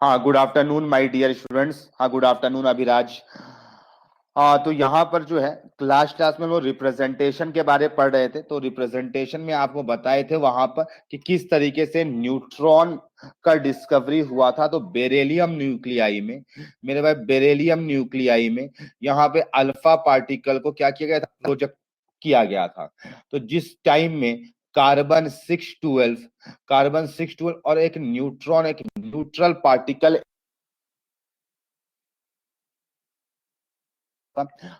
हाँ, good afternoon my dear students. हाँ, good afternoon Abhiraj. हाँ, तो यहाँ पर जो है क्लास में वो रिप्रेजेंटेशन के बारे में पढ़ रहे थे। तो रिप्रेजेंटेशन में आपको बताए थे वहां पर कि किस तरीके से न्यूट्रॉन का डिस्कवरी हुआ था। तो बेरिलियम न्यूक्लियाई में, मेरे भाई बेरिलियम न्यूक्लियाई में यहाँ पे अल्फा पार्टिकल को क्या किया गया था, प्रोजेक्ट किया गया था। तो जिस टाइम में कार्बन 612 और एक न्यूट्रॉन, एक न्यूट्रल पार्टिकल,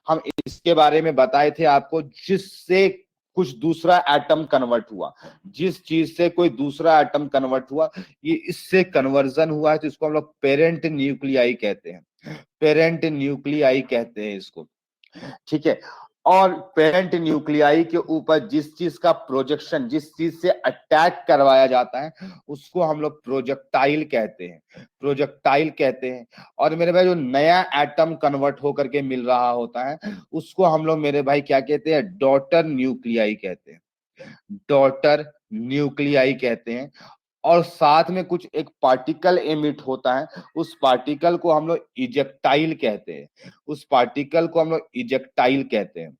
हम इसके बारे में बताए थे आपको, जिससे कुछ दूसरा एटम कन्वर्ट हुआ। जिस चीज से कोई दूसरा एटम कन्वर्ट हुआ, ये इससे कन्वर्जन हुआ है, तो इसको हम लोग पेरेंट न्यूक्लियाई कहते हैं। पेरेंट न्यूक्लियाई कहते हैं इसको, ठीक है। और पेरेंट न्यूक्लियाई के ऊपर जिस चीज का प्रोजेक्शन, जिस चीज से अटैक करवाया जाता है, उसको हम लोग प्रोजेक्टाइल कहते हैं। प्रोजेक्टाइल कहते हैं। और मेरे भाई जो नया एटम कन्वर्ट होकर के मिल रहा होता है, उसको हम लोग मेरे भाई क्या कहते हैं, डॉटर न्यूक्लियाई कहते हैं। डॉटर न्यूक्लियाई कहते हैं। और साथ में कुछ एक पार्टिकल एमिट होता है, उस पार्टिकल को हम लोग इजेक्टाइल कहते हैं। उस पार्टिकल को हम लोग इजेक्टाइल कहते हैं।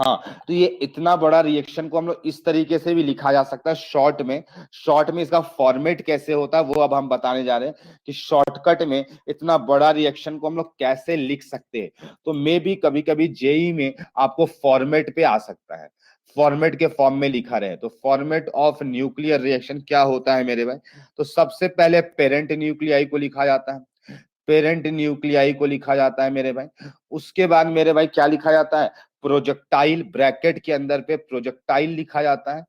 हाँ, तो ये इतना बड़ा रिएक्शन को हम लोग इस तरीके से भी लिखा जा सकता है शॉर्ट में। शॉर्ट में इसका फॉर्मेट कैसे होता है वो अब हम बताने जा रहे हैं कि शॉर्टकट में इतना बड़ा रिएक्शन को हम लोग कैसे लिख सकते हैं। तो मे भी कभी कभी जेई में आपको फॉर्मेट पे आ सकता है, फॉर्मेट के फॉर्म में लिखा रहे। तो फॉर्मेट ऑफ न्यूक्लियर रिएक्शन क्या होता है मेरे भाई? तो सबसे पहले पेरेंट न्यूक्लियाई को लिखा जाता है। पेरेंट न्यूक्लियाई को लिखा जाता है मेरे भाई। उसके बाद मेरे भाई क्या लिखा जाता है? प्रोजेक्टाइल, ब्रैकेट के अंदर पे प्रोजेक्टाइल लिखा जाता है।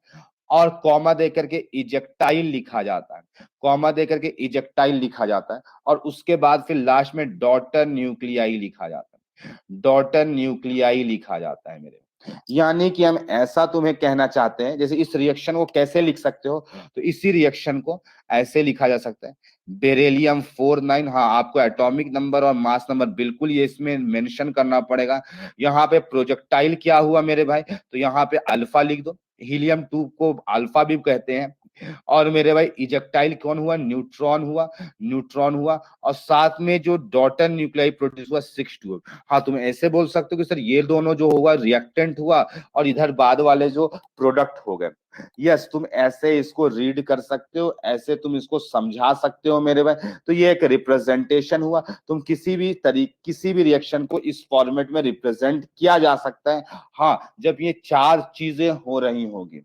और कॉमा देकर के इजेक्टाइल लिखा जाता है। कॉमा देकर के इजेक्टाइल लिखा जाता है। और उसके बाद फिर लास्ट में डॉटर न्यूक्लियाई लिखा जाता है। डॉटर न्यूक्लियाई लिखा जाता है मेरे। यानी कि हम ऐसा तुम्हें कहना चाहते हैं, जैसे इस रिएक्शन को कैसे लिख सकते हो, तो इसी रिएक्शन को ऐसे लिखा जा सकता है, बेरिलियम 49। हाँ, आपको एटॉमिक नंबर और मास नंबर बिल्कुल ये इसमें मेंशन करना पड़ेगा। यहाँ पे प्रोजेक्टाइल क्या हुआ मेरे भाई? तो यहाँ पे अल्फा लिख दो। हीलियम 2 को अल्फा भी कहते हैं। और मेरे भाई इजेक्टाइल कौन हुआ? न्यूट्रॉन हुआ। न्यूट्रॉन हुआ। और साथ में जो डॉटर न्यूक्लियाई प्रोड्यूस हुआ 612। हाँ, तुम ऐसे बोल सकते हो कि सर ये दोनों जो हुआ रिएक्टेंट हुआ, और इधर बाद वाले जो प्रोडक्ट हो गए। यस, तुम ऐसे इसको रीड कर सकते हो, ऐसे तुम इसको समझा सकते हो मेरे भाई। तो ये एक रिप्रेजेंटेशन हुआ। तुम किसी भी रिएक्शन को इस फॉर्मेट में रिप्रेजेंट किया जा सकता है, हाँ, जब ये चार चीजें हो रही होगी।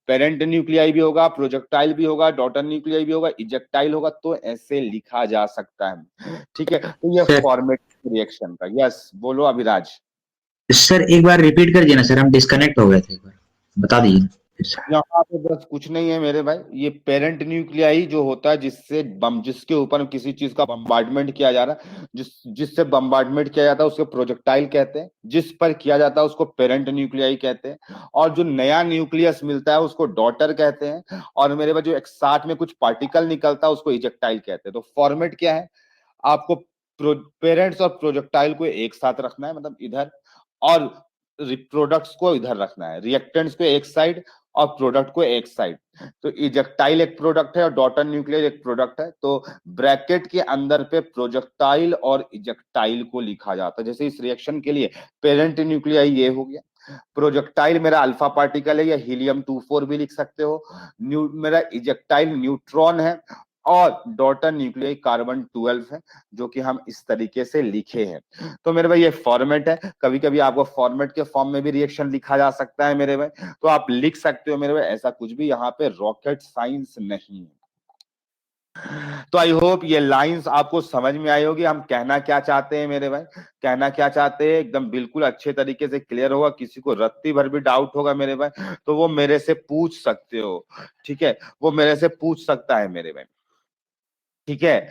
पेरेंट न्यूक्लियाई भी होगा, प्रोजेक्टाइल भी होगा, डॉटर न्यूक्लियाई भी होगा, इजेक्टाइल होगा, तो ऐसे लिखा जा सकता है। ठीक है, तो ये सर फॉर्मेट रिएक्शन का। यस, बोलो अभिराज। सर एक बार रिपीट कर देना सर, हम डिस्कनेक्ट हो गए थे, एक बार बता दीजिए फिर से। यहाँ पे बस कुछ नहीं है मेरे भाई, ये पेरेंट न्यूक्लियाई जो होता है, जिसके ऊपर किसी चीज का बम्बार्डमेंट किया जा रहा है, जिससे बम्बार्डमेंट किया जाता है उसको प्रोजेक्टाइल कहते हैं। जिस पर किया जाता है उसको पेरेंट न्यूक्लियाई कहते हैं। और जो नया न्यूक्लियस मिलता है उसको डॉटर कहते हैं। और मेरे भाई जो एक साथ में कुछ पार्टिकल निकलता है उसको इजेक्टाइल कहते हैं। तो फॉर्मेट क्या है? आपको पेरेंट्स और प्रोजेक्टाइल को एक साथ रखना है, मतलब इधर, और प्रोडक्ट्स को इधर रखना है। रिएक्टेंट्स को एक साइड और प्रोडक्ट को एक साइड। तो इजेक्टाइल एक प्रोडक्ट है और डॉटर न्यूक्लियर एक प्रोडक्ट है। तो ब्रैकेट के अंदर पे प्रोजेक्टाइल और इजेक्टाइल को लिखा जाता है। जैसे इस रिएक्शन के लिए पेरेंट न्यूक्लियाई ये हो गया, प्रोजेक्टाइल मेरा अल्फा पार्टिकल है, या हीलियम 24 भी लिख सकते हो। मेरा इजेक्टाइल न्यूट्रॉन है। और डॉटर न्यूक्लियाई कार्बन 12 है, जो कि हम इस तरीके से लिखे हैं। तो मेरे भाई ये फॉर्मेट है। कभी कभी आपको फॉर्मेट के फॉर्म में भी रिएक्शन लिखा जा सकता है मेरे भाई, तो आप लिख सकते हो मेरे भाई। ऐसा कुछ भी यहाँ पे रॉकेट साइंस नहीं है। तो आई होप ये लाइंस आपको समझ में आई होगी, हम कहना क्या चाहते हैं मेरे भाई। कहना क्या चाहते हैं एकदम बिल्कुल अच्छे तरीके से क्लियर होगा। किसी को रत्ती भर भी डाउट होगा मेरे भाई, तो वो मेरे से पूछ सकते हो। ठीक है, वो मेरे से पूछ सकता है मेरे भाई। ठीक है।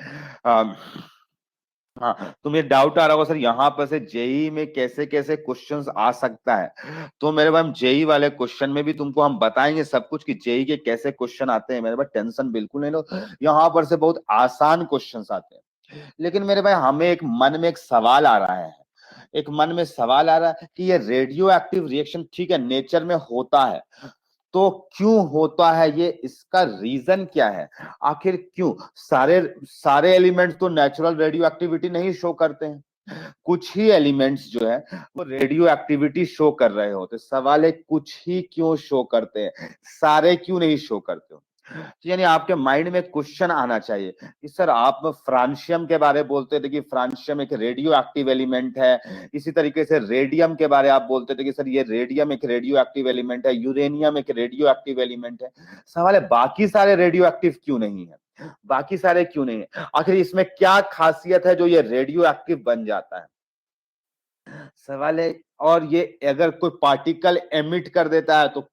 हाँ, तुम्हें डाउट आ रहा होगा सर यहाँ पर से जेई में कैसे कैसे क्वेश्चंस आ सकता है। तो मेरे भाई जेई वाले क्वेश्चन में भी तुमको हम बताएंगे सब कुछ, कि जेई के कैसे क्वेश्चन आते हैं मेरे भाई। टेंशन बिल्कुल नहीं लो, यहाँ पर से बहुत आसान क्वेश्चंस आते हैं। लेकिन मेरे भाई हमें एक मन में एक सवाल आ रहा है, एक मन में सवाल आ रहा है कि ये रेडियो एक्टिव रिएक्शन ठीक है नेचर में होता है, तो क्यों होता है ये, इसका रीजन क्या है, आखिर क्यों? सारे सारे एलिमेंट्स तो नेचुरल रेडियो एक्टिविटी नहीं शो करते हैं, कुछ ही एलिमेंट्स जो है वो रेडियो एक्टिविटी शो कर रहे होते। सवाल है कुछ ही क्यों शो करते हैं, सारे क्यों नहीं शो करते हो? तो यानी आपके माइंड में क्वेश्चन आना चाहिए कि सर आप फ्रांशियम के बारे में बोलते थे कि फ्रांशियम एक रेडियो एक्टिव एलिमेंट है, इसी तरीके से रेडियम के बारे में आप बोलते थे कि सर ये रेडियम एक रेडियो एक्टिव एलिमेंट है, यूरेनियम एक रेडियो एक्टिव एलिमेंट है। सवाल है बाकी सारे रेडियो एक्टिव क्यों नहीं है, बाकी सारे क्यों नहीं है, आखिर इसमें क्या खासियत है जो ये रेडियो एक्टिव बन जाता है? सवाल है, और ये अगर कोई पार्टिकल एमिट कर देता है तो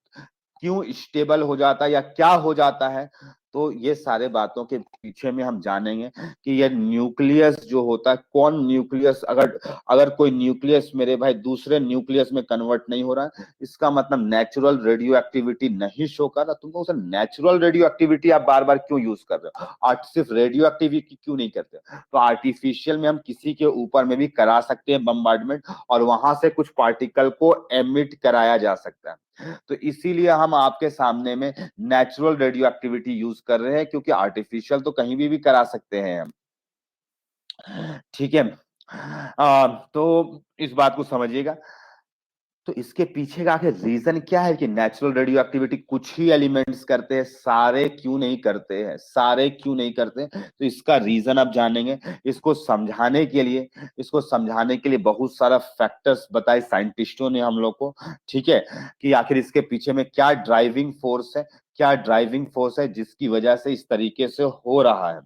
क्यों स्टेबल हो जाता है या क्या हो जाता है? तो ये सारे बातों के पीछे में हम जानेंगे कि ये न्यूक्लियस जो होता है, कौन न्यूक्लियस, अगर अगर कोई न्यूक्लियस मेरे भाई दूसरे न्यूक्लियस में कन्वर्ट नहीं हो रहा है, इसका मतलब नेचुरल रेडियो एक्टिविटी नहीं शो कर रहा। तुमको सर नेचुरल रेडियो एक्टिविटी आप बार बार क्यों यूज कर रहे हो, आज सिर्फ रेडियो एक्टिविटी क्यों नहीं करते? तो आर्टिफिशियल में हम किसी के ऊपर में भी करा सकते हैं बम्बार्डमेंट, और वहां से कुछ पार्टिकल को एमिट कराया जा सकता है। तो इसीलिए हम आपके सामने में नेचुरल रेडियो एक्टिविटी यूज कर रहे हैं, क्योंकि आर्टिफिशियल तो कहीं भी करा सकते हैं हम। ठीक है, तो इस बात को समझिएगा। तो इसके पीछे का आखिर रीजन क्या है कि नेचुरल रेडियो एक्टिविटी कुछ ही एलिमेंट्स करते हैं, सारे क्यों नहीं करते हैं, सारे क्यों नहीं करते? तो इसका रीजन आप जानेंगे। इसको समझाने के लिए बहुत सारा फैक्टर्स बताए साइंटिस्टों ने हम लोग को, ठीक है, कि आखिर इसके पीछे में क्या ड्राइविंग फोर्स है, क्या ड्राइविंग फोर्स है जिसकी वजह से इस तरीके से हो रहा है।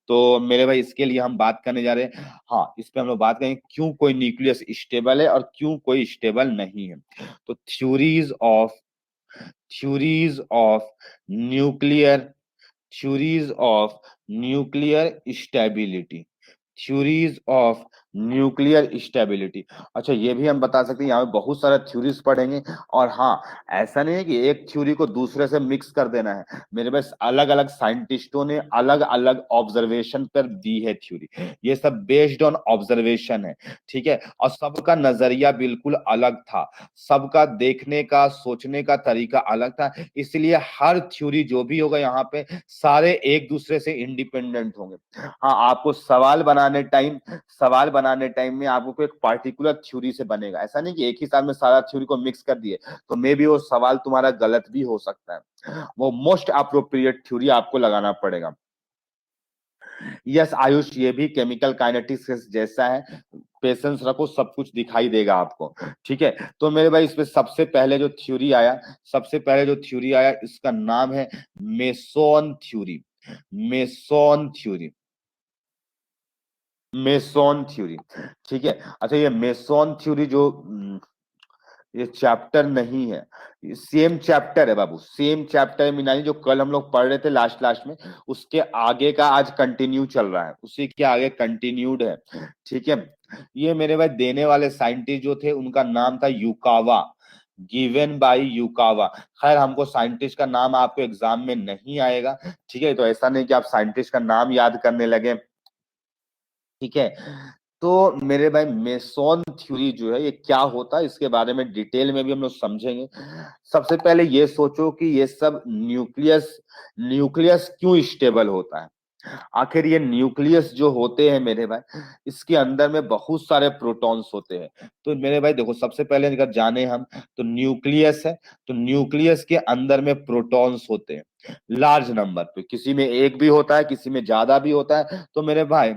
तो मेरे भाई इसके लिए हम बात करने जा रहे हैं। हाँ, इस पे हम लोग बात करेंगे क्यों कोई न्यूक्लियस स्टेबल है और क्यों कोई स्टेबल नहीं है। तो theories of nuclear theories of nuclear stability, theories of nuclear stability. अच्छा, ये भी हम बता सकते हैं, यहाँ पे बहुत सारा थ्योरीज पढ़ेंगे। और हाँ, ऐसा नहीं है कि एक थ्योरी को दूसरे से मिक्स कर देना है, मेरे पास अलग अलग साइंटिस्टों ने अलग अलग ऑब्जर्वेशन पर दी है थ्योरी, ये सब बेस्ड ऑन ऑब्जर्वेशन है, ठीक है। और सबका नजरिया बिल्कुल अलग था, सबका देखने का सोचने का तरीका अलग था, इसलिए हर थ्योरी जो भी होगा यहाँ पे सारे एक दूसरे से इंडिपेंडेंट होंगे। हाँ, आपको सवाल बनाने टाइम में आपको कोई एक पार्टिकुलर थ्योरी से बनेगा, ऐसा नहीं कि एक ही साल में सारा थ्योरी को मिक्स कर दिए, तो मे भी वो सवाल तुम्हारा गलत भी हो सकता है। वो मोस्ट अप्रोप्रिएट थ्योरी आपको लगाना पड़ेगा। यस आयुष, ये भी केमिकल काइनेटिक्स जैसा है, पेशेंस रखो, सब कुछ दिखाई देगा आपको, ठीक है। तो मेरे भाई इसमें सबसे पहले जो थ्योरी आया इसका नाम है meson theory. Meson theory, meson theory, ठीक है। अच्छा, ये मेसोन थ्योरी जो ये चैप्टर नहीं है, सेम चैप्टर है बाबू, सेम चैप्टर है मीनाली, जो कल हम लोग पढ़ रहे थे लास्ट लास्ट में, उसके आगे का आज कंटिन्यू चल रहा है, उसी के आगे कंटिन्यूड है, ठीक है। ये मेरे भाई देने वाले साइंटिस्ट जो थे उनका नाम था यूकावा, गिवन बाय यूकावा। खैर, हमको साइंटिस्ट का नाम आपको एग्जाम में नहीं आएगा, ठीक है, तो ऐसा नहीं कि आप साइंटिस्ट का नाम याद करने लगे, ठीक है। तो मेरे भाई मेसोन थ्योरी जो है ये क्या होता है, इसके बारे में डिटेल में भी हम लोग समझेंगे। सबसे पहले ये सोचो कि ये सब न्यूक्लियस न्यूक्लियस क्यों स्टेबल होता है? आखिर ये न्यूक्लियस जो होते हैं मेरे भाई, इसके अंदर में बहुत सारे प्रोटॉन्स होते हैं। तो मेरे भाई देखो, सबसे पहले अगर जाने हम, तो न्यूक्लियस है, तो न्यूक्लियस के अंदर में प्रोटॉन्स होते हैं लार्ज नंबर पे, किसी में एक भी होता है, किसी में ज्यादा भी होता है। तो मेरे भाई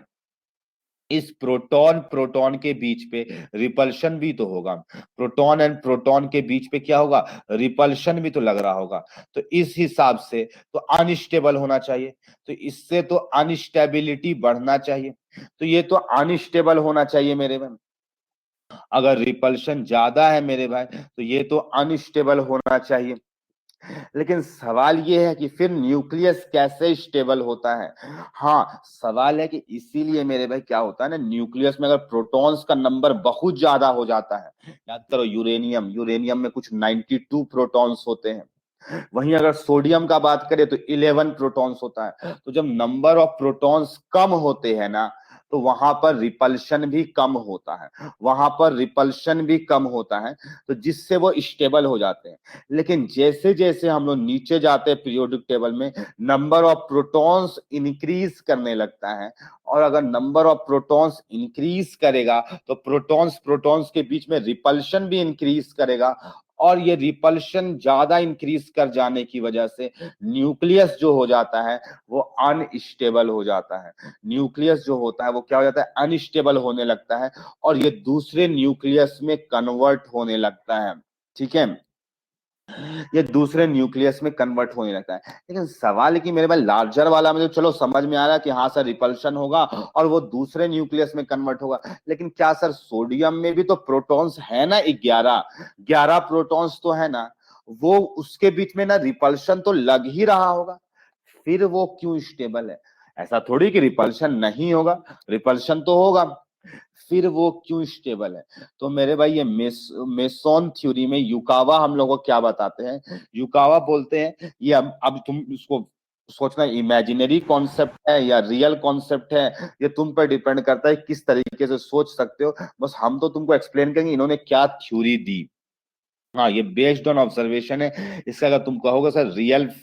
इस प्रोटॉन प्रोटॉन के बीच पे रिपल्शन भी तो होगा, प्रोटॉन एंड प्रोटॉन के बीच पे क्या होगा, रिपल्शन भी तो लग रहा होगा। तो इस हिसाब से तो अनस्टेबल होना चाहिए, तो इससे तो अनस्टेबिलिटी बढ़ना चाहिए, तो ये तो अनस्टेबल होना चाहिए मेरे भाई। अगर रिपल्शन ज्यादा है मेरे भाई, तो ये तो अनस्टेबल होना चाहिए। लेकिन सवाल ये है कि फिर न्यूक्लियस कैसे स्टेबल होता है? हाँ, सवाल है कि इसीलिए मेरे भाई क्या होता है ना, न्यूक्लियस में अगर प्रोटॉन्स का नंबर बहुत ज्यादा हो जाता है, याद करो यूरेनियम, यूरेनियम में कुछ 92 प्रोटॉन्स होते हैं, वहीं अगर सोडियम का बात करें तो 11 प्रोटॉन्स होता है। तो जब नंबर ऑफ प्रोटॉन्स कम होते हैं ना, तो वहां पर रिपल्शन भी कम होता है, वहां पर रिपल्शन भी कम होता है, तो जिससे वो स्टेबल हो जाते हैं। लेकिन जैसे जैसे हम लोग नीचे जाते हैं पीरियोडिक टेबल में, नंबर ऑफ प्रोटॉन्स इंक्रीज करने लगता है, और अगर नंबर ऑफ प्रोटॉन्स इंक्रीज करेगा तो प्रोटॉन्स प्रोटॉन्स के बीच में रिपल्शन भी इंक्रीज करेगा, और ये रिपल्शन ज्यादा इंक्रीज कर जाने की वजह से न्यूक्लियस जो हो जाता है वो अनस्टेबल हो जाता है। न्यूक्लियस जो होता है वो क्या हो जाता है, अनस्टेबल होने लगता है, और ये दूसरे न्यूक्लियस में कन्वर्ट होने लगता है। ठीक है, ये दूसरे न्यूक्लियस में कन्वर्ट होने लगता है। लेकिन सवाल है कि मेरे भाई लार्जर वाला में तो चलो समझ में आ रहा है कि हाँ सर रिपल्शन होगा और वो दूसरे न्यूक्लियस में कन्वर्ट होगा, लेकिन क्या सर सोडियम में भी तो प्रोटॉन्स है ना, 11 प्रोटॉन्स तो है ना, वो उसके बीच में ना रिपल्शन तो लग ही रहा होगा, फिर वो क्यों स्टेबल है? ऐसा थोड़ी कि रिपल्शन नहीं होगा, रिपल्शन तो होगा, फिर वो क्यों स्टेबल है? तो मेरे भाई ये मेसोन थ्योरी में युकावा हम लोगों को क्या बताते हैं, युकावा बोलते हैं ये अब तुम इसको सोचना इमेजिनरी कॉन्सेप्ट है या रियल कॉन्सेप्ट है, ये तुम पर डिपेंड करता है किस तरीके से सोच सकते हो। बस हम तो तुमको एक्सप्लेन करेंगे इन्होंने क्या थ्योरी दी। हाँ, ये बेस्ड ऑन ऑब्जर्वेशन है, इसका अगर तुम कहोगे सर रियल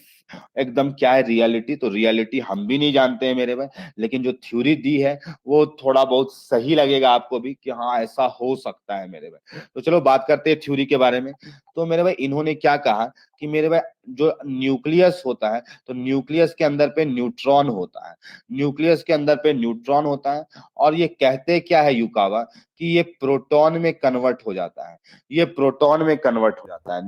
एकदम क्या है रियलिटी, तो रियलिटी हम भी नहीं जानते हैं मेरे भाई, लेकिन जो थ्योरी दी है वो थोड़ा बहुत सही लगेगा आपको भी कि हाँ ऐसा हो सकता है मेरे भाई। तो चलो बात करते हैं थ्योरी के बारे में। तो मेरे भाई इन्होंने क्या कहा कि मेरे भाई जो न्यूक्लियस होता है, तो न्यूक्लियस के अंदर पे न्यूट्रॉन होता है, न्यूक्लियस के अंदर पे न्यूट्रॉन होता है, और ये कहते क्या है युकावा कि ये प्रोटॉन में कन्वर्ट हो जाता है, ये प्रोटॉन में कन्वर्ट हो जाता है।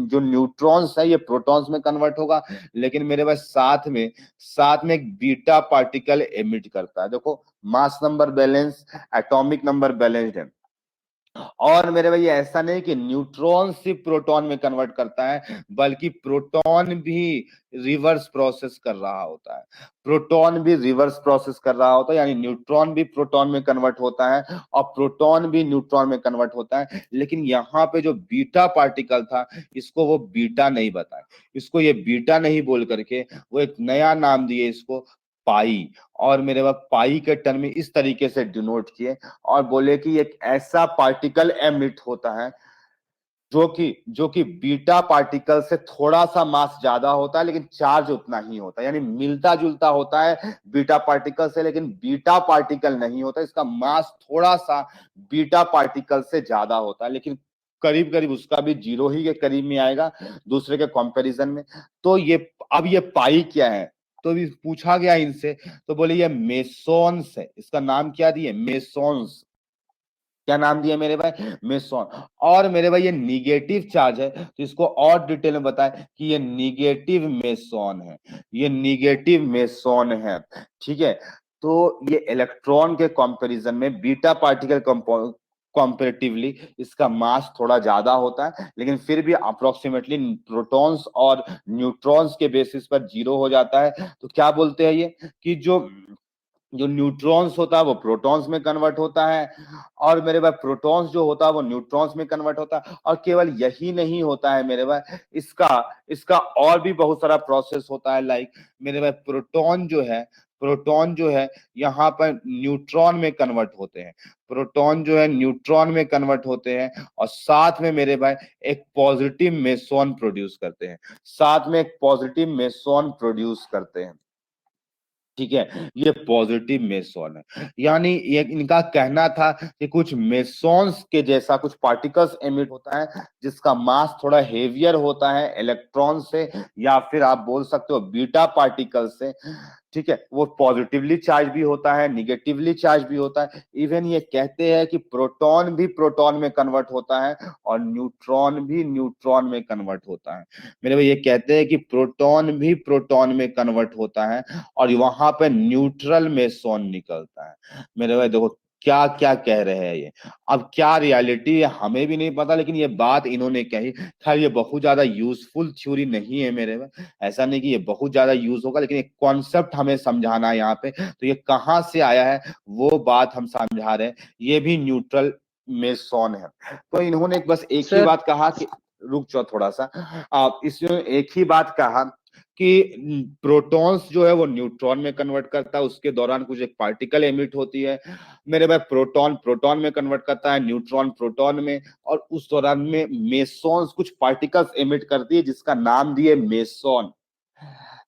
जो न्यूट्रॉन्स है ये प्रोटॉन्स में कन्वर्ट होगा, लेकिन मेरे पास साथ में एक बीटा पार्टिकल एमिट करता है। देखो mass number balance, atomic number balanced है, और मेरे भाई ऐसा नहीं कि न्यूट्रॉन सिर्फ प्रोटॉन में कन्वर्ट करता है, बल्कि प्रोटॉन भी रिवर्स प्रोसेस कर रहा होता है, प्रोटॉन भी रिवर्स प्रोसेस कर रहा होता है, यानी न्यूट्रॉन भी प्रोटॉन में कन्वर्ट होता है और प्रोटॉन भी न्यूट्रॉन में कन्वर्ट होता है। लेकिन यहाँ पे जो बीटा पार्टिकल था इसको वो बीटा नहीं बताया, इसको ये बीटा नहीं बोल करके वो एक नया नाम दिए इसको पाई, और मेरे पास पाई के टर्म में इस तरीके से डिनोट किए, और बोले कि एक ऐसा पार्टिकल एमिट होता है जो कि बीटा पार्टिकल से थोड़ा सा मास ज्यादा होता है, लेकिन चार्ज उतना ही होता है, यानी मिलता जुलता होता है बीटा पार्टिकल से, लेकिन बीटा पार्टिकल नहीं होता, इसका मास थोड़ा सा बीटा पार्टिकल से ज्यादा होता है, लेकिन करीब करीब उसका भी जीरो ही के करीब में आएगा दूसरे के कंपैरिजन में। तो ये अब ये पाई क्या है, तो भी पूछा गया इनसे, तो बोले ये मेसोन्स है, इसका नाम क्या दिए, मेसोन्स। क्या नाम दिया मेरे भाई, मेसोन। और मेरे भाई ये निगेटिव चार्ज है, तो इसको और डिटेल में बताए कि ये निगेटिव मेसोन है, ये निगेटिव मेसोन है। ठीक है, तो ये इलेक्ट्रॉन के कंपैरिजन में बीटा पार्टिकल कंपैरेटिवली इसका मास थोड़ा ज्यादा होता है, लेकिन फिर भी अप्रोक्सीमेटली प्रोटॉन्स और न्यूट्रॉन्स के बेसिस पर जीरो हो जाता है। तो क्या बोलते हैं ये कि जो जो न्यूट्रॉन्स होता है वो प्रोटॉन्स में कन्वर्ट होता है, और मेरे भाई प्रोटॉन्स जो होता है वो न्यूट्रॉन्स में कन्वर्ट होता है। और केवल यही नहीं होता है मेरे भाई, इसका इसका और भी बहुत सारा प्रोसेस होता है, लाइक मेरे भाई प्रोटॉन जो है यहाँ पर न्यूट्रॉन में कन्वर्ट होते हैं, प्रोटॉन जो है न्यूट्रॉन में कन्वर्ट होते हैं, और साथ में मेरे भाई एक पॉजिटिव मेसोन प्रोड्यूस करते हैं, साथ में एक पॉजिटिव मेसोन प्रोड्यूस करते हैं। ठीक है, ये पॉजिटिव मेसोन है, यानी ये इनका कहना था कि कुछ मेसोन्स के जैसा कुछ पार्टिकल्स एमिट होता है जिसका मास थोड़ा हेवियर होता है इलेक्ट्रॉन से, या फिर आप बोल सकते हो बीटा पार्टिकल से। ठीक है, वो पॉजिटिवली चार्ज भी होता है, निगेटिवली चार्ज भी होता है, इवन ये कहते हैं कि प्रोटॉन भी प्रोटॉन में कन्वर्ट होता है और न्यूट्रॉन भी न्यूट्रॉन में कन्वर्ट होता है। मेरे भाई ये कहते हैं कि प्रोटॉन भी प्रोटॉन में कन्वर्ट होता है, और वहां पे न्यूट्रल मेसोन निकलता है। मेरे भाई देखो क्या क्या कह रहे हैं ये, अब क्या रियलिटी है हमें भी नहीं पता, लेकिन ये बात इन्होंने कही। खैर ये बहुत ज्यादा यूजफुल थ्योरी नहीं है मेरे भाई, ऐसा नहीं कि ये बहुत ज्यादा यूज होगा, लेकिन एक कॉन्सेप्ट हमें समझाना है यहाँ पे, तो ये कहाँ से आया है वो बात हम समझा रहे हैं, ये भी न्यूट्रल मेसोन है। तो इन्होंने बस एक ही सर बात कहा कि रुक जाओ थोड़ा सा, आप इसमें एक ही बात कहा कि प्रोटॉन्स जो है वो न्यूट्रॉन में कन्वर्ट करता है, उसके दौरान कुछ एक पार्टिकल एमिट होती है मेरे भाई, प्रोटॉन प्रोटॉन में कन्वर्ट करता है, न्यूट्रॉन प्रोटॉन में, और उस दौरान में मेसॉन्स कुछ पार्टिकल्स एमिट करती है जिसका नाम दिए मेसॉन।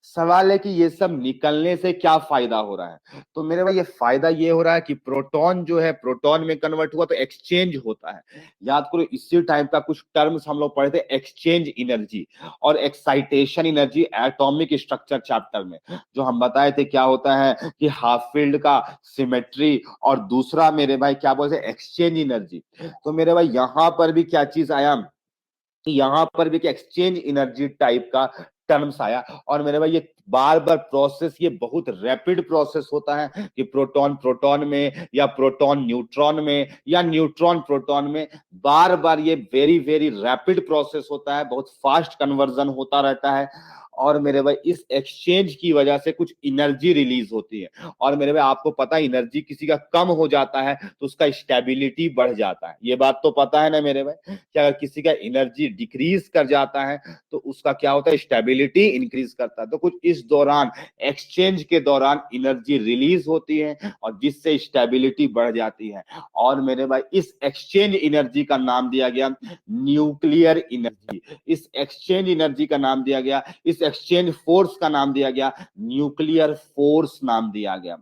सवाल है कि ये सब निकलने से क्या फायदा हो रहा है? तो मेरे भाई ये फायदा ये हो रहा है कि प्रोटॉन जो है प्रोटॉन में कन्वर्ट हुआ तो एक्सचेंज होता है। याद करो इसी टाइप का कुछ टर्म्स हम लोग पढ़े थे, एक्सचेंज एनर्जी और excitation energy atomic structure chapter में, जो हम बताए थे क्या होता है कि हाफ फील्ड का सिमेट्री और दूसरा मेरे भाई क्या बोलते हैं एक्सचेंज एनर्जी। तो मेरे भाई यहां पर भी क्या चीज आया कि यहां पर भी एक्सचेंज एनर्जी टाइप का टर्म्स आया। और मेरे भाई ये बार बार प्रोसेस, ये बहुत रैपिड प्रोसेस होता है कि प्रोटॉन प्रोटॉन में या प्रोटॉन न्यूट्रॉन में या न्यूट्रॉन प्रोटॉन में, बार बार ये वेरी वेरी रैपिड प्रोसेस होता है, बहुत फास्ट कन्वर्जन होता रहता है। और मेरे भाई इस एक्सचेंज की वजह से कुछ एनर्जी रिलीज होती है। और मेरे भाई आपको पता है एनर्जी किसी का कम हो जाता है तो उसका स्टेबिलिटी बढ़ जाता है, ये बात तो पता है ना मेरे भाई कि अगर किसी का एनर्जी डिक्रीज कर जाता है तो उसका क्या होता है स्टेबिलिटी इंक्रीज करता है। तो कुछ इस दौरान एक्सचेंज के दौरान एनर्जी रिलीज होती है और जिससे स्टेबिलिटी बढ़ जाती है। और मेरे भाई इस एक्सचेंज एनर्जी का नाम दिया गया न्यूक्लियर एनर्जी। इस एक्सचेंज एनर्जी का नाम दिया गया, इस एक्सचेंज फोर्स का नाम दिया गया न्यूक्लियर फोर्स नाम दिया गया।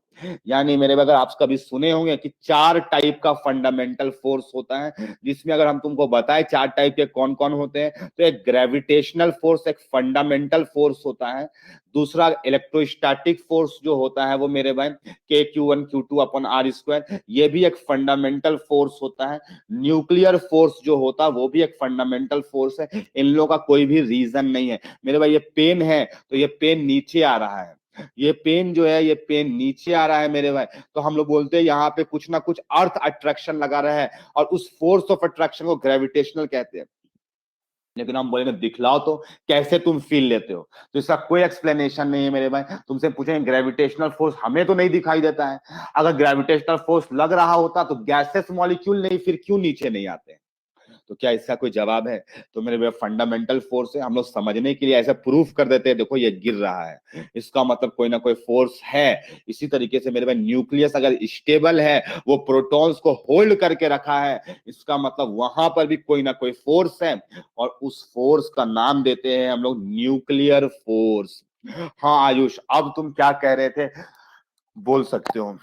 यानी मेरे अगर आप कभी सुने होंगे कि 4 टाइप का फंडामेंटल फोर्स होता है, जिसमें अगर हम तुमको बताएं 4 टाइप के कौन कौन होते हैं, तो एक ग्रेविटेशनल फोर्स एक फंडामेंटल फोर्स होता है। दूसरा इलेक्ट्रोस्टैटिक फोर्स जो होता है वो मेरे भाई Q1 Q2/r², ये भी एक फंडामेंटल फोर्स होता है। न्यूक्लियर फोर्स जो होता है वो भी एक फंडामेंटल फोर्स है। इन लोगों का कोई भी रीजन नहीं है मेरे भाई। ये पेन है तो ये पेन नीचे आ रहा है, ये पेन जो है ये पेन नीचे आ रहा है मेरे भाई, तो हम लोग बोलते हैं यहाँ पे कुछ ना कुछ अर्थ अट्रैक्शन लगा रहा है और उस फोर्स ऑफ अट्रैक्शन को ग्रेविटेशनल कहते हैं। लेकिन हम बोलेंगे दिखलाओ तो कैसे तुम फील लेते हो, तो इसका कोई एक्सप्लेनेशन नहीं है मेरे भाई। तुमसे पूछेंगे ग्रेविटेशनल फोर्स हमें तो नहीं दिखाई देता है, अगर ग्रेविटेशनल फोर्स लग रहा होता तो गैसेस मॉलिक्यूल नहीं फिर क्यों नीचे नहीं आते? तो क्या इसका कोई जवाब है? तो मेरे भैया फंडामेंटल फोर्स है, हम लोग समझने के लिए ऐसे प्रूफ कर देते हैं, देखो ये गिर रहा है, इसका मतलब कोई ना कोई फोर्स है। इसी तरीके से मेरे भाई न्यूक्लियस अगर स्टेबल है, वो प्रोटॉन्स को होल्ड करके रखा है, इसका मतलब वहां पर भी कोई ना कोई फोर्स है, और उस फोर्स का नाम देते हैं हम लोग न्यूक्लियर फोर्स। हाँ आयुष, अब तुम क्या कह रहे थे, बोल सकते हो।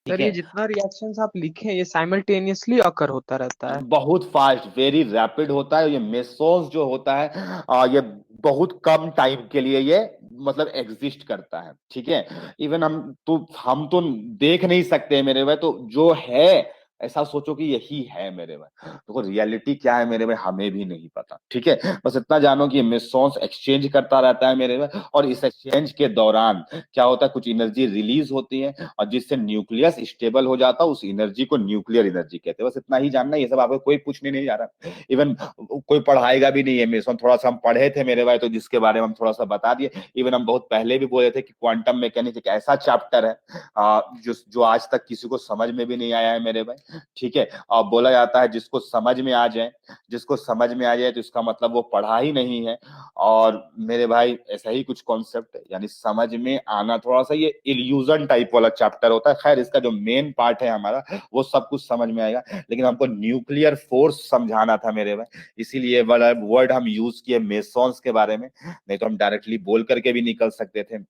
ठीक सर ये है, जितना रिएक्शंस आप लिखे ये साइमल्टेनियसली अकर होता रहता है। बहुत फास्ट वेरी रैपिड होता है। ये मेसोस जो होता है ये बहुत कम टाइम के लिए ये मतलब एग्जिस्ट करता है। ठीक है, इवन हम तो देख नहीं सकते मेरे भाई, तो जो है ऐसा सोचो कि यही है मेरे भाई, तो रियलिटी क्या है मेरे भाई हमें भी नहीं पता। ठीक है, बस इतना जानो कि मेसोस एक्सचेंज करता रहता है मेरे भाई, और इस एक्सचेंज के दौरान क्या होता है कुछ एनर्जी रिलीज होती है और जिससे न्यूक्लियस स्टेबल हो जाता है, उस एनर्जी को न्यूक्लियर एनर्जी कहते हैं। बस इतना ही जानना, ये सब आपको कोई पूछने नहीं जा रहा, इवन कोई पढ़ाएगा भी नहीं है। मेसन थोड़ा सा हम पढ़े थे मेरे भाई, तो जिसके बारे में हम थोड़ा सा बता दिए। इवन हम बहुत पहले भी बोले थे कि क्वांटम मैकेनिक्स एक ऐसा चैप्टर है जो आज तक किसी को समझ में भी नहीं आया है मेरे भाई। ठीक है, और बोला जाता है जिसको समझ में आ जाए, जिसको समझ में आ जाए तो इसका मतलब वो पढ़ा ही नहीं है। और मेरे भाई ऐसा ही कुछ कॉन्सेप्ट है, यानी समझ में आना, थोड़ा सा ये इल्यूजन टाइप वाला चैप्टर होता है। खैर इसका जो मेन पार्ट है हमारा वो सब कुछ समझ में आएगा, लेकिन हमको न्यूक्लियर फोर्स समझाना था मेरे भाई, इसीलिए वाला वर्ड हम यूज किए मेसॉन्स के बारे में, नहीं तो हम डायरेक्टली बोल करके भी निकल सकते थे।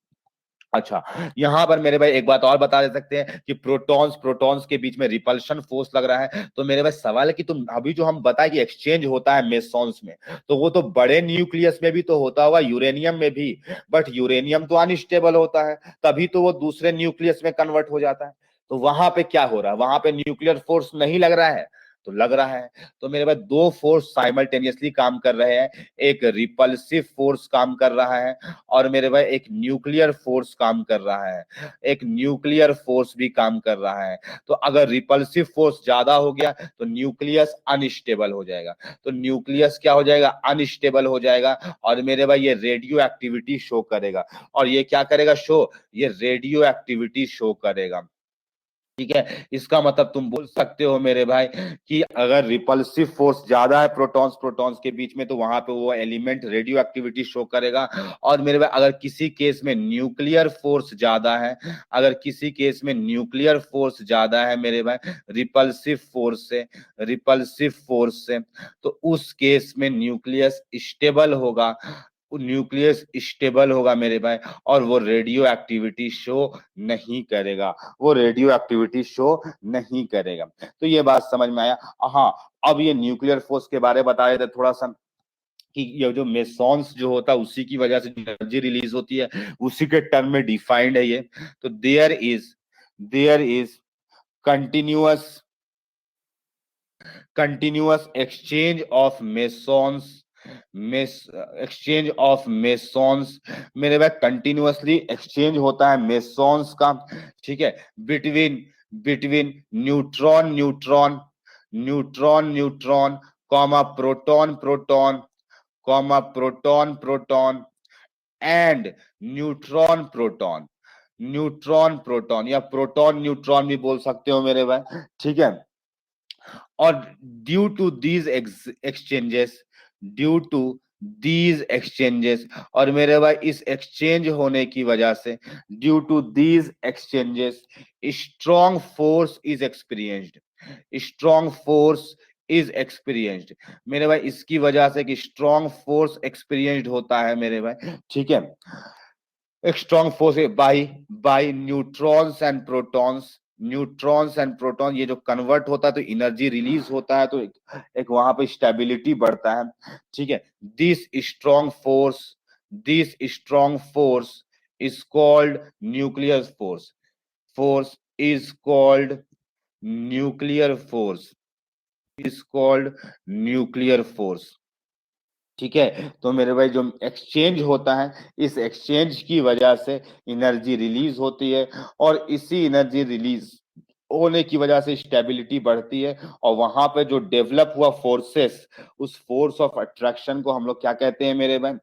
अच्छा, यहां पर मेरे भाई एक बात और बता दे सकते हैं कि प्रोटॉन्स प्रोटॉन्स के बीच में रिपल्शन फोर्स लग रहा है। तो मेरे भाई सवाल है कि तुम अभी जो हम बताए कि एक्सचेंज होता है मेसॉन्स में, तो वो तो बड़े न्यूक्लियस में भी तो होता होगा, यूरेनियम में भी, बट यूरेनियम तो अनस्टेबल होता है, तभी तो वो दूसरे न्यूक्लियस में कन्वर्ट हो जाता है। तो वहां पे क्या हो रहा है, वहां पे न्यूक्लियर फोर्स नहीं लग रहा है? तो लग रहा है। तो मेरे भाई दो फोर्स साइमल्टेनियसली काम कर रहे हैं, एक रिपल्सिव फोर्स काम कर रहा है और मेरे भाई एक न्यूक्लियर फोर्स काम कर रहा है, एक न्यूक्लियर फोर्स भी काम कर रहा है। तो अगर रिपल्सिव फोर्स ज्यादा हो गया तो न्यूक्लियस अनस्टेबल हो जाएगा, तो न्यूक्लियस क्या हो जाएगा, अनस्टेबल हो जाएगा। और मेरे भाई ये रेडियो एक्टिविटी शो करेगा, और ये क्या करेगा शो, ये रेडियो एक्टिविटी शो करेगा। ठीक है। इसका मतलब तुम बोल सकते हो मेरे भाई कि अगर रिपल्सिव फोर्स ज्यादा है प्रोटॉन्स प्रोटॉन्स के बीच में, तो वहां पे वो एलिमेंट रेडियो एक्टिविटी शो करेगा। और मेरे भाई अगर किसी केस में न्यूक्लियर फोर्स ज्यादा है, अगर किसी केस में न्यूक्लियर फोर्स ज्यादा है मेरे भाई रिपल्सिव फोर्स से, तो उस केस में न्यूक्लियस स्टेबल होगा, न्यूक्लियस स्टेबल होगा मेरे भाई, और वो रेडियो एक्टिविटी शो नहीं करेगा, वो रेडियो एक्टिविटी शो नहीं करेगा। तो ये बात समझ में आया। हाँ, अब ये न्यूक्लियर फोर्स के बारे में बता रहे थे थोड़ा सा, कि ये जो मेसॉन्स जो होता है उसी की वजह से एनर्जी रिलीज होती है, उसी के टर्म में डिफाइंड है ये। तो there is continuous exchange of mesons मेरे भाई कंटिन्यूअसली एक्सचेंज होता है मेसॉन्स का, ठीक है, between neutron comma proton and neutron proton या प्रोटॉन न्यूट्रॉन भी बोल सकते हो मेरे भाई, ठीक है। और ड्यू टू दीज एक्सचेंजेस और मेरे भाई इस एक्सचेंज होने की वजह से, due to these exchanges strong force is experienced मेरे भाई, इसकी वजह से कि स्ट्रॉन्ग फोर्स एक्सपीरियंस्ड होता है मेरे भाई, ठीक है। एक strong force by neutrons and proton, ये जो कन्वर्ट होता है तो एनर्जी रिलीज होता है, तो एक वहां पे स्टेबिलिटी बढ़ता है, ठीक है। This strong force is called nuclear force is called nuclear force, ठीक है। तो मेरे भाई जो एक्सचेंज होता है, इस एक्सचेंज की वजह से एनर्जी रिलीज होती है, और इसी एनर्जी रिलीज होने की वजह से स्टेबिलिटी बढ़ती है, और वहां पे जो डेवलप हुआ फोर्सेस, उस फोर्स ऑफ अट्रैक्शन को हम लोग क्या कहते हैं मेरे भाई,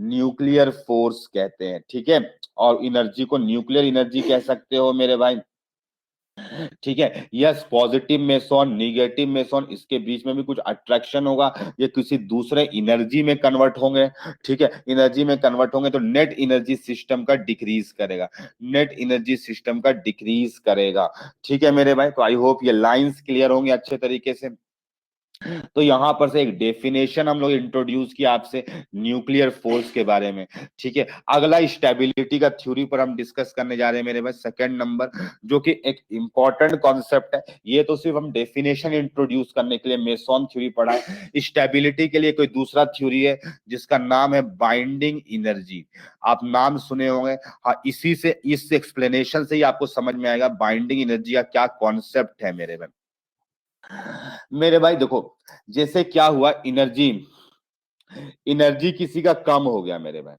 न्यूक्लियर फोर्स कहते हैं, ठीक है। और एनर्जी को न्यूक्लियर एनर्जी कह सकते हो मेरे भाई, ठीक है। Yes, positive meson negative meson, इसके बीच में भी कुछ अट्रैक्शन होगा, ये किसी दूसरे एनर्जी में कन्वर्ट होंगे, ठीक है। एनर्जी में कन्वर्ट होंगे तो नेट एनर्जी सिस्टम का डिक्रीज करेगा, ठीक है मेरे भाई। तो आई होप ये लाइंस क्लियर होंगे अच्छे तरीके से। तो यहां पर से एक डेफिनेशन हम लोग इंट्रोड्यूस किया आपसे न्यूक्लियर फोर्स के बारे में, ठीक है। अगला स्टेबिलिटी का थ्योरी पर हम डिस्कस करने जा रहे हैं मेरे भाई, सेकंड नंबर, जो कि एक इंपॉर्टेंट कॉन्सेप्ट है। ये तो सिर्फ हम डेफिनेशन इंट्रोड्यूस करने के लिए मेसॉन थ्योरी पढ़ा है। स्टेबिलिटी के लिए कोई दूसरा थ्योरी है जिसका नाम है बाइंडिंग एनर्जी, आप नाम सुने होंगे। हाँ, इस एक्सप्लेनेशन से ही आपको समझ में आएगा बाइंडिंग एनर्जी का क्या कॉन्सेप्ट है मेरे भाई। मेरे भाई देखो, जैसे क्या हुआ, एनर्जी किसी का कम हो गया मेरे भाई,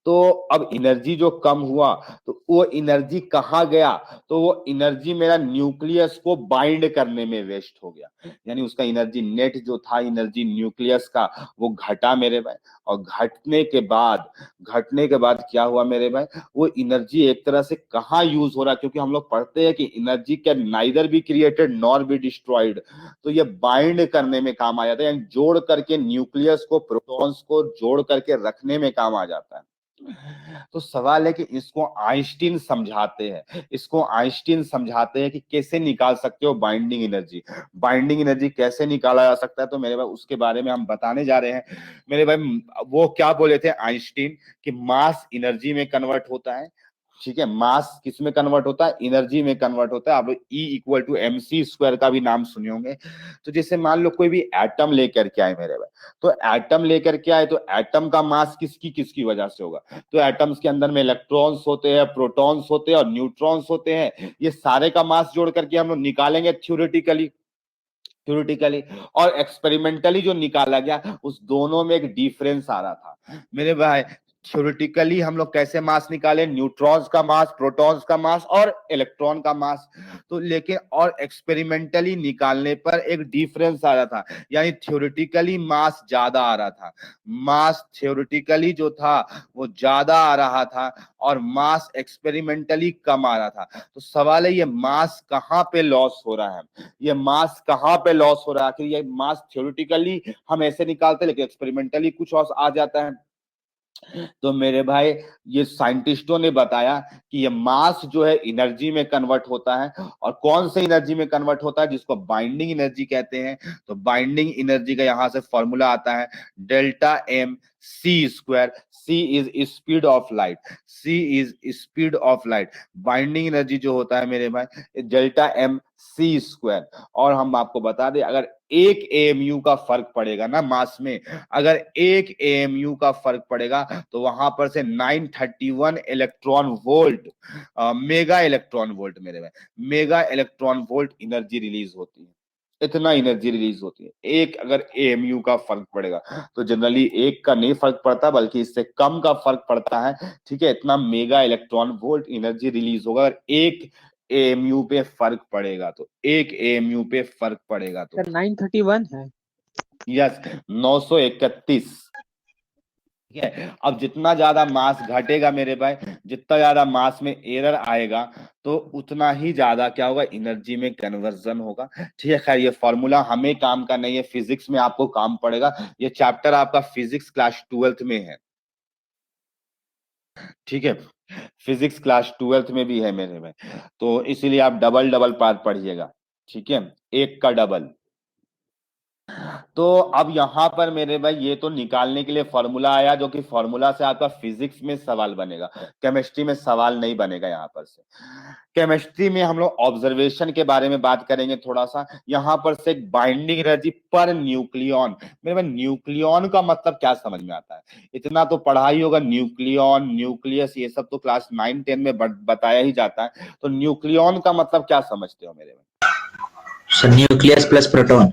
तो अब एनर्जी जो कम हुआ तो वो एनर्जी कहाँ गया, तो वो एनर्जी मेरा न्यूक्लियस को बाइंड करने में वेस्ट हो गया, यानी उसका एनर्जी नेट जो था एनर्जी न्यूक्लियस का, वो घटा मेरे भाई। और घटने के बाद क्या हुआ मेरे भाई, वो एनर्जी एक तरह से कहाँ यूज हो रहा है, क्योंकि हम लोग पढ़ते हैं कि energy can neither be created nor be destroyed, तो ये बाइंड करने में काम आ जाता है, यानी जोड़ करके न्यूक्लियस को प्रोटॉन्स को जोड़ करके रखने में काम आ जाता है। तो सवाल है कि इसको आइंस्टीन समझाते हैं कि कैसे निकाल सकते हो बाइंडिंग एनर्जी कैसे निकाला जा सकता है। तो मेरे भाई उसके बारे में हम बताने जा रहे हैं मेरे भाई। वो क्या बोले थे आइंस्टीन कि मास एनर्जी में कन्वर्ट होता है, ठीक है। मास किस में कन्वर्ट होता है, एनर्जी में कन्वर्ट होता है। आप लोग E=mc² का भी नाम सुने होंगे। तो जैसे मान लो कोई भी एटम लेकर के आए मेरे भाई, तो एटम लेकर के आए तो एटम का मास किसकी वजह से होगा, तो एटम्स के अंदर में इलेक्ट्रॉन्स होते हैं, प्रोटॉन्स होते हैं और न्यूट्रॉन्स होते हैं। ये सारे का मास जोड़ करके हम लोग निकालेंगे थ्योरेटिकली, और एक्सपेरिमेंटली जो निकाला गया उस दोनों में एक डिफरेंस आ रहा था मेरे भाई। थ्योरेटिकली हम लोग कैसे मास निकाले, न्यूट्रॉन्स का मास, प्रोटॉन्स का मास और इलेक्ट्रॉन का मास। तो लेकिन और एक्सपेरिमेंटली निकालने पर एक डिफरेंस आ रहा था, यानी थ्योरेटिकली मास ज्यादा आ रहा था, मास थ्योरेटिकली जो था वो ज्यादा आ रहा था और मास एक्सपेरिमेंटली कम आ रहा था। तो सवाल है ये मास कहाँ पे लॉस हो रहा है, ये मास कहाँ पे लॉस हो रहा है? आखिर ये मास थ्योरेटिकली हम ऐसे निकालते लेकिन एक्सपेरिमेंटली कुछ और आ जाता है। तो मेरे भाई ये साइंटिस्टों ने बताया कि ये मास जो है एनर्जी में कन्वर्ट होता है, और कौन से एनर्जी में कन्वर्ट होता है, जिसको बाइंडिंग एनर्जी कहते हैं। तो बाइंडिंग एनर्जी का यहां से फॉर्मूला आता है delta M C square. C is speed of light, C is speed of light. Binding energy जो होता है मेरे भाई डेल्टा एम सी स्क्वायर। और हम आपको बता दें अगर एक एएमयू का फर्क पड़ेगा ना मास में, अगर एक एएमयू का फर्क पड़ेगा तो वहां पर से 931 electron volt, mega electron volt मेरे भाई, mega electron volt energy release होती है। इतना एनर्जी रिलीज होती है एक अगर एएमयू का फर्क पड़ेगा। तो जनरली एक का नहीं फर्क पड़ता बल्कि इससे कम का फर्क पड़ता है, ठीक है। इतना mega electron volt energy release होगा अगर एक एएमयू पे फर्क पड़ेगा, तो एक एएमयू पे फर्क पड़ेगा तो सर 931 है। यस 931। ठीक है। अब जितना ज्यादा मास घटेगा मेरे भाई, जितना ज्यादा मास में एरर आएगा तो उतना ही ज्यादा क्या होगा, एनर्जी में कन्वर्जन होगा। ठीक है। खैर ये फॉर्मूला हमें काम का नहीं है, फिजिक्स में आपको काम पड़ेगा। ये चैप्टर आपका फिजिक्स क्लास 12th में है, ठीक है। फिजिक्स क्लास 12th में भी है मेरे भाई, तो इसीलिए आप डबल डबल पार्ट पढ़िएगा, ठीक है, एक का डबल। तो अब यहां पर मेरे भाई ये तो निकालने के लिए फॉर्मूला आया, जो कि फॉर्मूला से आपका फिजिक्स में सवाल बनेगा, केमिस्ट्री में सवाल नहीं बनेगा। यहां पर से केमिस्ट्री में हम लोग ऑब्जर्वेशन के बारे में बात करेंगे थोड़ा सा। यहां पर से बाइंडिंग एनर्जी पर न्यूक्लियन, मेरे भाई न्यूक्लियन का मतलब क्या समझ में आता है? इतना तो पढ़ाई होगा, न्यूक्लियन, न्यूक्लियस, ये सब तो क्लास 9-10 में बताया ही जाता है। तो न्यूक्लियन का मतलब क्या समझते हो मेरे भाई? Nucleus plus proton.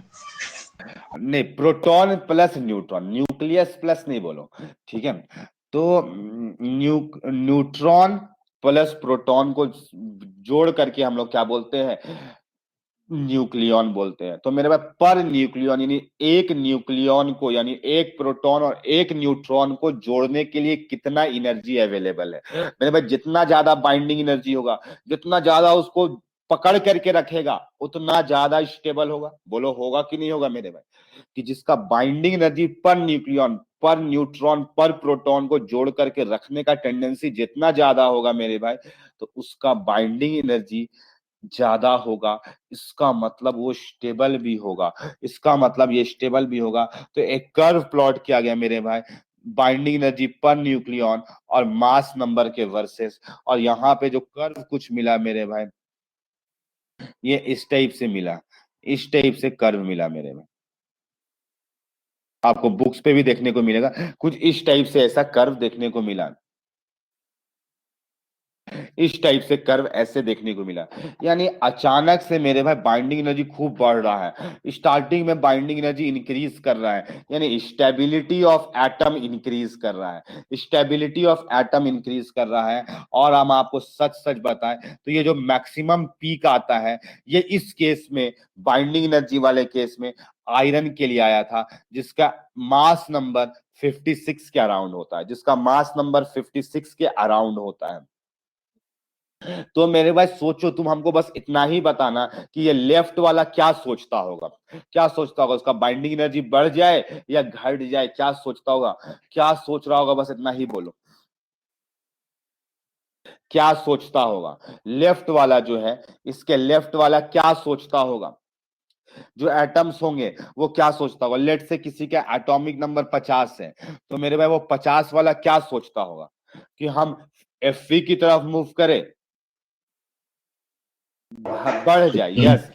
नहीं, proton plus neutron, nucleus plus नहीं बोलो, ठीक है। तो न्यूट्रॉन प्लस प्रोटॉन को जोड़ करके हम लोग क्या बोलते हैं, न्यूक्लियन बोलते हैं। तो मेरे पास पर न्यूक्लियन यानी एक न्यूक्लियन को, यानी एक प्रोटॉन और एक न्यूट्रॉन को जोड़ने के लिए कितना एनर्जी अवेलेबल है। मेरे पास जितना ज्यादा बाइंडिंग एनर्जी होगा, जितना ज्यादा उसको पकड़ करके रखेगा, उतना ज्यादा स्टेबल होगा। बोलो होगा कि नहीं होगा मेरे भाई? कि जिसका बाइंडिंग एनर्जी पर न्यूक्लियन, पर न्यूट्रॉन, पर प्रोटॉन को जोड़ करके रखने का टेंडेंसी जितना ज्यादा होगा मेरे भाई, तो उसका बाइंडिंग एनर्जी ज्यादा होगा। इसका मतलब वो स्टेबल भी होगा, इसका मतलब ये स्टेबल भी होगा। तो एक कर्व प्लॉट किया गया मेरे भाई, बाइंडिंग एनर्जी पर न्यूक्लियन और मास नंबर के वर्सेस, और यहाँ पे जो कर्व कुछ मिला मेरे भाई, ये इस टाइप से मिला, इस टाइप से कर्व मिला मेरे भाई। आपको बुक्स पे भी देखने को मिलेगा, कुछ इस टाइप से ऐसा कर्व देखने को मिला, इस टाइप से कर्व ऐसे देखने को मिला। यानी अचानक से मेरे भाई बाइंडिंग एनर्जी खूब बढ़ रहा है, स्टार्टिंग में बाइंडिंग एनर्जी इंक्रीज कर रहा है, यानी स्टेबिलिटी ऑफ एटम इंक्रीज कर रहा है, स्टेबिलिटी ऑफ एटम इंक्रीज कर रहा है। और हम आपको सच सच बताएं तो ये जो मैक्सिमम पीक आता है, ये इस केस में, बाइंडिंग एनर्जी वाले केस में आयरन के लिए आया था, जिसका मास नंबर 56 के अराउंड होता है, जिसका मास नंबर 56 के अराउंड होता है। तो मेरे भाई सोचो, तुम हमको बस इतना ही बताना कि ये लेफ्ट वाला क्या सोचता होगा, क्या सोचता होगा, उसका बाइंडिंग एनर्जी बढ़ जाए या घट जाए, क्या सोचता होगा, क्या सोच रहा होगा, बस इतना ही बोलो, क्या सोचता होगा? लेफ्ट वाला जो है, इसके लेफ्ट वाला क्या सोचता होगा? जो एटम्स होंगे वो क्या सोचता होगा? लेट से किसी का एटॉमिक नंबर 50 है, तो मेरे भाई वो 50 वाला क्या सोचता होगा कि हम Fe की तरफ मूव करें, बढ़ जाए, यस,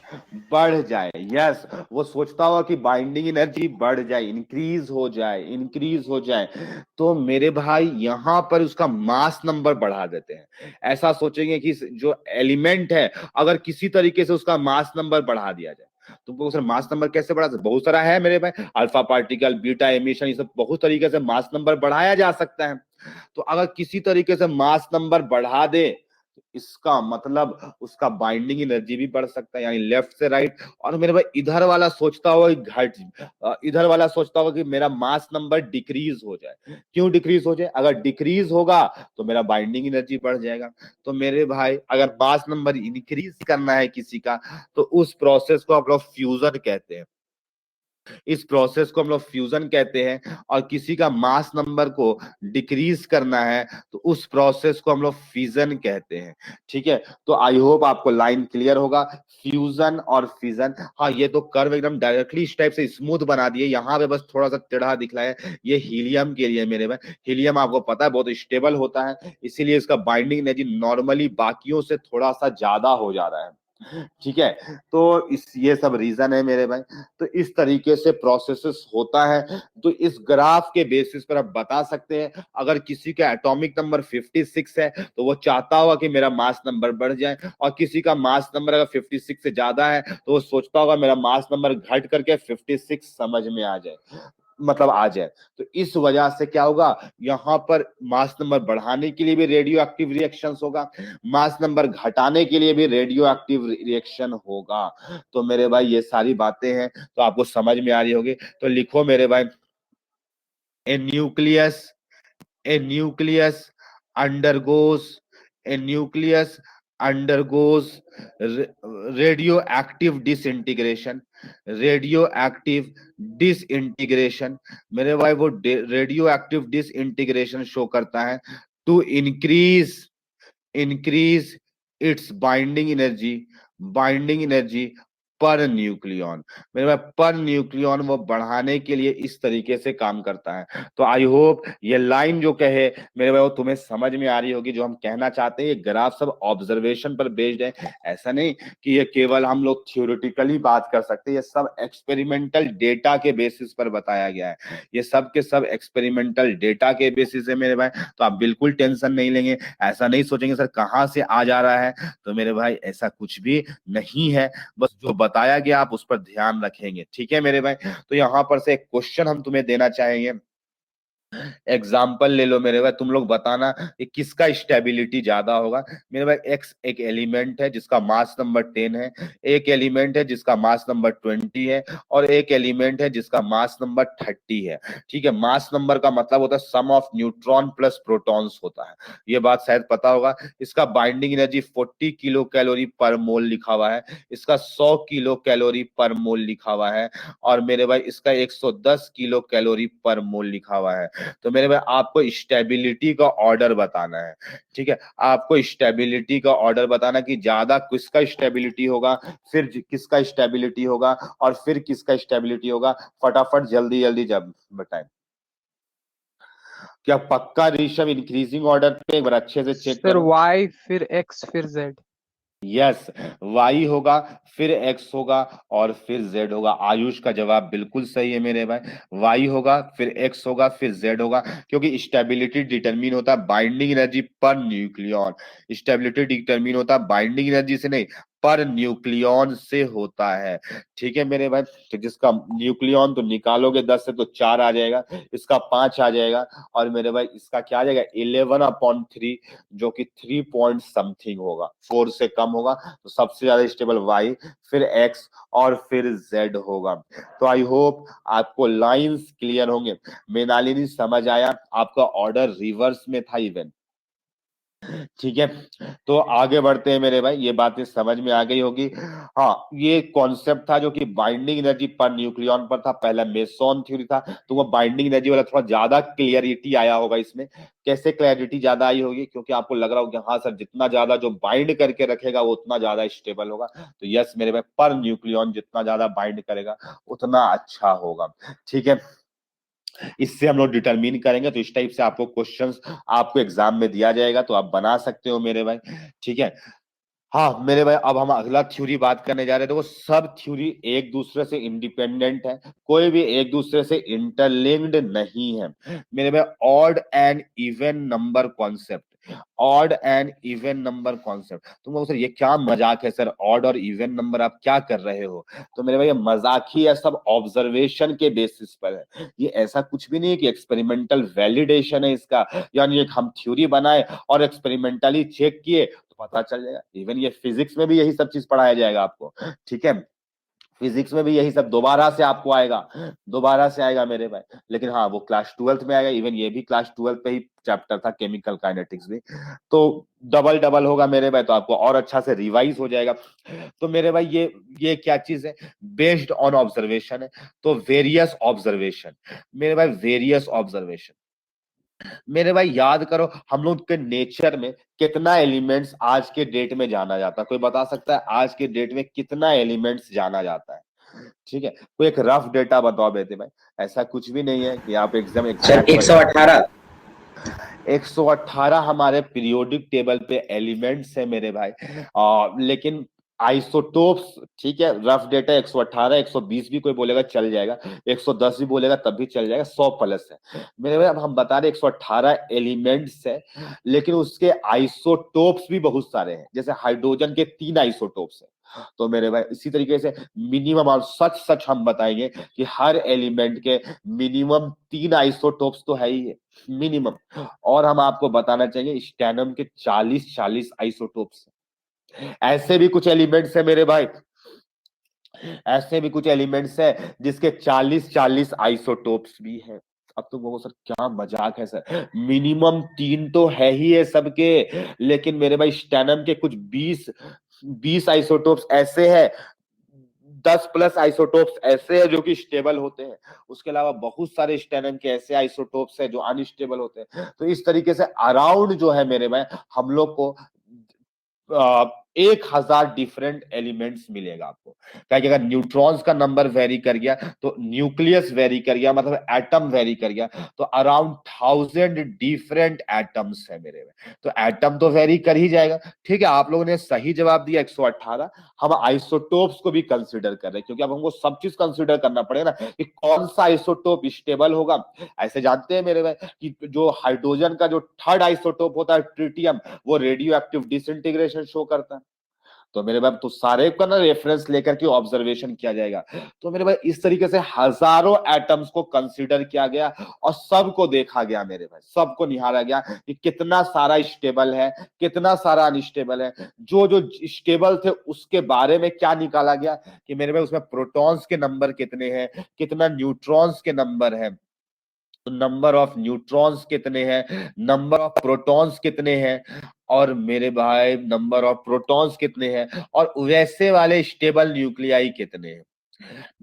बढ़ जाए, यस। वो सोचता होगा कि बाइंडिंग एनर्जी बढ़ जाए, इंक्रीज हो जाए, इंक्रीज हो जाए। तो मेरे भाई यहां पर उसका मास नंबर बढ़ा देते हैं। ऐसा सोचेंगे कि जो एलिमेंट है, अगर किसी तरीके से उसका मास नंबर बढ़ा दिया जाए, तुमको सर मास नंबर कैसे बढ़ा सकते, बहुत सारा है मेरे भाई, अल्फा पार्टिकल, बीटा एमिशन, ये सब बहुत तरीके से मास नंबर बढ़ाया जा सकता है। तो अगर किसी तरीके से मास नंबर बढ़ा दे तो इसका मतलब उसका बाइंडिंग एनर्जी भी बढ़ सकता है, यानी लेफ्ट से राइट। और मेरे भाई इधर वाला सोचता होगा कि इधर वाला सोचता होगा कि मेरा मास नंबर डिक्रीज हो जाए। क्यों डिक्रीज हो जाए, अगर डिक्रीज होगा तो मेरा बाइंडिंग एनर्जी बढ़ जाएगा। तो मेरे भाई अगर मास नंबर इंक्रीज करना है किसी का तो उस प्रोसेस को आप लोग फ्यूजन कहते हैं, इस प्रोसेस को हम लोग फ्यूजन कहते हैं। और किसी का मास नंबर को डिक्रीज करना है तो उस प्रोसेस को हम लोग फिजन कहते हैं। ठीक है, तो आई होप आपको लाइन क्लियर होगा, फ्यूजन और फिजन। हाँ, ये तो कर्व एकदम डायरेक्टली इस टाइप से स्मूथ बना दिए, यहाँ पे बस थोड़ा सा टेढ़ा दिखलाया, ये हीलियम के लिए मेरे भाई। हीलियम आपको पता है बहुत स्टेबल होता है, इसीलिए इसका बाइंडिंग एनर्जी नॉर्मली बाकियों से थोड़ा सा ज्यादा हो जा रहा है। ठीक है, तो ये सब रीजन है मेरे भाई। तो इस तरीके से प्रोसेसेस होता है। तो इस ग्राफ के बेसिस पर आप बता सकते हैं, अगर किसी का एटॉमिक नंबर 56 है तो वो चाहता होगा कि मेरा मास नंबर बढ़ जाए, और किसी का मास नंबर अगर 56 से ज्यादा है तो वो सोचता होगा मेरा मास नंबर घट करके 56 समझ में आ जाए, मतलब आ जाए। तो इस वजह से क्या होगा, यहाँ पर मास नंबर बढ़ाने के लिए भी रेडियो एक्टिव रिएक्शंस होगा, मास नंबर घटाने के लिए भी रेडियो एक्टिव रिएक्शन होगा। तो मेरे भाई ये सारी बातें हैं तो आपको समझ में आ रही होगी। तो लिखो मेरे भाई, ए nucleus, a nucleus undergoes a nucleus undergoes radioactive disintegration, radioactive disintegration। मेरे भाई वो रेडियो एक्टिव डिसइंटीग्रेशन शो करता है to increase its binding energy पर न्यूक्लियन। मेरे भाई पर न्यूक्लियन वो बढ़ाने के लिए इस तरीके से काम करता है। तो आई होप ये लाइन जो कहे मेरे भाई वो तुम्हें समझ में आ रही होगी, जो हम कहना चाहते हैं। ये ग्राफ सब ऑब्जर्वेशन पर बेस्ड है, ऐसा नहीं कि ये केवल हम लोग थ्योरेटिकली बात कर सकते हैं, ये सब एक्सपेरिमेंटल डेटा के बेसिस पर बताया गया है। ये सब के सब एक्सपेरिमेंटल डेटा के बेसिस है मेरे भाई। तो आप बिल्कुल टेंशन नहीं लेंगे, ऐसा नहीं सोचेंगे सर कहाँ से आ जा रहा है। तो मेरे भाई ऐसा कुछ भी नहीं है, बस जो बताया गया आप उस पर ध्यान रखेंगे। ठीक है मेरे भाई, तो यहाँ पर से एक क्वेश्चन हम तुम्हें देना चाहेंगे। एग्जाम्पल ले लो मेरे भाई, तुम लोग बताना कि किसका स्टेबिलिटी ज्यादा होगा। मेरे भाई एक्स एक एलिमेंट है जिसका मास नंबर 10 है, एक एलिमेंट है जिसका मास नंबर 20 है, और एक एलिमेंट है जिसका मास नंबर 30 है। ठीक है, मास नंबर का मतलब होता है सम ऑफ न्यूट्रॉन प्लस प्रोटॉन्स होता है, ये बात शायद पता होगा। इसका बाइंडिंग एनर्जी 40 किलो कैलोरी पर मोल लिखा हुआ है, इसका 100 किलो कैलोरी पर मोल लिखा हुआ है, और मेरे भाई इसका 110 किलो कैलोरी पर मोल लिखा हुआ है। तो मेरे भाई आपको स्टेबिलिटी का ऑर्डर बताना है। ठीक है, आपको स्टेबिलिटी का ऑर्डर बताना कि ज्यादा किसका स्टेबिलिटी होगा, फिर किसका स्टेबिलिटी होगा, और फिर किसका स्टेबिलिटी होगा। फटाफट जल्दी जल्दी जब बताएं। क्या पक्का ऋषभ इंक्रीजिंग ऑर्डर पे एक बार अच्छे से चेक सर करो। y फिर x फिर z। यस, वाई होगा, फिर एक्स होगा, और फिर जेड होगा। आयुष का जवाब बिल्कुल सही है मेरे भाई, वाई होगा, फिर एक्स होगा, फिर जेड होगा। क्योंकि स्टेबिलिटी डिटरमिन होता है binding energy per nucleon, stability determine होता है बाइंडिंग एनर्जी से नहीं, पर न्यूक्लियन से होता है। ठीक है मेरे भाई, तो जिसका न्यूक्लियन तो निकालोगे 10 से तो 4 आ जाएगा, इसका 5 आ जाएगा, और मेरे भाई इसका क्या आ जाएगा 11/3, जो कि 3 पॉइंट समथिंग होगा, 4 से कम होगा। तो सबसे ज्यादा स्टेबल वाई, फिर एक्स, और फिर जेड होगा। तो आई होप आपको लाइंस क्लियर होंगे। मेनालिनी समझ आया, आपका ऑर्डर रिवर्स में था इवन। ठीक है, तो आगे बढ़ते हैं मेरे भाई, ये बातें समझ में आ गई होगी। हाँ, ये कॉन्सेप्ट था जो कि बाइंडिंग एनर्जी पर न्यूक्लियन पर था, पहला मेसॉन थ्योरी था। तो वो बाइंडिंग एनर्जी वाला थोड़ा ज्यादा क्लियरिटी आया होगा इसमें। कैसे क्लैरिटी ज्यादा आई होगी, क्योंकि आपको लग रहा होगा हाँ सर जितना ज्यादा जो बाइंड करके रखेगा वो उतना ज्यादा स्टेबल होगा। तो यस मेरे भाई, पर न्यूक्लियन जितना ज्यादा बाइंड करेगा उतना अच्छा होगा। ठीक है, इससे हम लोग डिटरमिन करेंगे। तो इस टाइप से आपको क्वेश्चंस आपको एग्जाम में दिया जाएगा, तो आप बना सकते हो मेरे भाई। ठीक है, हाँ मेरे भाई, अब हम अगला थ्योरी बात करने जा रहे हैं। देखो सब थ्योरी एक दूसरे से इंडिपेंडेंट है, कोई भी एक दूसरे से इंटरलिंक्ड नहीं है मेरे भाई। Odd and even number concept, odd and even number concept. तुम लोग सर ये क्या मजाक है सर, ऑड और इवन नंबर आप क्या कर रहे हो? तो मेरे भाई ये मजाक ही है, सब ऑब्जर्वेशन के बेसिस पर है। ये ऐसा कुछ भी नहीं है कि एक्सपेरिमेंटल वैलिडेशन है इसका, यानी एक हम थ्योरी बनाए और एक्सपेरिमेंटली चेक किए तो पता चल जाएगा। इवन ये फिजिक्स में भी यही सब चीज पढ़ाया जाएगा आपको, ठीक है? फिजिक्स में भी यही सब दोबारा से आपको आएगा, दोबारा से आएगा मेरे भाई। लेकिन हाँ वो क्लास 12th में आएगा, इवन ये भी क्लास 12 पे ही चैप्टर था, केमिकल काइनेटिक्स भी। तो डबल डबल होगा मेरे भाई, तो आपको और अच्छा से रिवाइज हो जाएगा। तो मेरे भाई ये क्या चीज है? बेस्ड ऑन ऑब्जर्वेशन है। तो वेरियस ऑब्जर्वेशन मेरे भाई, वेरियस ऑब्जर्वेशन मेरे भाई याद करो, हम लोग के नेचर में कितना एलिमेंट्स आज के डेट में जाना जाता है? कोई बता सकता है आज के डेट में कितना एलिमेंट्स जाना जाता है? ठीक है, कोई एक रफ डेटा बताओ बेटे भाई। ऐसा कुछ भी नहीं है कि आप एग्जाम सर एग्जैक्ट 118। 118 हमारे पीरियोडिक टेबल पे एलिमेंट्स है मेरे भाई। लेकिन आइसोटोप्स, ठीक है, रफ डेटा 118, 120 भी कोई बोलेगा चल जाएगा, 110 भी बोलेगा तब भी चल जाएगा, 100 प्लस है मेरे भाई। अब हम बता रहे 118 एलिमेंट्स है, लेकिन उसके आइसोटोप्स भी बहुत सारे हैं। जैसे हाइड्रोजन के 3 आइसोटोप्स है। तो मेरे भाई इसी तरीके से मिनिमम और सच सच हम बताएंगे कि हर एलिमेंट के मिनिमम 3 आइसोटोप्स तो है ही है, मिनिमम। और हम आपको बताना चाहिए स्टैनम के 40 आइसोटोप्स। ऐसे भी कुछ एलिमेंट्स है मेरे भाई, ऐसे भी कुछ एलिमेंट्स है जिसके 40 आइसोटोप्स भी है। अब तो वो सर क्या मजाक है सर, मिनिमम 3 तो है ही है सबके, लेकिन मेरे भाई स्टैनम के कुछ 20 आइसोटोप्स ऐसे हैं, 10 प्लस आइसोटोप्स ऐसे हैं जो कि स्टेबल होते हैं। उसके अलावा बहुत सारे स्टैनम के ऐसे आइसोटोप्स हैं जो अनस्टेबल होते हैं। तो इस तरीके से अराउंड जो है मेरे भाई, हम लोग को 1000 डिफरेंट एलिमेंट्स मिलेगा आपको। क्या कि अगर न्यूट्रॉन्स का नंबर वेरी कर गया तो न्यूक्लियस वेरी कर गया, मतलब एटम वेरी कर गया, तो अराउंड 1000 डिफरेंट एटम्स है मेरे में। तो एटम तो वेरी कर ही जाएगा, ठीक है। आप लोगों ने सही जवाब दिया 118। हम आइसोटोप्स को भी कंसिडर कर रहे हैं, क्योंकि अब हमको सब चीज कंसिडर करना पड़ेगा ना कि कौन सा आइसोटोप स्टेबल होगा। ऐसे जानते हैं मेरे भाई कि जो हाइड्रोजन का जो थर्ड आइसोटोप होता है ट्रिटियम, वो रेडियो एक्टिव डिसइंटीग्रेशन शो करता है। तो मेरे भाई तो सारे का ना रेफरेंस लेकर के ऑब्जर्वेशन किया जाएगा। तो मेरे भाई इस तरीके से हजारों एटम्स को कंसीडर किया गया और सबको देखा गया मेरे भाई, सबको निहारा गया कि कितना सारा स्टेबल है, कितना सारा अनस्टेबल है। जो जो स्टेबल थे उसके बारे में क्या निकाला गया कि मेरे भाई उसमें प्रोटॉन्स के नंबर कितने हैं, कितना न्यूट्रॉन्स के नंबर है, तो नंबर ऑफ न्यूट्रॉन्स कितने हैं, नंबर ऑफ प्रोटॉन्स कितने हैं, और मेरे भाई नंबर ऑफ प्रोटॉन्स कितने हैं, और वैसे वाले स्टेबल न्यूक्लियाई कितने हैं।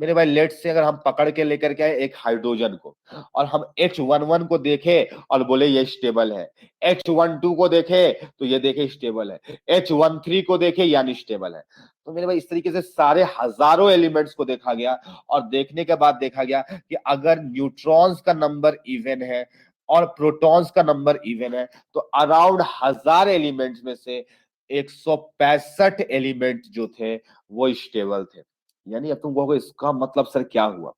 मेरे भाई लेट से अगर हम पकड़ के लेकर के आए एक हाइड्रोजन को और हम H11 को देखे और बोले ये स्टेबल है, H12 को देखे तो ये देखे स्टेबल है, H13 को देखे यानी स्टेबल है। तो मेरे भाई इस तरीके से सारे हजारों एलिमेंट्स को देखा गया और देखने के बाद देखा गया कि अगर न्यूट्रॉन्स का नंबर इवन है और प्रोटॉन्स का नंबर इवन है तो अराउंड 1000 एलिमेंट्स में से 165 एलिमेंट जो थे वो स्टेबल थे। यानी अब तुम कहोगे इसका मतलब सर क्या हुआ?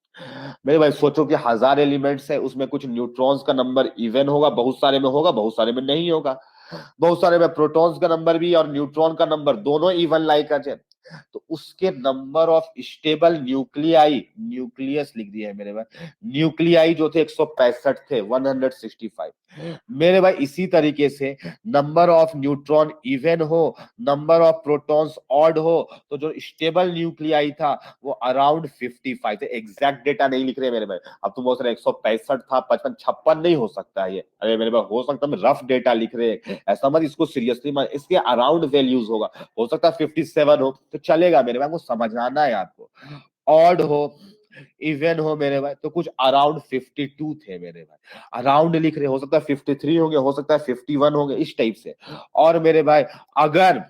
मेरे भाई सोचो कि 1000 एलिमेंट्स है, उसमें कुछ न्यूट्रॉन्स का नंबर इवन होगा, बहुत सारे में होगा, बहुत सारे में नहीं होगा, बहुत सारे में प्रोटॉन्स का नंबर भी और न्यूट्रॉन का नंबर दोनों इवन लाइक है। तो उसके number of stable nuclei, nucleus लिख दिया है मेरे भाई, न्यूक्लियाई जो थे 165 थे, 165 मेरे भाई। इसी तरीके से नंबर ऑफ न्यूट्रॉन इवन हो, नंबर ऑफ प्रोटॉन्स ऑड हो, तो जो स्टेबल न्यूक्लियाई था वो अराउंड 55 थे। एग्जैक्ट डेटा नहीं लिख रहे मेरे भाई। अब तुम बहुत सारे 165 था, 55, 56 नहीं हो सकता है ये, अरे मेरे भाई हो सकता है रफ डेटा लिख रहे हैं, ऐसा मत इसको सीरियसली मत, इसके अराउंड वैल्यूज होगा, हो सकता है 57 हो तो चलेगा मेरे भाई, वो समझाना है आपको। ऑड हो, इवन हो मेरे भाई, तो कुछ अराउंड 52 थे मेरे भाई, अराउंड लिख रहे, हो सकता है 53 होंगे, हो सकता है 51 होंगे, इस टाइप से। और मेरे भाई अगर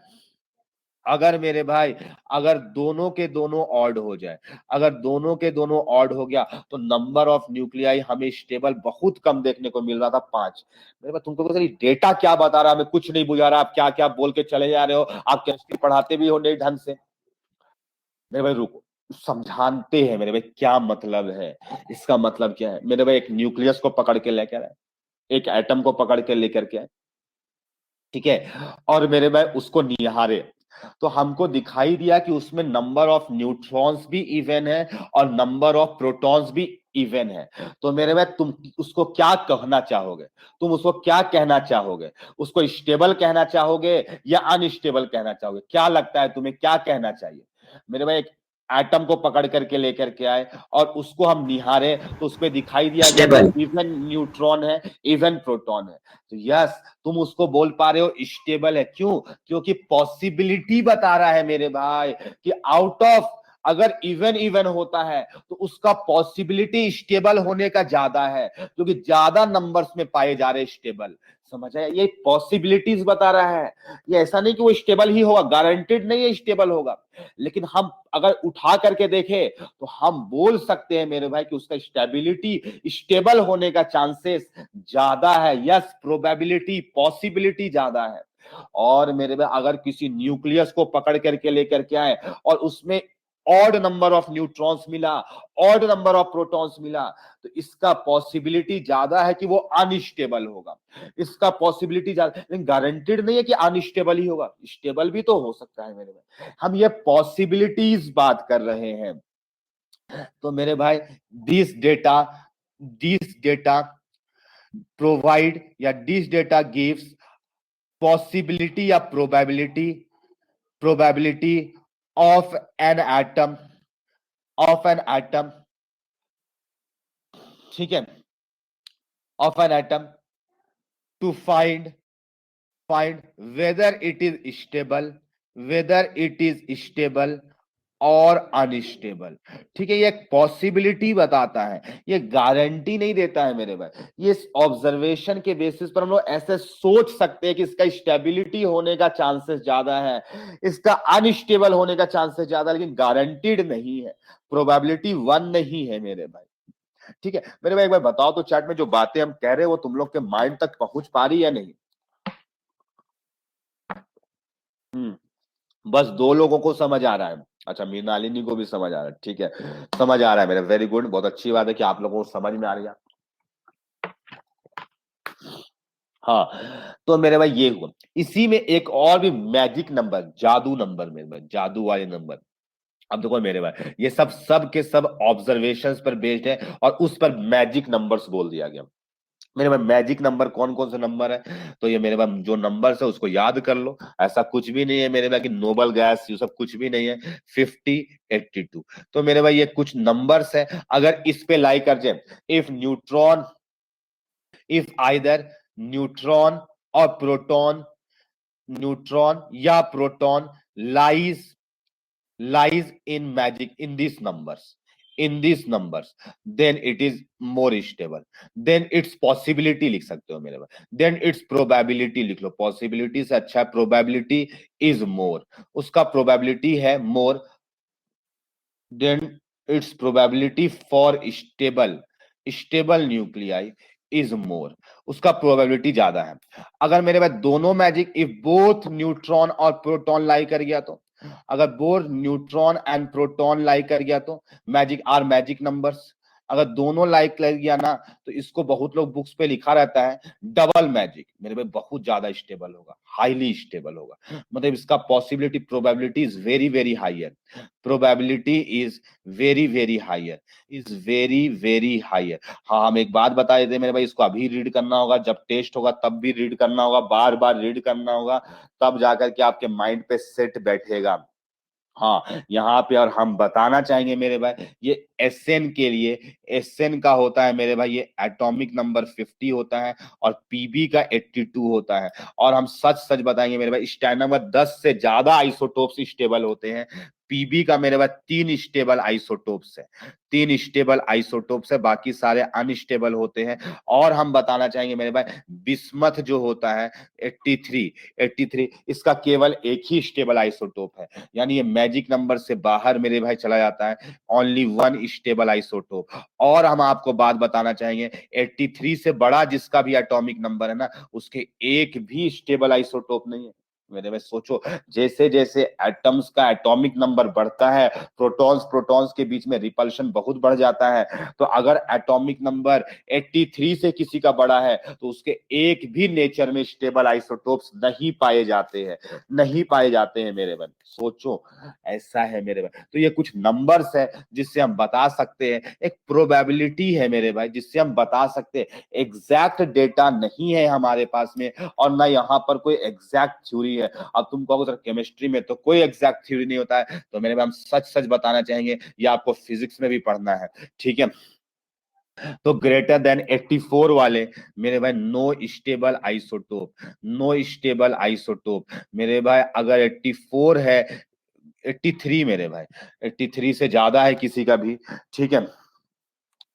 अगर मेरे भाई अगर दोनों के दोनों ऑड हो जाए, अगर दोनों के दोनों ऑड हो गया तो नंबर ऑफ न्यूक्लियाई हमें स्टेबल बहुत कम देखने को मिल रहा था, 5। मेरे भाई तुमको डेटा क्या बता रहा है, हमें कुछ नहीं बुझा रहा, आप क्या क्या बोल के चले जा रहे हो, आप केमिस्ट्री पढ़ाते भी हो नहीं ढंग से। मेरे भाई रुको, समझाते हैं मेरे भाई क्या मतलब है, इसका मतलब क्या है। मेरे भाई एक न्यूक्लियस को पकड़ के लेकर आए, एक एटम को पकड़ के लेकर के आए, ठीक है, और मेरे भाई उसको निहारे तो हमको दिखाई दिया कि उसमें नंबर ऑफ न्यूट्रॉन्स भी इवन है और नंबर ऑफ प्रोटॉन्स भी इवन है। तो मेरे भाई तुम उसको क्या कहना चाहोगे, तुम उसको क्या कहना चाहोगे, उसको स्टेबल कहना चाहोगे या अनस्टेबल कहना चाहोगे, क्या लगता है तुम्हें क्या कहना चाहिए? मेरे भाई एक एटम को पकड़ करके लेकर के आए और उसको हम निहारे तो उसपे दिखाई दिया कि स्टेबल। इवन न्यूट्रॉन है, इवन प्रोटॉन है। तो यस, तुम उसको बोल पा रहे हो स्टेबल है, क्यों? क्योंकि पॉसिबिलिटी बता रहा है मेरे भाई कि आउट ऑफ अगर इवन इवन होता है तो उसका पॉसिबिलिटी स्टेबल होने का ज्यादा है, क्योंकि ज्यादा नंबर्स में पाए जा रहे स्टेबल। समझ आया? ये पॉसिबिलिटीज बता रहा है, ये ऐसा नहीं कि वो स्टेबल ही होगा, गारंटेड नहीं है स्टेबल होगा, लेकिन हम अगर उठा करके देखें तो हम बोल सकते हैं मेरे भाई कि उसका स्टेबिलिटी स्टेबल होने का चांसेस ज्यादा है। यस, प्रोबेबिलिटी पॉसिबिलिटी ज्यादा है। और मेरे भाई अगर किसी न्यूक्लियस को पकड़ करके लेकर के आए और उसमें ऑड नंबर ऑफ न्यूट्रॉन्स मिला, ऑड नंबर ऑफ प्रोटॉन्स मिला, तो इसका पॉसिबिलिटी ज्यादा है कि वो अनस्टेबल होगा, इसका पॉसिबिलिटी ज्यादा, लेकिन गारंटेड नहीं है कि अनस्टेबल ही होगा, स्टेबल भी तो हो सकता है मेरे भाई। हम ये पॉसिबिलिटीज बात कर रहे हैं। तो मेरे भाई दिस डेटा प्रोवाइड या दिस डेटा गिव्स पॉसिबिलिटी या प्रोबेबिलिटी ऑफ एन एटम, ठीक है, of an atom to find whether it is stable और अनस्टेबल। ठीक है, ये एक पॉसिबिलिटी बताता है, ये गारंटी नहीं देता है मेरे भाई। ये ऑब्जर्वेशन के बेसिस पर हम लोग ऐसे सोच सकते हैं कि इसका स्टेबिलिटी होने का चांसेस ज्यादा है, इसका अनस्टेबल होने का चांसेस ज्यादा, लेकिन गारंटीड नहीं है, प्रोबेबिलिटी 1 नहीं है मेरे भाई। ठीक है मेरे भाई, एक बार बताओ तो चैट में जो बातें हम कह रहे हैं वो तुम लोग के माइंड तक पहुंच पा रही है या नहीं? बस 2 लोगों को समझ आ रहा है। अच्छा, मीनालिनी को भी समझ आ रहा है, ठीक है, समझ आ रहा है मेरे, वेरी गुड, बहुत अच्छी बात है कि आप लोगों को समझ में आ रही है। हाँ, तो मेरे भाई ये हुआ, इसी में एक और भी मैजिक नंबर, जादू नंबर मेरे भाई, जादू वाले नंबर। अब देखो मेरे भाई, ये सब के सब ऑब्जर्वेशंस पर बेस्ड है और उस पर मैजिक नंबर्स बोल दिया गया। मेरे पास मैजिक नंबर कौन कौन से नंबर है, तो ये मेरे पास जो नंबर है उसको याद कर लो। ऐसा कुछ भी नहीं है मेरे पास कि नोबल गैस ये सब कुछ भी नहीं है। 50, 82, तो मेरे भाई ये कुछ नंबर्स है। अगर इस पे लाई कर जाए, इफ आइदर न्यूट्रॉन और प्रोटॉन, न्यूट्रॉन या proton lies in these numbers, then it is more stable, then its possibility लिख सकते हो मेरे भाई, then its probability लिख लो, possibility से अच्छा probability is more, उसका probability है more, then its probability for stable nuclei is more, उसका प्रोबेबिलिटी ज्यादा है। अगर मेरे पास दोनों मैजिक, इफ बोथ न्यूट्रॉन और प्रोटॉन लाई कर गया तो, अगर बोथ न्यूट्रॉन एंड प्रोटॉन लाई कर गया तो मैजिक आर मैजिक नंबर्स। अगर दोनों लाइक कर गया ना तो इसको बहुत लोग बुक्स पे लिखा रहता है डबल मैजिक। मेरे भाई बहुत ज्यादा स्टेबल होगा, हाईली स्टेबल होगा, मतलब इसका possibility probability is very very higher, probability is very very higher, is very very higher. हाँ, हम एक बात बता देते मेरे भाई, इसको अभी रीड करना होगा, जब टेस्ट होगा तब भी रीड करना होगा, बार बार रीड करना होगा, तब जाकर के आपके माइंड पे सेट बैठेगा। हाँ, यहाँ पे और हम बताना चाहेंगे मेरे भाई, ये एसएन के लिए, एसएन का होता है मेरे भाई ये एटॉमिक नंबर 50 होता है और पीबी का 82 होता है। और हम सच सच बताएंगे मेरे भाई, स्टैंड नंबर 10 से ज्यादा आइसोटोप्स स्टेबल होते हैं। पीबी का मेरे भाई 3 स्टेबल आइसोटोप्स है, 3 स्टेबल आइसोटोप्स है, बाकी सारे अनस्टेबल होते हैं। और हम बताना चाहेंगे मेरे भाई, बिस्मथ जो होता है 83, इसका केवल एक ही स्टेबल आइसोटोप है, यानी ये मैजिक नंबर से बाहर मेरे भाई चला जाता है, ओनली 1 स्टेबल आइसोटोप। और हम आपको बात बताना चाहेंगे, 83 से बड़ा जिसका भी एटॉमिक नंबर है ना, उसके एक भी स्टेबल आइसोटोप नहीं है। मेरे भाई सोचो, जैसे जैसे एटम्स का एटॉमिक नंबर बढ़ता है, प्रोटॉन्स प्रोटॉन्स के बीच में रिपल्शन बहुत बढ़ जाता है। तो अगर एटॉमिक नंबर 83 से किसी का बड़ा है तो उसके एक भी नेचर में स्टेबल आइसोटोप्स नहीं पाए जाते हैं, नहीं पाए जाते हैं मेरे भाई। सोचो, ऐसा है मेरे भाई। तो ये कुछ नंबर्स है जिससे हम बता सकते हैं, एक प्रोबेबिलिटी है मेरे भाई जिससे हम बता सकते हैं। एग्जैक्ट डेटा नहीं है हमारे पास में, और ना यहाँ पर कोई एग्जैक्ट थ्योरी है। अब तुम कहोगे सर केमिस्ट्री में तो कोई एग्जैक्ट थ्योरी नहीं होता है, तो मेरे भाई हम सच सच बताना चाहेंगे, ये आपको फिजिक्स में भी पढ़ना है, ठीक है। तो ग्रेटर देन 84 वाले मेरे भाई no stable isotope, no stable isotope मेरे भाई। अगर 84 है, 83 मेरे भाई, 83 से ज्यादा है किसी का भी, ठीक है,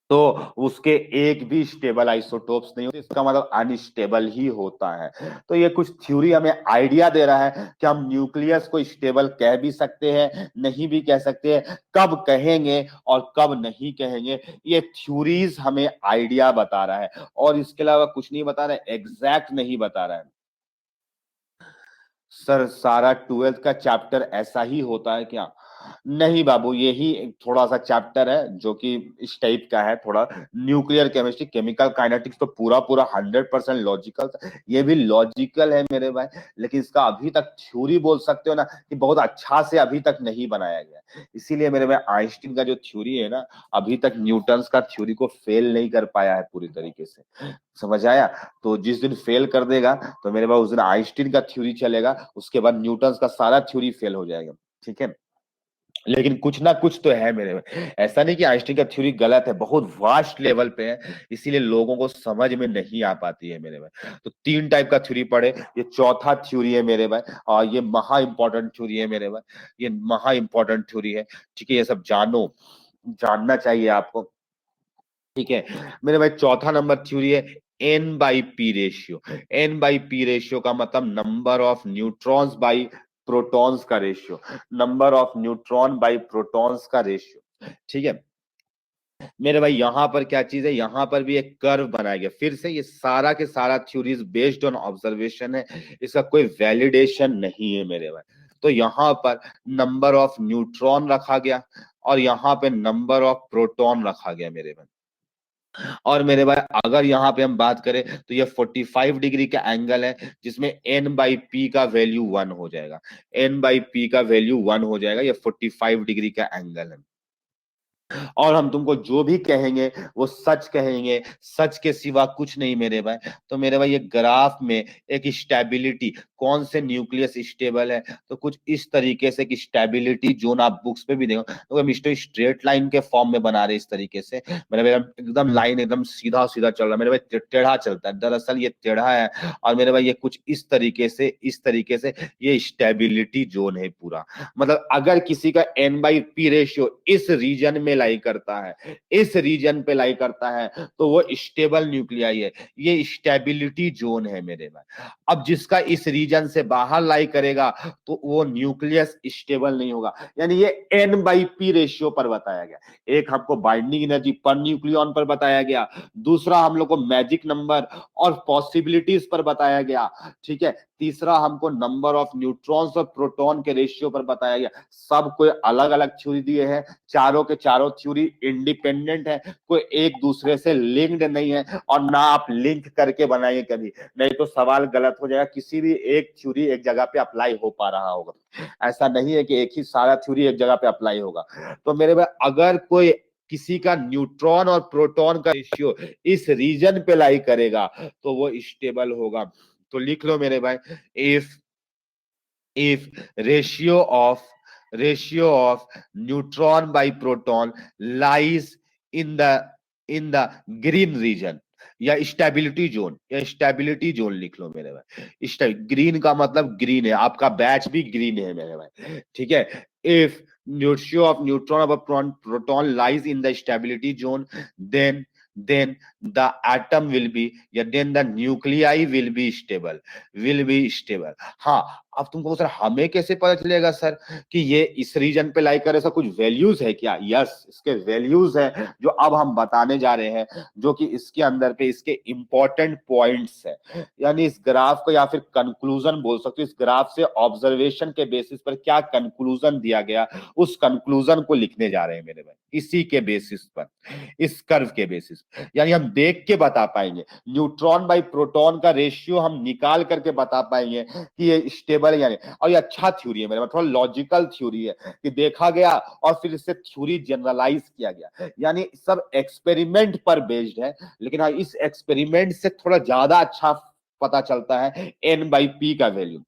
तो उसके एक भी स्टेबल आइसोटोप्स नहीं होते, इसका मतलब अनस्टेबल ही होता है। तो ये कुछ थ्योरी हमें आइडिया दे रहा है कि हम न्यूक्लियस को स्टेबल कह भी सकते हैं, नहीं भी कह सकते हैं, कब कहेंगे और कब नहीं कहेंगे, ये थ्योरीज हमें आइडिया बता रहा है, और इसके अलावा कुछ नहीं बता रहा है, एग्जैक्ट नहीं बता रहा है। सर सारा 12th का चैप्टर ऐसा ही होता है क्या? नहीं बाबू, यही थोड़ा सा चैप्टर है जो कि इस टाइप का है, थोड़ा न्यूक्लियर केमिस्ट्री, केमिकल काइनेटिक्स तो पूरा पूरा 100% लॉजिकल, ये भी लॉजिकल है मेरे भाई, लेकिन इसका अभी तक थ्योरी बोल सकते हो ना कि बहुत अच्छा से अभी तक नहीं बनाया गया। इसीलिए मेरे भाई आइंस्टीन का जो थ्योरी है ना, अभी तक न्यूटन्स का थ्योरी को फेल नहीं कर पाया है पूरी तरीके से, समझ आया? तो जिस दिन फेल कर देगा तो मेरे पास उस दिन आइंस्टीन का थ्योरी चलेगा, उसके बाद न्यूटन का सारा थ्योरी फेल हो जाएगा, ठीक है। लेकिन कुछ ना कुछ तो है मेरे में, ऐसा नहीं कि आइंस्टीन का थ्योरी गलत है, बहुत वास्ट लेवल पे है, इसीलिए लोगों को समझ में नहीं आ पाती है मेरे भाई। तो 3 टाइप का थ्योरी पढ़े, ये चौथा थ्योरी है मेरे भाई, और ये महा इंपॉर्टेंट थ्योरी है मेरे भाई, ये महा इंपॉर्टेंट थ्योरी है, ठीक है। ये सब जानो, जानना चाहिए आपको, ठीक है मेरे भाई। चौथा नंबर थ्योरी है N by P ratio. N by P ratio का मतलब number of neutrons by protons का रेशियो, number of neutron by protons का रेशियो, ठीक है मेरे भाई। यहाँ पर क्या चीज है, यहाँ पर भी एक कर्व बनाया गया, फिर से ये सारा के सारा थ्योरीज बेस्ड ऑन ऑब्जर्वेशन है, इसका कोई वैलिडेशन नहीं है मेरे भाई। तो यहाँ पर नंबर ऑफ न्यूट्रॉन रखा गया, और यहाँ पे नंबर ऑफ प्रोटॉन रखा गया मेरे भाई। और मेरे भाई अगर यहाँ पे हम बात करें तो ये 45 डिग्री का एंगल है, जिसमें n बाई पी का वैल्यू 1 हो जाएगा, n बाई पी का वैल्यू 1 हो जाएगा, ये 45 डिग्री का एंगल है। और हम तुमको जो भी कहेंगे वो सच कहेंगे, सच के सिवा कुछ नहीं मेरे भाई। तो मेरे भाई ये ग्राफ में एक स्टेबिलिटी, कौन से न्यूक्लियस स्टेबल है, तो कुछ इस तरीके से कि स्टेबिलिटी जोन आप बुक्स पे भी देखो तो हम स्ट्रेट लाइन के फॉर्म में बना रहे इस तरीके से, मेरे भाई एकदम लाइन एकदम सीधा सीधा चल रहा है मेरे भाई, टेढ़ा चलता है, दरअसल ये टेढ़ा है। और मेरे भाई ये कुछ इस तरीके से, इस तरीके से ये स्टेबिलिटी जोन है पूरा। मतलब अगर किसी का n बाई पी रेशियो इस रीजन में लाई करता है, इस रीजन पे लाई करता है, तो वो स्टेबल न्यूक्लियाई है, ये स्टेबिलिटी जोन है मेरे भाई। अब जिसका इस रीजन से बाहर लाई करेगा तो वो न्यूक्लियस स्टेबल नहीं होगा, यानी ये n बाई पी रेशियो पर बताया गया। एक हमको बाइंडिंग एनर्जी पर न्यूक्लियन पर बताया गया, दूसरा हम लोग को मैजिक नंबर और पॉसिबिलिटीज पर बताया गया, ठीक है, तीसरा हमको नंबर ऑफ न्यूट्रॉन्स और प्रोटॉन के रेशियो पर बताया गया। सब कोई अलग अलग थ्योरी दिए हैं, चारों के चारों थ्योरी इंडिपेंडेंट है, कोई एक दूसरे से लिंक्ड नहीं है, और ना आप लिंक करके बनाइए कभी, नहीं तो सवाल गलत हो जाएगा, किसी भी एक थ्योरी एक जगह पे अप्लाई हो पा रहा होगा, ऐसा नहीं है कि एक ही सारा थ्योरी एक जगह पे अप्लाई होगा। तो मेरे भाई अगर कोई किसी का न्यूट्रॉन और प्रोटॉन का रेशियो इस रीजन पे लाई करेगा तो वो स्टेबल होगा। तो लिख लो मेरे भाई, if ratio of neutron by proton lies in the green region या स्टेबिलिटी जोन, या स्टेबिलिटी जोन लिख लो मेरे भाई। ग्रीन का मतलब ग्रीन है, आपका बैच भी ग्रीन है मेरे भाई, ठीक है। If ratio of neutron of a proton lies in the stability zone, then the atom will be, या then the nuclei will be stable. हाँ, अब तुमको सर हमें कैसे पता चलेगा सर कि ये इस रीजन पे लाई करे, ऐसा कुछ वैल्यूज है क्या? यस, इसके वैल्यूज है जो अब हम बताने जा रहे हैं, जो कि इसके अंदर पे इसके इंपॉर्टेंट पॉइंट्स है। यानी इस ग्राफ को या फिर कंक्लूजन बोल सकते हो, इस ग्राफ से ऑब्जर्वेशन के बेसिस पर क्या कंक्लूजन दिया गया, उस कंक्लूजन को लिखने जा रहे हैं मेरे भाई, इसी के बेसिस पर, इस कर्व के बेसिस। यानी हम देख के बता पाएंगे, न्यूट्रॉन बाई प्रोटॉन का रेशियो हम निकाल करके बता पाएंगे कि ये स्टेबल है यानी। और ये अच्छा थ्योरी है मेरे पास, थोड़ा लॉजिकल थ्योरी है कि देखा गया और फिर इससे थ्योरी जनरलाइज किया गया, यानी सब एक्सपेरिमेंट पर बेस्ड है। लेकिन हाँ, इस एक्सपेरिमेंट से थोड़ा ज्यादा अच्छा पता चलता है n बाई पी का वैल्यू।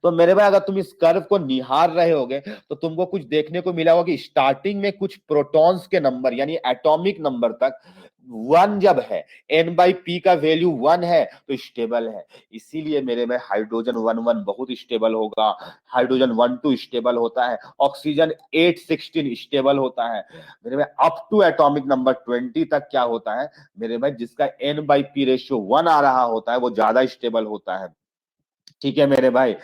तो मेरे भाई अगर तुम इस कर्व को निहार रहे होगे तो तुमको कुछ देखने को मिला होगा कि स्टार्टिंग में कुछ प्रोटॉन्स के नंबर यानी एटॉमिक नंबर तक 1 जब है, n बाई पी का वैल्यू 1 है तो स्टेबल है। इसीलिए मेरे में हाइड्रोजन 1 बहुत स्टेबल होगा, हाइड्रोजन 1 स्टेबल होता है, ऑक्सीजन 816 स्टेबल होता है मेरे में। अप टू एटॉमिक नंबर 20 तक क्या होता है मेरे भाई, जिसका n बाई पी रेशियो 1 आ रहा होता है वो ज्यादा स्टेबल होता है। ठीक है मेरे भाई,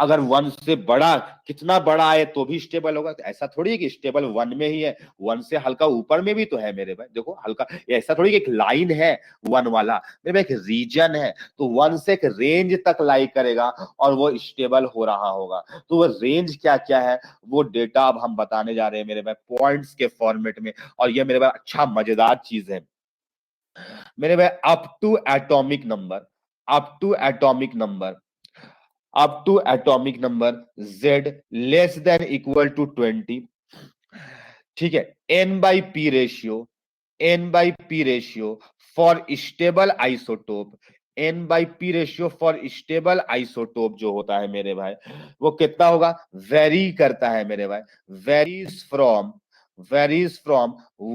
अगर 1 से बड़ा, कितना बड़ा आए तो भी स्टेबल होगा, तो ऐसा थोड़ी है कि स्टेबल 1 में ही है, 1 से हल्का ऊपर में भी तो है मेरे भाई। देखो हल्का, ऐसा थोड़ी कि एक लाइन है 1 वाला मेरे भाई, एक रीजन है, तो 1 से एक रेंज तक लाई करेगा और वो स्टेबल हो रहा होगा। तो वो रेंज क्या क्या है वो डेटा अब हम बताने जा रहे हैं मेरे भाई, पॉइंट्स के फॉर्मेट में। और ये मेरे भाई अच्छा मजेदार चीज है मेरे भाई, up to atomic number, up to atomic number, up to atomic number z less than equal to 20, ठीक है, n by p ratio, n by p ratio for stable isotope, n by p ratio for stable isotope जो होता है मेरे भाई वो कितना होगा, वेरी करता है मेरे भाई, वेरीज फ्रॉम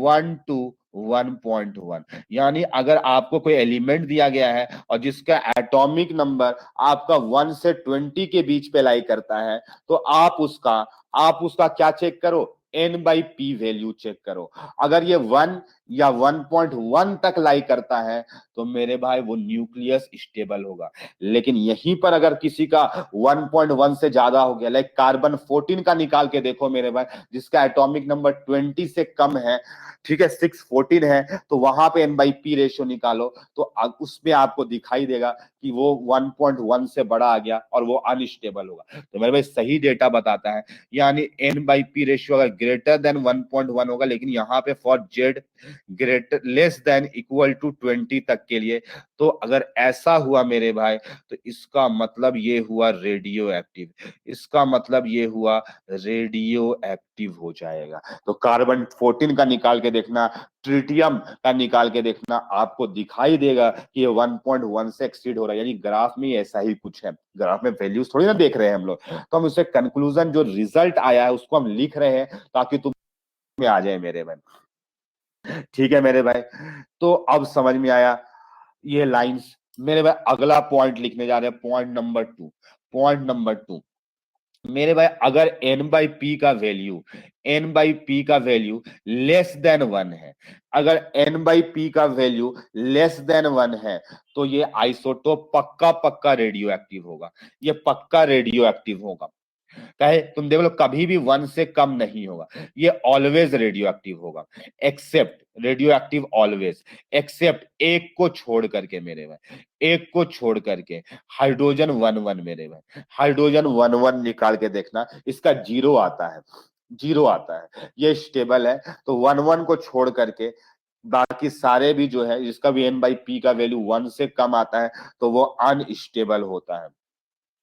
1 to 1.1। यानी अगर आपको कोई एलिमेंट दिया गया है और जिसका एटॉमिक नंबर आपका 1 से 20 के बीच पे लाई करता है, तो आप उसका क्या चेक करो, n by P value check करो। अगर ये 1 या 1.1 तक लाई करता है तो मेरे भाई वो न्यूक्लियस स्टेबल होगा। लेकिन यहीं पर अगर किसी का 1.1 से ज्यादा हो गया, लाइक कार्बन 14 का निकाल के देखो मेरे भाई, जिसका एटॉमिक नंबर 20 से कम है, ठीक है, 614 है, तो वहां पे n बाई पी रेशियो निकालो तो उसमें आपको दिखाई देगा कि वो 1.1 से बड़ा आ गया और वो अनस्टेबल होगा। तो मेरे भाई सही डेटा बताता है, यानी n बाई पी रेशियो अगर ग्रेटर देन 1.1 होगा, लेकिन यहाँ पे for Z greater less than equal to 20 तक के लिए, तो अगर ऐसा हुआ मेरे भाई तो इसका मतलब ये हुआ रेडियो एक्टिव, इसका मतलब ये हुआ रेडियो एक्टिव हो जाएगा। तो कार्बन 14 का निकाल के देखना, ट्रिटियम का निकाल के देखना, आपको दिखाई देगा कि ये 1.1 से एक्सीड हो रहा है। यानी ग्राफ में ऐसा ही कुछ है, ग्राफ में वैल्यूज थोड़ी ना देख रहे हैं हम लोग, तो हम उससे कंक्लूजन जो रिजल्ट आया है उसको हम लिख रहे हैं ताकि तुम में आ जाए मेरे भाई। ठीक है मेरे भाई, तो अब समझ में आया ये लाइंस। मेरे भाई अगला पॉइंट लिखने जा रहे हैं, पॉइंट नंबर 2। पॉइंट नंबर 2 मेरे भाई, अगर n बाई पी का वैल्यू, n बाई पी का वैल्यू लेस देन 1 है, अगर n बाई पी का वैल्यू लेस देन 1 है तो ये आइसोटोप पक्का पक्का रेडियो एक्टिव होगा, ये पक्का रेडियो एक्टिव होगा। कहे तुम देख लो, कभी भी 1 से कम नहीं होगा, ये ऑलवेज रेडियो एक्टिव होगा, except radio active always, except एक को छोड़ करके मेरे भाई, एक को छोड़ करके हाइड्रोजन 1 मेरे भाई, हाइड्रोजन 1 निकाल के देखना, इसका 0 आता है, 0 आता है, ये स्टेबल है। तो 1 को छोड़ करके बाकी सारे भी जो है, जिसका भी n बाई पी का वैल्यू 1 से कम आता है तो वो अनस्टेबल होता है।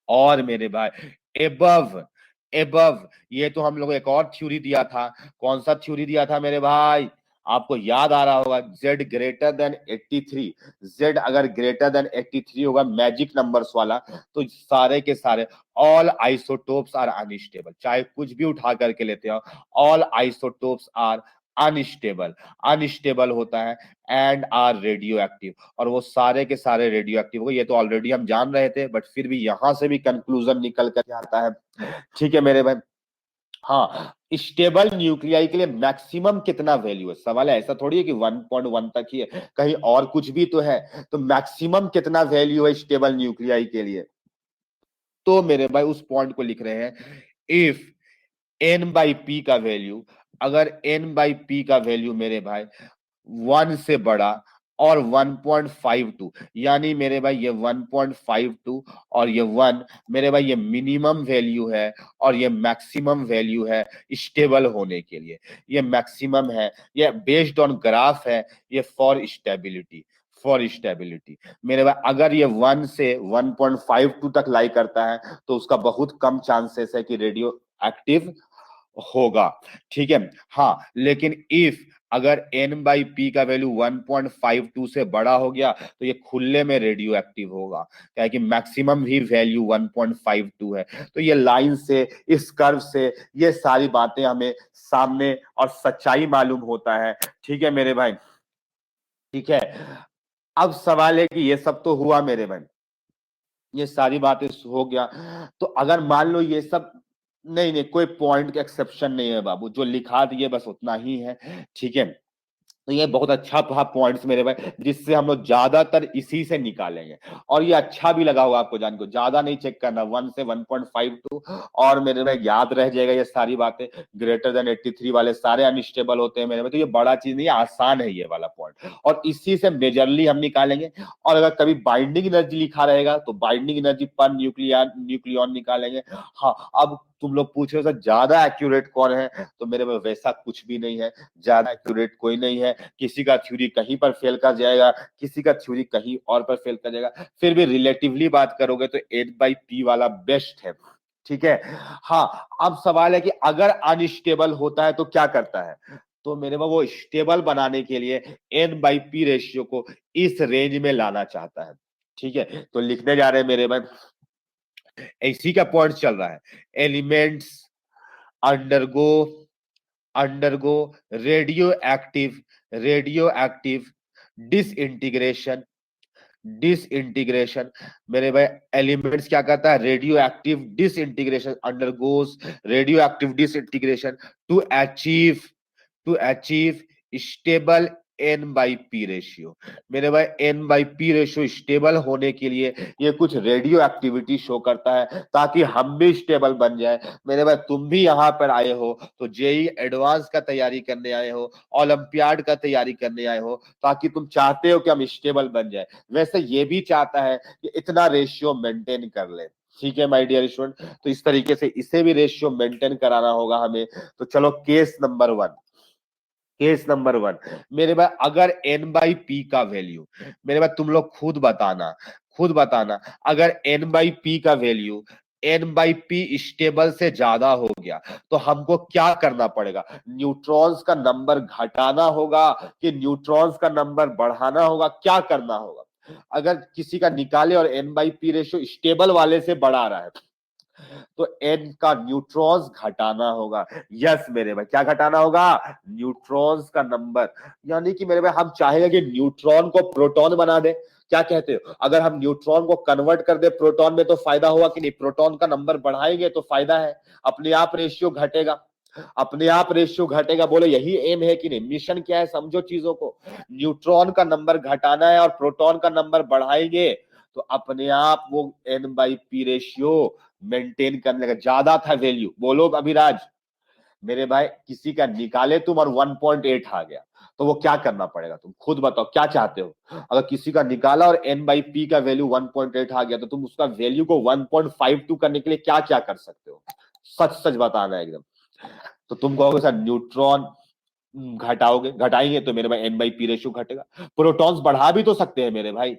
और मेरे भाई एबव, एबव ये तो हम लोग एक और थ्योरी दिया था, कौन सा थ्योरी दिया था मेरे भाई, आपको याद आ रहा होगा, z ग्रेटर देन 83, z अगर ग्रेटर देन 83 होगा मैजिक नंबर्स वाला, तो सारे के सारे ऑल आइसोटोप्स आर अनस्टेबल, चाहे कुछ भी उठा करके लेते हो, all isotopes are unstable, unstable होता है एंड आर रेडियो एक्टिव, और वो सारे के सारे रेडियो एक्टिव हो। ये तो ऑलरेडी हम जान रहे थे, बट फिर भी यहां से भी कंक्लूजन निकल कर आता है। ठीक है मेरे भाई, हाँ, स्टेबल न्यूक्लियाई के लिए मैक्सिमम कितना वैल्यू है, सवाल है, ऐसा थोड़ी है कि 1.1 तक ही है, कहीं और कुछ भी तो है। तो मैक्सिमम कितना वैल्यू है स्टेबल न्यूक्लियाई के लिए, तो मेरे भाई उस पॉइंट को लिख रहे हैं, इफ n बाई पी का वैल्यू, अगर n बाई पी का वैल्यू मेरे भाई 1 से बड़ा और 1.52, यानी मेरे भाई ये 1.52 और ये 1 मेरे भाई ये मिनिमम वैल्यू है और ये मैक्सिमम वैल्यू है स्टेबल होने के लिए। ये मैक्सिमम है, ये बेस्ड ऑन ग्राफ है, ये फॉर स्टेबिलिटी, फॉर स्टेबिलिटी मेरे भाई। अगर ये 1 से 1.52 तक लाई करता है तो उसका बहुत कम चांसेस है कि रेडियो एक्टिव होगा, ठीक है। हाँ, लेकिन इफ अगर n बाई पी का वैल्यू 1.52 से बड़ा हो गया तो ये खुले में रेडियो एक्टिव होगा, क्या है कि मैक्सिमम भी वैल्यू 1.52 है। तो ये लाइन से, इस कर्व से ये सारी बातें हमें सामने और सच्चाई मालूम होता है, ठीक है मेरे भाई, ठीक है। अब सवाल है कि ये सब तो हुआ मेरे भाई, ये सारी बातें हो गया, तो अगर मान लो ये सब, नहीं नहीं, कोई पॉइंट का एक्सेप्शन नहीं है बाबू, जो लिखा दिए बस उतना ही है, ठीक है। तो ये बहुत अच्छा पॉइंट्स मेरे भाई, जिससे हम लोग ज्यादातर इसी से निकालेंगे, और ये अच्छा भी लगा होगा आपको जान को, ज्यादा नहीं चेक करना, 1 से 1.52, और मेरे भाई याद रह जाएगा ये सारी बातें। ग्रेटर देन 83 वाले सारे अनस्टेबल होते हैं मेरे भाई, तो ये बड़ा चीज नहीं है, आसान है ये वाला पॉइंट, और इसी से मेजरली हम निकालेंगे। और अगर कभी बाइंडिंग एनर्जी लिखा रहेगा तो बाइंडिंग एनर्जी पर न्यूक्लियन निकालेंगे। हाँ, अब तुम लोग पूछ रहे हो सर ज्यादा एक्यूरेट कौन है, तो मेरे में वैसा कुछ भी नहीं है, ज्यादा एक्यूरेट कोई नहीं है। किसी का थ्योरी कहीं पर फेल कर जाएगा, किसी का थ्योरी कहीं और पर फेल कर जाएगा, फिर भी रिलेटिवली बात करोगे तो 8/p वाला बेस्ट है, ठीक है। हाँ, अब सवाल है कि अगर अनस्टेबल होता है तो क्या करता है, तो मेरे में वो स्टेबल बनाने के लिए n/p रेशियो को इस रेंज में लाना चाहता है, ठीक है। तो लिखने जा रहे हैं मेरे भाई, इसी का पॉइंट चल रहा है, elements undergo undergo radio active disintegration disintegration मेरे भाई। एलिमेंट्स क्या कहता है, radio active disintegration, undergoes radio active disintegration to achieve stable n/p ratio. मेरे भाई n/p रेशियो स्टेबल होने के लिए ये कुछ रेडियो एक्टिविटी शो करता है, ताकि हम भी स्टेबल बन जाए। मेरे भाई तुम भी यहाँ पर आए हो तो जेई एडवांस का तैयारी करने आए हो, ओलंपियाड का तैयारी करने आए हो, ताकि तुम चाहते हो कि हम स्टेबल बन जाए। वैसे ये भी चाहता है कि इतना रेशियो मेंटेन कर ले, ठीक है माय डियर स्टूडेंट। तो इस तरीके से इसे भी रेशियो मेंटेन कराना होगा हमें। तो चलो केस नंबर 1 मेरे भाई, अगर n/p का वैल्यू, मेरे भाई तुम लोग खुद बताना, अगर n/p का वैल्यू n/p स्टेबल से ज्यादा हो गया तो हमको क्या करना पड़ेगा, न्यूट्रॉन्स का नंबर घटाना होगा कि न्यूट्रॉन्स का नंबर बढ़ाना होगा, क्या करना होगा। अगर किसी का निकाले और n/p रेशियो स्टेबल वाले से बढ़ा रहा है तो n का न्यूट्रॉन्स घटाना होगा। यस मेरे भाई, क्या घटाना होगा, न्यूट्रॉन्स का नंबर। यानी कि मेरे भाई हम चाहेंगे कि न्यूट्रॉन को प्रोटॉन बना दे, क्या कहते हो, अगर हम न्यूट्रॉन को कन्वर्ट कर दे प्रोटॉन में तो फायदा होगा कि नहीं, प्रोटॉन का नंबर बढ़ाएंगे तो फायदा है, अपने आप रेशियो घटेगा, बोलो यही एम है कि नहीं, मिशन क्या है, समझो चीजों को। न्यूट्रॉन का नंबर घटाना है और प्रोटॉन का नंबर बढ़ाएंगे तो अपने आप वो n/p रेशियो मेंटेन करने का, ज्यादा था वैल्यू, बोलो अभिराज मेरे भाई, किसी का निकाले तुम और 1.8 आ गया तो वो क्या करना पड़ेगा, तुम खुद बताओ क्या चाहते हो। अगर किसी का निकाला और n/p का वैल्यू 1.8 आ गया तो तुम उसका वैल्यू को 1.52 करने के लिए क्या क्या कर सकते हो, सच सच बताना एकदम। तो तुम कहोगे सर न्यूट्रॉन घटाएंगे तो मेरे भाई n/p रेशियो घटेगा। प्रोटॉन्स बढ़ा भी तो सकते हैं मेरे भाई,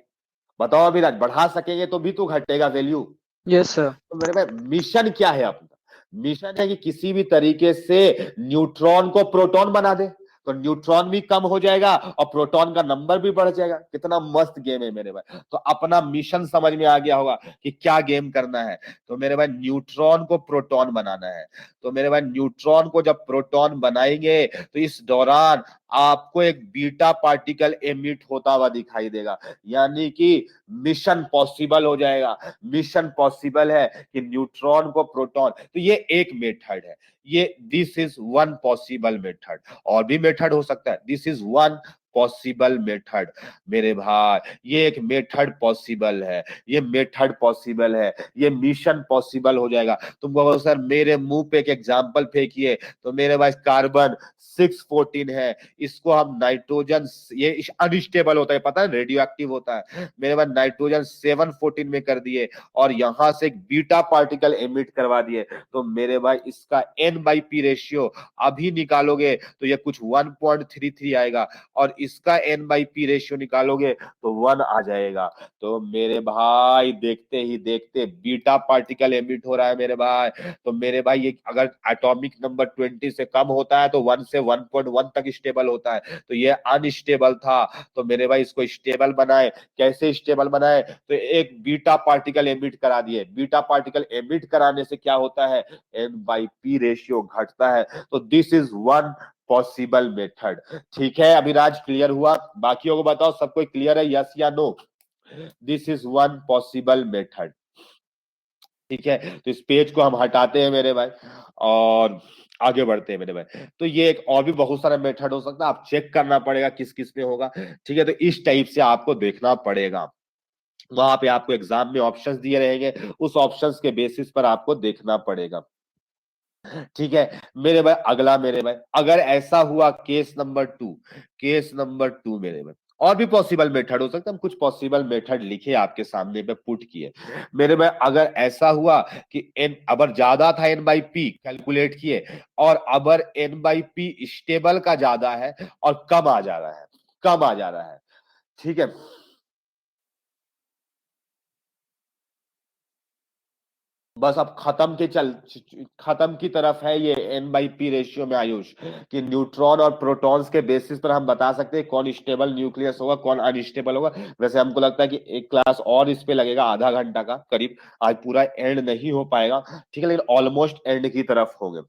बताओ अभिराज, बढ़ा सकेंगे तो भी तो घटेगा वैल्यू। Yes sir. तो मेरे भाई मिशन क्या है अपना, मिशन है कि किसी भी तरीके से न्यूट्रॉन को प्रोटॉन बना दे, तो न्यूट्रॉन भी कम हो जाएगा और प्रोटॉन का नंबर भी बढ़ जाएगा। कितना मस्त गेम है मेरे भाई, तो अपना मिशन समझ में आ गया होगा कि क्या गेम करना है। तो मेरे भाई न्यूट्रॉन को प्रोटॉन बनाना है, तो मेरे भाई न्यूट्रॉन को जब प्रोटॉन बनाएंगे तो इस दौरान आपको एक बीटा पार्टिकल एमिट होता हुआ दिखाई देगा, यानी कि मिशन पॉसिबल हो जाएगा। मिशन पॉसिबल है कि न्यूट्रॉन को प्रोटॉन, तो ये एक मेथड है, ये this is one possible method. और भी मेथड हो सकता है, this is one possible method मेरे भाई, ये एक मेथड पॉसिबल है, ये मेथड पॉसिबल है, ये मिशन पॉसिबल हो जाएगा। तुम कहोगे सर मेरे मुंह पे एक एग्जांपल फेंकिए, तो मेरे पास कार्बन 614 है, इसको हम नाइट्रोजन, ये अनस्टेबल होता है, पता है रेडियो एक्टिव होता है, मेरे पास नाइट्रोजन 714 में कर दिए और यहां से एक बीटा पार्टिकल एमिट करवा दिए, तो मेरे भाई इसका N/P रेशियो अभी निकालोगे तो ये कुछ 1.33 आएगा, और इसका N/P रेशियो निकालोगे तो 1 आ जाएगा। तो मेरे भाई देखते ही देखते बीटा पार्टिकल एमिट हो रहा है मेरे भाई। तो मेरे भाई ये अगर एटॉमिक नंबर 20 से कम होता है तो 1 से 1.1 तक स्टेबल होता है, तो ये अनस्टेबल था। तो मेरे भाई इसको स्टेबल बनाए, कैसे स्टेबल बनाए, तो एक बीटा पार्टिकल एमिट करा दिए। बीटा पार्टिकल एमिट कराने से क्या होता है, N/P रेशियो घटता है। तो this is one possible method. ठीक है अभिराज, क्लियर हुआ? बाकियों को बताओ, सब कोई क्लियर है, यस या no? This is one possible method. ठीक है, तो इस पेज को हम हटाते हैं मेरे भाई और आगे बढ़ते हैं मेरे भाई। तो ये एक और भी बहुत सारा मेथड हो सकता है, आप चेक करना पड़ेगा किस किस में होगा। ठीक है, तो इस टाइप से आपको देखना पड़ेगा, वहां पे आपको एग्जाम में ऑप्शंस दिए रहेंगे, उस ऑप्शंस के बेसिस पर आपको देखना पड़ेगा। ठीक है मेरे भाई, अगला मेरे भाई, अगर ऐसा हुआ केस नंबर 2, केस नंबर 2 मेरे भाई, और भी पॉसिबल मेथड हो सकता है, हम कुछ पॉसिबल मेथड लिखे आपके सामने पे पुट किए मेरे भाई। अगर ऐसा हुआ कि एन अगर ज्यादा था N/P कैलकुलेट किए, और अगर N/P स्टेबल का ज्यादा है और कम आ जा रहा है, कम आ जा रहा है, ठीक है, बस अब खत्म की तरफ है ये N/P रेशियो में आयुष, कि न्यूट्रॉन और प्रोटॉन्स के बेसिस पर हम बता सकते हैं कौन स्टेबल न्यूक्लियस होगा, कौन अनस्टेबल होगा। वैसे हमको लगता है कि एक क्लास और इस पे लगेगा, आधा घंटा का करीब, आज पूरा एंड नहीं हो पाएगा, ठीक है, लेकिन ऑलमोस्ट एंड की तरफ होंगे।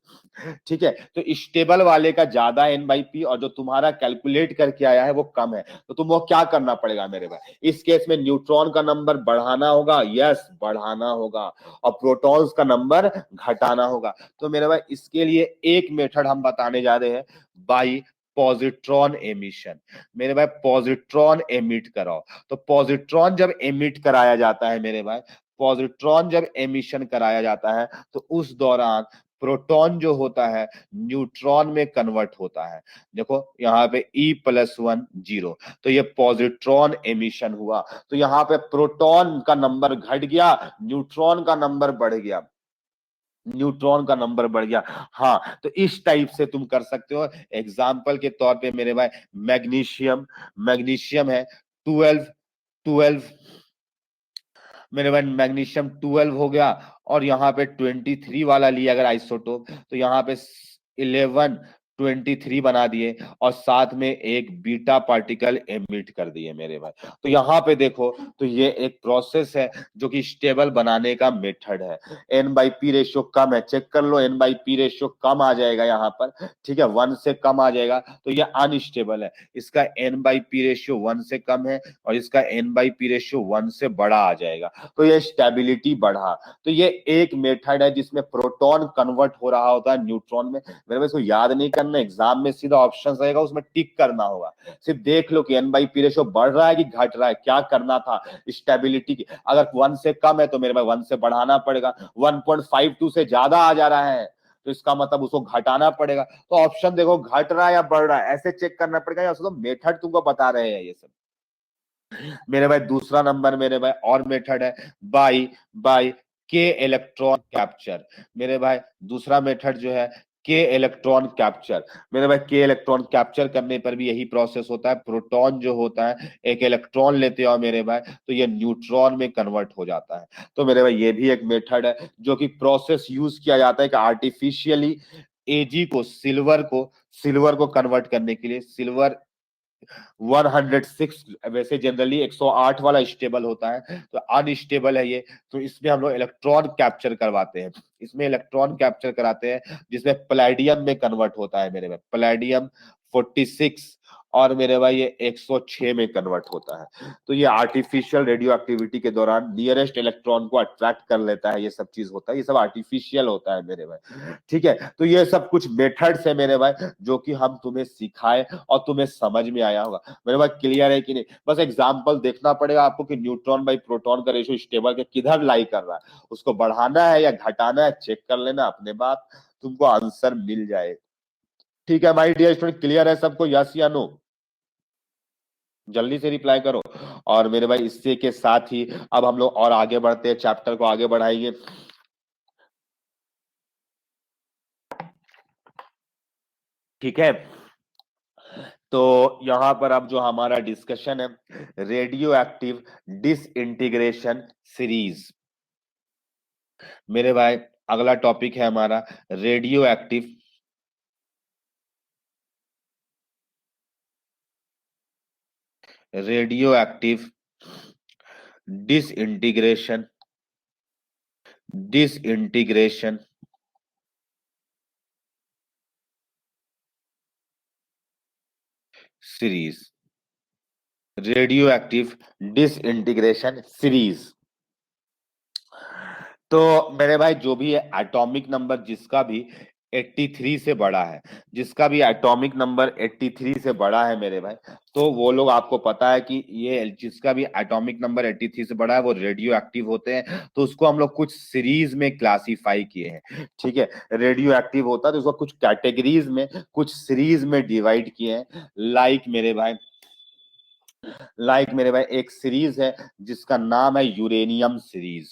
ठीक है, तो स्टेबल वाले का ज्यादा N/P और जो तुम्हारा कैलकुलेट करके आया है वो कम है, तो तुम वो क्या करना पड़ेगा मेरे भाई, इस केस में न्यूट्रॉन का नंबर बढ़ाना होगा, यस बढ़ाना होगा, और प्रोटॉन्स का नंबर घटाना होगा। तो मेरे भाई इसके लिए एक मेथड हम बताने जा रहे हैं, बाई पॉजिट्रॉन एमिशन। मेरे भाई पॉजिट्रॉन एमिट कराओ, तो पॉजिट्रॉन जब एमिट कराया जाता है मेरे भाई, पॉजिट्रॉन जब एमिशन कराया जाता है तो उस दौरान प्रोटॉन जो होता है न्यूट्रॉन में कन्वर्ट होता है। देखो यहाँ पे E+1 0, तो ये पॉजिट्रॉन एमिशन हुआ, तो यहाँ पे प्रोटॉन का नंबर घट गया, न्यूट्रॉन का नंबर बढ़ गया, न्यूट्रॉन का नंबर बढ़ गया। हाँ, तो इस टाइप से तुम कर सकते हो। एग्जाम्पल के तौर पे मेरे भाई मैग्नीशियम, मैग्नीशियम है 12, 12 मेरे भाई मैग्नीशियम 12 हो गया, और यहाँ पे 23 वाला लिया अगर आइसोटोप, तो यहाँ पे 11 23 बना दिए, और साथ में एक बीटा पार्टिकल एमिट कर दिए मेरे भाई। तो यहाँ पे देखो, तो ये एक प्रोसेस है जो कि स्टेबल बनाने का मेथड है। N/P रेशियो कम है, चेक कर लो, N/P रेशियो कम आ जाएगा यहाँ पर, ठीक है, 1 से कम आ जाएगा, तो ये अनस्टेबल है। इसका N/P रेशियो 1 से कम है, और इसका N/P रेशियो 1 से बड़ा आ जाएगा, तो ये स्टेबिलिटी बढ़ा। तो ये एक मेथड है जिसमें प्रोटॉन कन्वर्ट हो रहा होता है न्यूट्रॉन में। मेरे को इसको याद नहीं करना, एग्जाम में सीधा ऑप्शन रहेगा, उसमें टिक करना होगा, सिर्फ देख लो कि N/P रेशियो बढ़ रहा है कि घट रहा है, क्या करना था स्टेबिलिटी की। अगर 1 से कम है तो मेरे भाई 1 से बढ़ाना पड़ेगा, 1.52 से ज्यादा आ जा रहा है तो इसका मतलब उसको घटाना पड़ेगा। तो ऑप्शन देखो घट रहा है या बढ़ रहा है, ऐसे चेक करना पड़ेगा, या तो मेथड तुमको बता रहे हैं ये सब मेरे भाई। दूसरा नंबर मेरे भाई और मेथड है बाई बाई के इलेक्ट्रॉन कैप्चर। मेरे भाई दूसरा मेथड जो है के इलेक्ट्रॉन कैप्चर। मेरे भाई के इलेक्ट्रॉन कैप्चर करने पर भी यही प्रोसेस होता है, प्रोटॉन जो होता है एक इलेक्ट्रॉन लेते हो मेरे भाई, तो ये न्यूट्रॉन में कन्वर्ट हो जाता है। तो मेरे भाई ये भी एक मेथड है जो कि प्रोसेस यूज किया जाता है कि आर्टिफिशियली एजी को, सिल्वर को कन्वर्ट करने के लिए। सिल्वर 106, वैसे जनरली 108 वाला स्टेबल होता है, तो अनस्टेबल है ये, तो इसमें हम लोग इलेक्ट्रॉन कैप्चर करवाते हैं, इसमें इलेक्ट्रॉन कैप्चर कराते हैं, जिसमें प्लेडियम में कन्वर्ट होता है मेरे में, प्लेडियम 46 और मेरे भाई ये 106 में कन्वर्ट होता है। तो ये आर्टिफिशियल रेडियो एक्टिविटी के दौरान नियरेस्ट इलेक्ट्रॉन को अट्रैक्ट कर लेता है, ये सब चीज होता है, ये सब आर्टिफिशियल होता है मेरे भाई, ठीक है। तो ये सब कुछ मेथड्स है मेरे भाई जो कि हम तुम्हें सिखाए और तुम्हें समझ में आया होगा मेरे भाई। क्लियर है कि नहीं? बस एग्जाम्पल देखना पड़ेगा आपको कि न्यूट्रॉन बाई प्रोटॉन का रेशियो स्टेबल के किधर लाई कर रहा है, उसको बढ़ाना है या घटाना है, चेक कर लेना अपने बात, तुमको आंसर मिल जाए। ठीक है माय डियर स्टूडेंट, क्लियर है सबको? यस या नो? जल्दी से रिप्लाई करो। और मेरे भाई इससे के साथ ही अब हम लोग और आगे बढ़ते हैं, चैप्टर को आगे बढ़ाएंगे। ठीक है, तो यहां पर अब जो हमारा डिस्कशन है रेडियो एक्टिव डिसइंटीग्रेशन सीरीज। मेरे भाई अगला टॉपिक है हमारा radio active disintegration series, radio active disintegration series. तो मेरे भाई जो भी है एटॉमिक नंबर जिसका भी 83 से बड़ा है, जिसका भी एटॉमिक नंबर 83 से बड़ा है मेरे भाई, तो वो लोग आपको पता है कि ये जिसका भी एटॉमिक नंबर 83 से बड़ा है वो रेडियो एक्टिव होते हैं। तो उसको हम लोग कुछ सीरीज में क्लासिफाई किए हैं, ठीक है। रेडियो एक्टिव होता है तो उसको कुछ कैटेगरीज में, कुछ सीरीज में डिवाइड किए हैं। लाइक मेरे भाई एक सीरीज है जिसका नाम है यूरेनियम सीरीज,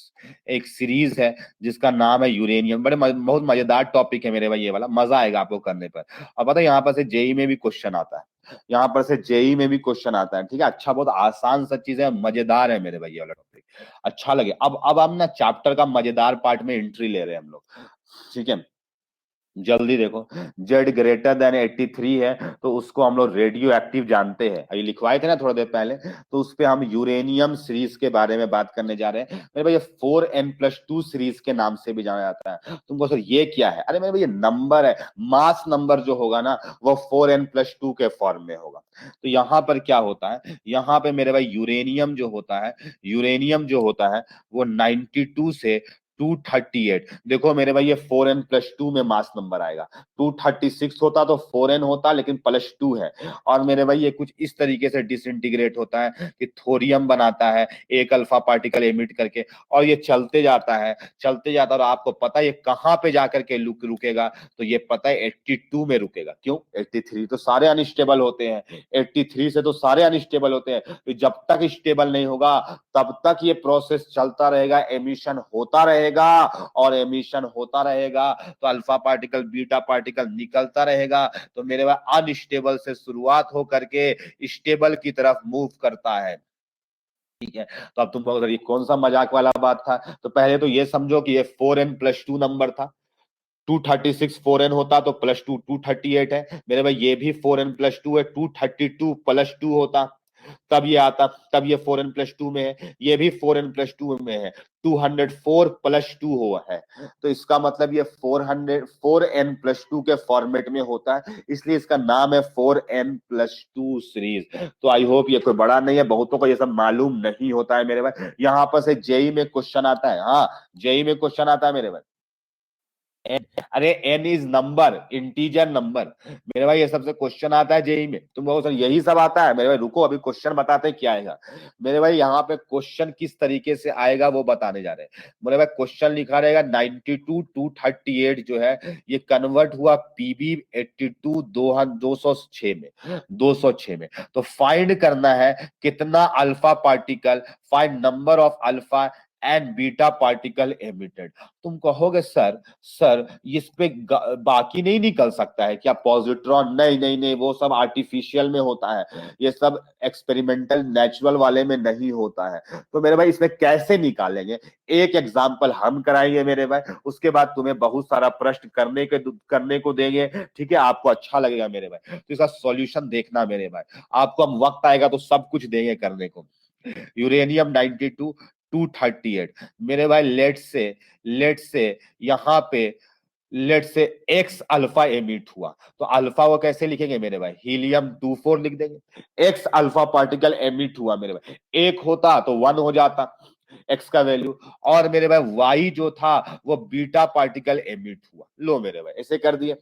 एक सीरीज है जिसका नाम है यूरेनियम। बहुत मजेदार टॉपिक है मेरे भाई ये वाला, मजा आएगा आपको करने पर। और पता है यहाँ पर से जेई में भी क्वेश्चन आता है, यहाँ पर से जेई में भी क्वेश्चन आता है, ठीक है। अच्छा, बहुत आसान सा चीज है, मजेदार है मेरे भाई ये वाला टॉपिक, अच्छा लगे। अब हम ना चैप्टर का मजेदार पार्ट में एंट्री ले रहे हैं हम लोग, ठीक है। जल्दी देखो, जेड ग्रेटर देन 83 है तो उसको हम लोग रेडियो एक्टिव जानते हैं, ये लिखवाए थे ना थोड़ा देर पहले। तो उस पे हम यूरेनियम सीरीज के बारे में बात करने जा रहे हैं मेरे भाई। ये 4n+2 सीरीज के नाम से भी जाना जाता है। तुमको सर ये क्या है? अरे मेरे भाई ये नंबर है, मास नंबर जो होगा ना वो 4n+2 के फॉर्म में होगा। तो यहाँ पर क्या होता है, यहाँ पे मेरे भाई यूरेनियम जो होता है, यूरेनियम जो होता है वो 92 से 238, देखो मेरे भाई ये 4n+2 में मास नंबर आएगा। 236 होता तो 4n होता लेकिन +2 है। और मेरे भाई ये कुछ इस तरीके से डिसइंटीग्रेट होता है कि थोरियम बनाता है एक अल्फा पार्टिकल एमिट करके, और ये चलते जाता है, चलते जाता है। और आपको पता है ये कहां पे जाकर के रुकेगा? तो ये पता है 82 में रुकेगा। क्यों? 83 तो सारे अनस्टेबल होते हैं, 83 से तो सारे अनस्टेबल होते हैं। तो जब तक स्टेबल नहीं होगा तब तक ये प्रोसेस चलता रहेगा, एमिशन होता रहेगा, और एमिशन होता रहेगा तो अल्फा पार्टिकल बीटा पार्टिकल निकलता रहेगा। तो मेरे भाई अनस्टेबल से शुरुआत हो करके स्टेबल की तरफ मूव करता है, ठीक है। तो अब तुम अगर ये कौन सा मजाक वाला बात था? तो पहले तो ये समझो कि ये 4n+2 नंबर था। 236 4n होता तो +2 238 है मेरे भाई। ये भी 4n+2 है, 232 +2 होता तब ये आता, तब ये 4n+2 में है। ये भी 4n+2 में है, 204 +2 हुआ है। तो इसका मतलब ये 4n+2 के फॉर्मेट में होता है, इसलिए इसका नाम है 4n+2 सीरीज। तो आई होप ये कोई बड़ा नहीं है, बहुतों को ये सब मालूम नहीं होता है मेरे भाई। यहां पर से जेई में क्वेश्चन आता है, हाँ जेई में क्वेश्चन आता है मेरे भाई। अरे N is number, integer number मेरे भाई, ये सबसे क्वेश्चन आता है जेई में। तुम कहो सर यही सब आता है? मेरे भाई रुको, अभी क्वेश्चन बताते हैं क्या आएगा मेरे भाई। यहाँ पे क्वेश्चन किस तरीके से आएगा वो बताने जा रहे हैं मेरे भाई। क्वेश्चन लिखा रहेगा 92 238 जो है ये कन्वर्ट हुआ पीबी 82 206 में, 206 में। तो फाइंड करना है कितना alpha particle, find number of alpha and beta particle emitted. तुम कहोगे सर इस पे बाकी नहीं निकल सकता है क्या? पॉजिट्रॉन? नहीं नहीं नहीं, वो सब आर्टिफिशियल में होता है, ये सब एक्सपेरिमेंटल नेचुरल वाले में नहीं होता है। तो मेरे भाई इसमें कैसे निकालेंगे? एक एग्जांपल हम कराएंगे मेरे भाई, उसके बाद तुम्हें बहुत सारा प्रश्न करने को देंगे, ठीक है। आपको अच्छा लगेगा मेरे भाई, तो इसका सॉल्यूशन देखना मेरे भाई। आपको हम वक्त आएगा तो सब कुछ देंगे करने को। यूरेनियम 92 238 मेरे भाई, लेट से यहाँ पे लेट से एक्स अल्फा एमिट हुआ, तो अल्फा वो कैसे लिखेंगे मेरे भाई, हीलियम 24 लिख देंगे। एक्स अल्फा पार्टिकल एमिट हुआ मेरे भाई, एक होता तो 1 हो जाता एक्स का वैल्यू, और मेरे भाई वाई जो था वो बीटा पार्टिकल एमिट हुआ। लो मेरे भाई ऐसे कर दिए।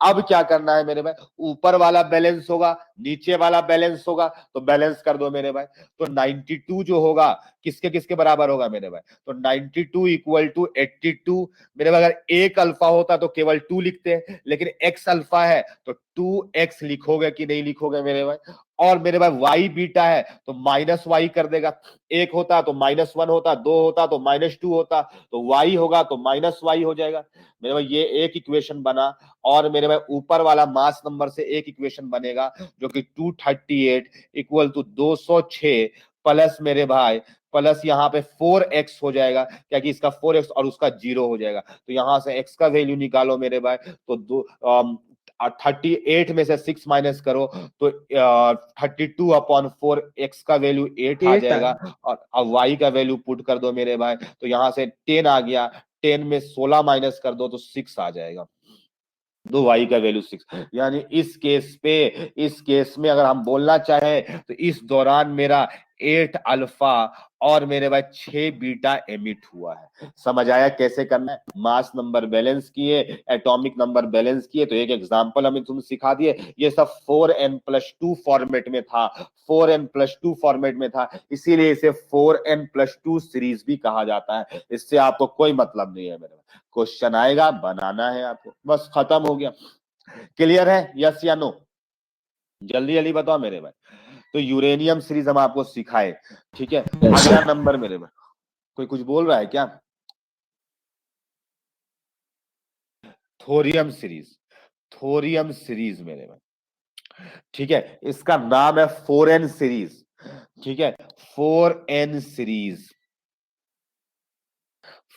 अब क्या करना है मेरे भाई, ऊपर वाला बैलेंस होगा, नीचे वाला बैलेंस होगा, तो बैलेंस कर दो मेरे भाई। तो 92 जो होगा किसके किसके बराबर होगा मेरे भाई, तो 92 इक्वल टू 82। मेरे भाई अगर एक अल्फा होता तो केवल 2 लिखते हैं, लेकिन एक्स अल्फा है तो 2x लिखोगे कि नहीं लिखोगे मेरे भाई। और मेरे भाई वाई बीटा है तो माइनस वाई कर देगा, एक होता तो -1 होता, दो होता तो -2 होता, तो वाई होगा तो माइनस वाई हो जाएगा मेरे भाई। ये एक इक्वेशन बना, और मेरे भाई ऊपर वाला मास नंबर से एक इक्वेशन बनेगा जो कि 238 इक्वल टू 206 प्लस मेरे भाई प्लस यहाँ पे 4x हो जाएगा, क्या कि इसका 4x और उसका 0 हो जाएगा। तो यहां से x का वैल्यू निकालो मेरे भाई, तो 38 में से 6 माइनस करो तो 32/4 x का वैल्यू 8 आ 8 जाएगा, आएगा। और अब y का वैल्यू पुट कर दो मेरे भाई, तो यहां से 10 आ गया, 10 में 16 माइनस कर दो तो 6 आ जाएगा, दो वाई का वैल्यू 6। यानी इस केस में अगर हम बोलना चाहें तो इस दौरान मेरा 8 अल्फा और मेरे भाई 6 बीटा एमिट हुआ है। समझ आया कैसे करना है, मास नंबर बैलेंस किए, एटॉमिक नंबर बैलेंस किए, तो एक एग्जांपल हमें तुम सिखा दिए। ये सब 4n+2 फॉर्मेट में था, 4n+2 फॉर्मेट में था, इसीलिए इसे 4n+2 सीरीज भी कहा जाता है। इससे आपको कोई मतलब नहीं है मेरे भाई, क्वेश्चन आएगा बनाना है आपको, बस खत्म हो गया। क्लियर है, यस या नो, जल्दी जल्दी बताओ मेरे भाई। तो यूरेनियम सीरीज हम आपको सिखाए, ठीक है। अगला नंबर मेरे भाई, कोई कुछ बोल रहा है क्या, थोरियम सीरीज, थोरियम सीरीज मेरे भाई, ठीक है, इसका नाम है 4n सीरीज, ठीक है, 4n सीरीज,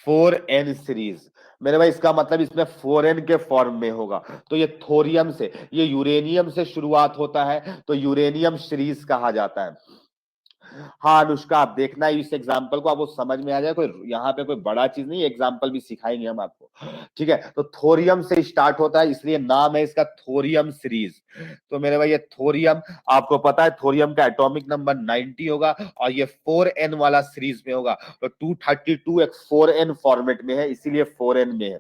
4n सीरीज मेरे भाई, इसका मतलब इसमें 4n के फॉर्म में होगा। तो ये थोरियम से, ये यूरेनियम से शुरुआत होता है तो यूरेनियम सीरीज कहा जाता है। हाँ अनुष्का, आप देखना इस एग्जाम्पल को, आपको समझ में आ जाए, कोई यहाँ पे कोई बड़ा चीज नहीं, एग्जाम्पल भी सिखाएंगे हम आपको, ठीक है। तो थोरियम से स्टार्ट होता है, इसलिए नाम है इसका थोरियम सीरीज। तो मेरे भाई ये थोरियम, आपको पता है थोरियम का एटॉमिक नंबर 90 होगा, और ये 4n वाला सीरीज में होगा, तो 232 एक 4n फॉर्मेट में है, इसीलिए 4n में है।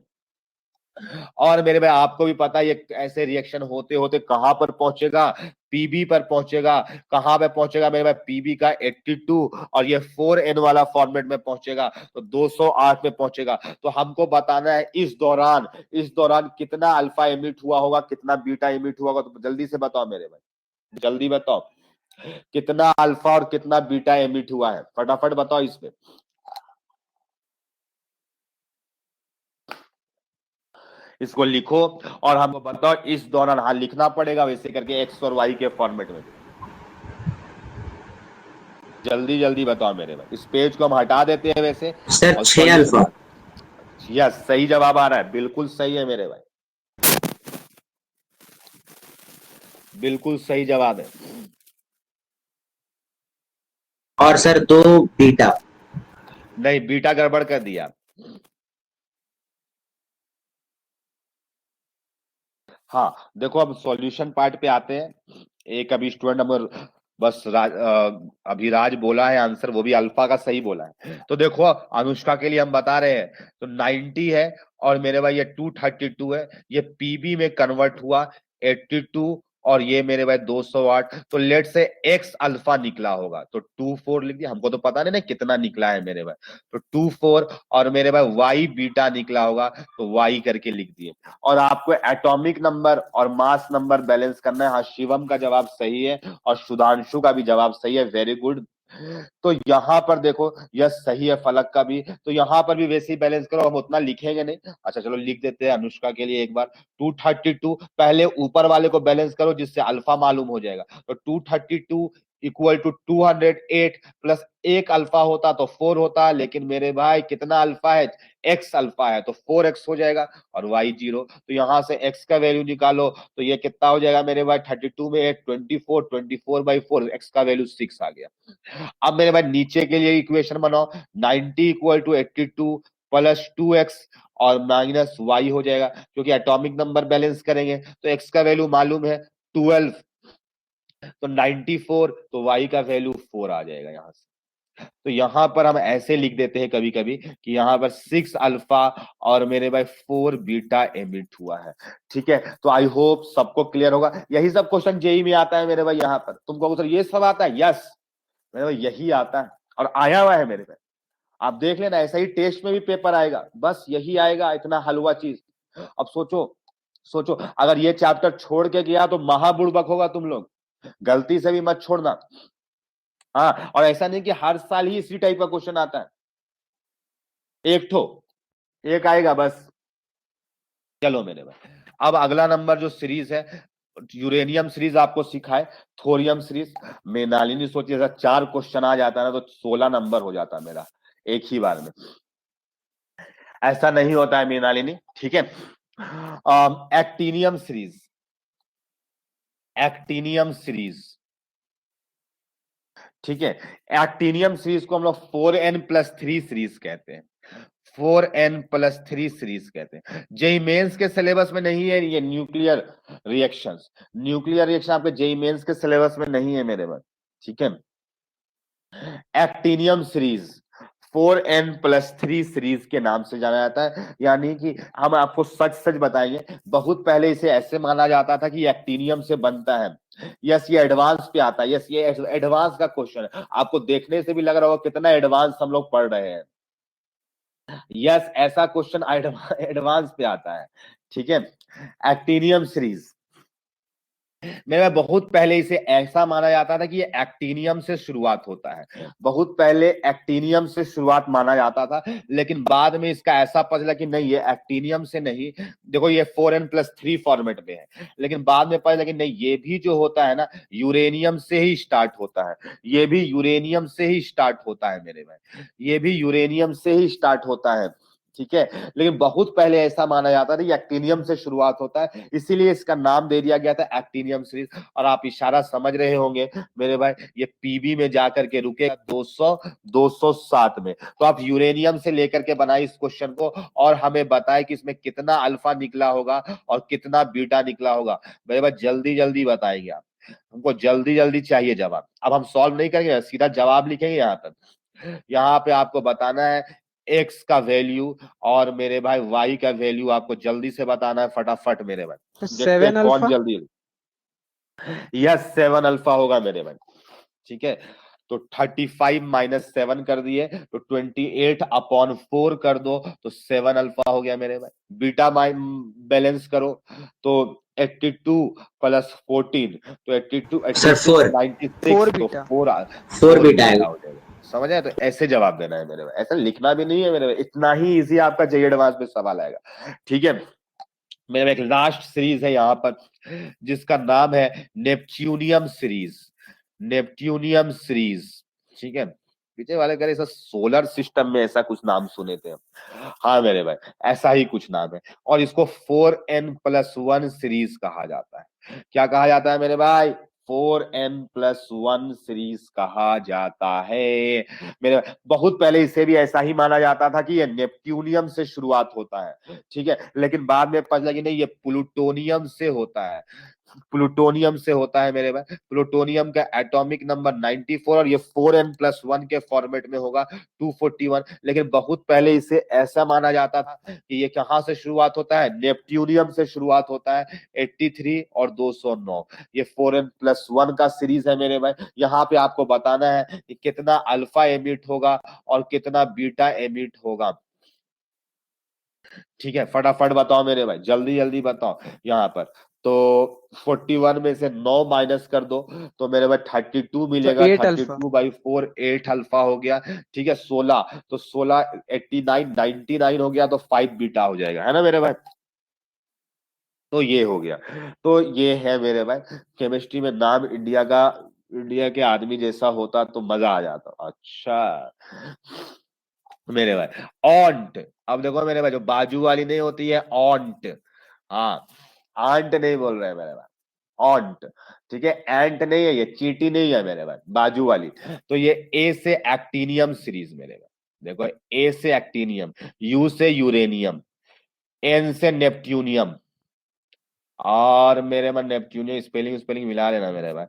और मेरे भाई आपको भी पता है ये ऐसे रिएक्शन होते होते कहां पर पहुंचेगा, पीबी पर पहुंचेगा। कहां पे पहुंचेगा मेरे भाई, पीबी का 82, और ये 4n वाला फॉर्मेट में पहुंचेगा तो 208 में पहुंचेगा। तो हमको बताना है इस दौरान कितना अल्फा एमिट हुआ होगा, कितना बीटा एमिट हुआ होगा, तो जल्दी से बताओ मेरे भाई, जल्दी बताओ कितना अल्फा और कितना बीटा एमिट हुआ है, फटाफट बताओ इस पे। इसको लिखो और हमको बताओ इस दौरान, हाँ लिखना पड़ेगा वैसे करके एक्स और वाई के फॉर्मेट में। जल्दी जल्दी बताओ मेरे भाई, इस पेज को हम हटा देते हैं वैसे, सर और 6 अल्फा। यस सही जवाब आ रहा है, बिल्कुल सही है मेरे भाई, बिल्कुल सही जवाब है। और सर 2 बीटा। नहीं, बीटा गड़बड़ कर दिया। हाँ देखो, अब सॉल्यूशन पार्ट पे आते हैं। एक अभी स्टूडेंट नंबर, बस अभिराज बोला है आंसर, वो भी अल्फा का सही बोला है। तो देखो अनुष्का के लिए हम बता रहे हैं, तो 90 है, और मेरे भाई ये 232 है, ये पीबी में कन्वर्ट हुआ 82, और ये मेरे भाई 208। तो लेट से एक्स अल्फा निकला होगा, तो 24 लिख दिया, हमको तो पता नहीं ना कितना निकला है मेरे भाई, तो 24, और मेरे भाई वाई बीटा निकला होगा, तो वाई करके लिख दिए। और आपको एटॉमिक नंबर और मास नंबर बैलेंस करना है। हाँ शिवम का जवाब सही है, और सुधांशु का भी जवाब सही है, वेरी गुड। तो यहाँ पर देखो यह सही है, फलक का भी, तो यहाँ पर भी वैसे ही बैलेंस करो, हम उतना लिखेंगे नहीं। अच्छा चलो लिख देते हैं अनुष्का के लिए एक बार, 232 पहले ऊपर वाले को बैलेंस करो जिससे अल्फा मालूम हो जाएगा, तो 232 इक्वल टू 208 प्लस एक अल्फा होता तो 4 होता, लेकिन मेरे भाई कितना अल्फा है, एक्स अल्फा है, तो 4x हो जाएगा, और y 0। तो यहां से x का वैल्यू निकालो, तो ये कितना हो जाएगा मेरे भाई, 32 में 24, 24/4, x का वैल्यू 6 आ गया। अब मेरे भाई नीचे के लिए इक्वेशन बनाओ, 90 इक्वल टू 82 प्लस 2x और माइनस y हो जाएगा, क्योंकि एटॉमिक नंबर बैलेंस करेंगे तो x का वैल्यू मालूम है 12, तो 94, तो y का वैल्यू 4 आ जाएगा यहाँ से। तो यहाँ पर हम ऐसे लिख देते हैं कभी कभी कि यहाँ पर 6 अल्फा और मेरे भाई 4 बीटा एमिट हुआ है। ठीक है, तो आई होप सबको क्लियर होगा। यही सब क्वेश्चन जेई में आता है मेरे भाई। यहाँ पर तुमको सर ये सब आता है? यस मेरे भाई, यही आता है और आया हुआ है मेरे भाई। आप देख लेना, ऐसा ही टेस्ट में भी पेपर आएगा, बस यही आएगा, इतना हलवा चीज। अब सोचो सोचो, अगर ये चैप्टर छोड़ के गया तो महाबुड़बक होगा तुम लोग, गलती से भी मत छोड़ना। हाँ, और ऐसा नहीं कि हर साल ही इसी टाइप का क्वेश्चन आता है, एक आएगा बस। चलो मेरे भाई, अब अगला नंबर जो सीरीज है, यूरेनियम सीरीज आपको सिखाए, थोरियम सीरीज। मृणालिनी सोचिए, अगर 4 क्वेश्चन आ जाता है ना तो 16 नंबर हो जाता मेरा एक ही बार में। ऐसा नहीं होता है मृणालिनी, ठीक है। एक्टिनियम सीरीज, एक्टिनियम सीरीज, ठीक है। एक्टिनियम सीरीज को हम लोग 4n+3 सीरीज कहते हैं, 4n+3 सीरीज कहते हैं। जेई मेंस के सिलेबस में नहीं है ये न्यूक्लियर रिएक्शंस, न्यूक्लियर रिएक्शन आपके जेई मेंस के सिलेबस में नहीं है मेरे भाई, ठीक है। एक्टिनियम सीरीज 4n+3 सीरीज के नाम से जाना जाता है। यानी कि हम आपको सच सच बताएंगे, बहुत पहले इसे ऐसे माना जाता था कि एक्टिनियम से बनता है। यस, ये एडवांस पे आता है, यस ये एडवांस का क्वेश्चन है, आपको देखने से भी लग रहा होगा कितना एडवांस हम लोग पढ़ रहे हैं। यस, ऐसा क्वेश्चन एडवांस पे आता है, ठीक है। एक्टिनियम सीरीज मेरा बहुत पहले इसे ऐसा माना जाता था कि ये एक्टिनियम से शुरुआत होता है, बहुत पहले एक्टिनियम से शुरुआत माना जाता था, लेकिन बाद में इसका ऐसा पता चला कि नहीं ये एक्टिनियम से नहीं। देखो ये 4n+3 फॉर्मेट में है, लेकिन बाद में पता चला कि नहीं ये भी जो होता है ना यूरेनियम से ही स्टार्ट होता है, ये भी यूरेनियम से ही स्टार्ट होता है मेरे भाई, ये भी यूरेनियम से ही स्टार्ट होता है, ठीक है। लेकिन बहुत पहले ऐसा माना जाता था कि एक्टिनियम से शुरुआत होता है, इसीलिए इसका नाम दे दिया गया था एक्टिनियम सीरीज। और आप इशारा समझ रहे होंगे मेरे भाई, ये पीबी में जाकर के रुकेगा 200 207 में। तो आप यूरेनियम से लेकर के बनाए इस क्वेश्चन को और हमें बताए कि इसमें कितना अल्फा निकला होगा और कितना बीटा निकला होगा। मेरे भाई जल्दी जल्दी बताएंगे आप, हमको जल्दी जल्दी चाहिए जवाब। अब हम सॉल्व नहीं करेंगे, सीधा जवाब लिखेंगे यहाँ पर। यहाँ पे आपको बताना है x का वैल्यू और मेरे भाई y का वैल्यू आपको जल्दी से बताना है, फटाफट मेरे भाई। देखते 7 हैं कौन अल्फा। जल्दी। यस 7 अल्फा होगा मेरे भाई, ठीक है। तो 35 - 7 कर दिए तो 28/4 कर दो तो 7 अल्फा हो गया मेरे भाई। बीटा बैलेंस करो तो 82 + 14 तो 82 सर 86 4 96 4 तो बीटा। 4 4 बीटा बीटा आएगा। हो जाएगा। समझ आए? तो ऐसे जवाब देना है मेरे भाई, ऐसा लिखना भी नहीं है मेरे भाई, इतना ही इजी आपका जेईई एडवांस में सवाल आएगा, ठीक है। मेरा एक लास्ट सीरीज है यहाँ पर जिसका नाम है नेपच्यूनियम सीरीज, नेपट्यूनियम सीरीज, ठीक है। पीछे वाले कह रहे सर सोलर सिस्टम में ऐसा कुछ नाम सुने थे। हाँ मेरे भाई, ऐसा ही कुछ नाम है और इसको 4n+1 सीरीज कहा जाता है। क्या कहा जाता है मेरे भाई? 4n+1 सीरीज कहा जाता है मेरे। बहुत पहले इसे भी ऐसा ही माना जाता था कि ये नेपट्यूनियम से शुरुआत होता है, ठीक है, लेकिन बाद में पता लगी नहीं ये प्लूटोनियम से होता है, प्लूटोनियम से होता है मेरे भाई। प्लूटोनियम का एटॉमिक नंबर 94 और ये 4n+1 के फॉर्मेट में होगा 241। लेकिन बहुत पहले इसे ऐसा माना जाता था कि ये कहां से शुरुआत होता है? नेपट्यूनियम से शुरुआत होता है, 83 और 209। ये 4n+1 का सीरीज है मेरे भाई। यहाँ पे आपको बताना है कि कितना अल्फा एमिट होगा और कितना बीटा एमिट होगा, ठीक है। फटाफट बताओ मेरे भाई, जल्दी जल्दी बताओ यहाँ पर। तो 41 में से 9 माइनस कर दो तो मेरे भाई 32 तो मिलेगा, 8 अल्फा। 32/4 8 अल्फा हो गया, ठीक है। 16 तो 16 89 99 हो गया तो 5 बीटा हो जाएगा, है ना मेरे भाई। तो ये हो गया, तो ये है मेरे भाई केमिस्ट्री में नाम इंडिया का, इंडिया के आदमी जैसा होता तो मजा आ जाता। अच्छा मेरे भाई ऑन्ट, अब देखो मेरे भाई जो बाजू वाली नहीं होती है ऑन्ट, हाँ आंट नहीं बोल रहे मेरे भाई, ऑन्ट, ठीक है। एंट नहीं है ये, चीटी नहीं है मेरे भाई, बाजू वाली। तो ये ए से एक्टिनियम सीरीज मेरे भाई, देखो, ए से एक्टिनियम, यू से यूरेनियम, एन से नेपट्यूनियम, और मेरे में नेपट्यूनियम स्पेलिंग स्पेलिंग मिला लेना मेरे भाई,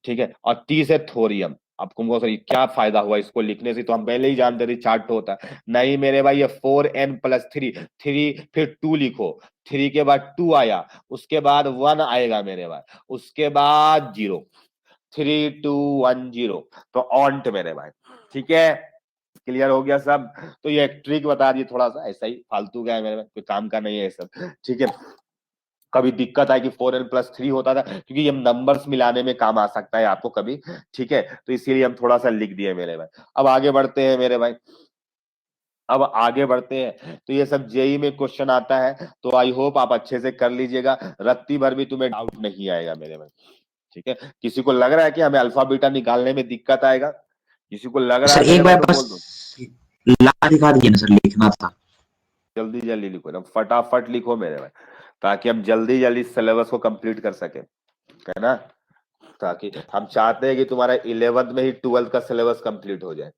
ठीक है, और टी से थोरियम। अब तुमको सर क्या फायदा हुआ इसको लिखने से, तो हम पहले ही जानते थे चार्ट होता है। नहीं मेरे भाई, ये 4n+3, 3 फिर 2 लिखो, 3 के बाद 2 आया, उसके बाद 1 आएगा मेरे भाई, उसके बाद 0, 3210, तो ऑन्ट मेरे भाई, ठीक है, क्लियर हो गया सब। तो ये एक ट्रिक बता दी थोड़ा सा, ऐसा ही फालतू का है मेरे भाई, कोई काम का नहीं है ये सब, ठीक है। कभी दिक्कत आए कि 4n+3 होता था, क्योंकि ये नंबर्स मिलाने में काम आ सकता है आपको कभी, ठीक है, तो इसीलिए हम थोड़ा सा लिख दिए मेरे भाई। अब आगे बढ़ते हैं मेरे भाई, अब आगे बढ़ते हैं, तो ये सब जेई में क्वेश्चन आता है, तो आई होप आप अच्छे से कर लीजिएगा, रत्ती भर भी तुम्हें डाउट नहीं आएगा मेरे भाई, ठीक है। किसी को लग रहा है कि हमें अल्फा बीटा निकालने में दिक्कत आएगा, किसी को लग रहा सर है मेरे एक भाई बार तो बस बोल दो। ला दिखा दीजिए ना सर, लिखना था। जल्दी जल्दी लिखो एकदम फटाफट लिखो मेरे भाई, ताकि हम जल्दी जल्दी सिलेबस को कंप्लीट कर सके, है ना, ताकि हम चाहते हैं कि तुम्हारा 11th में ही 12th का सिलेबस कंप्लीट हो जाए।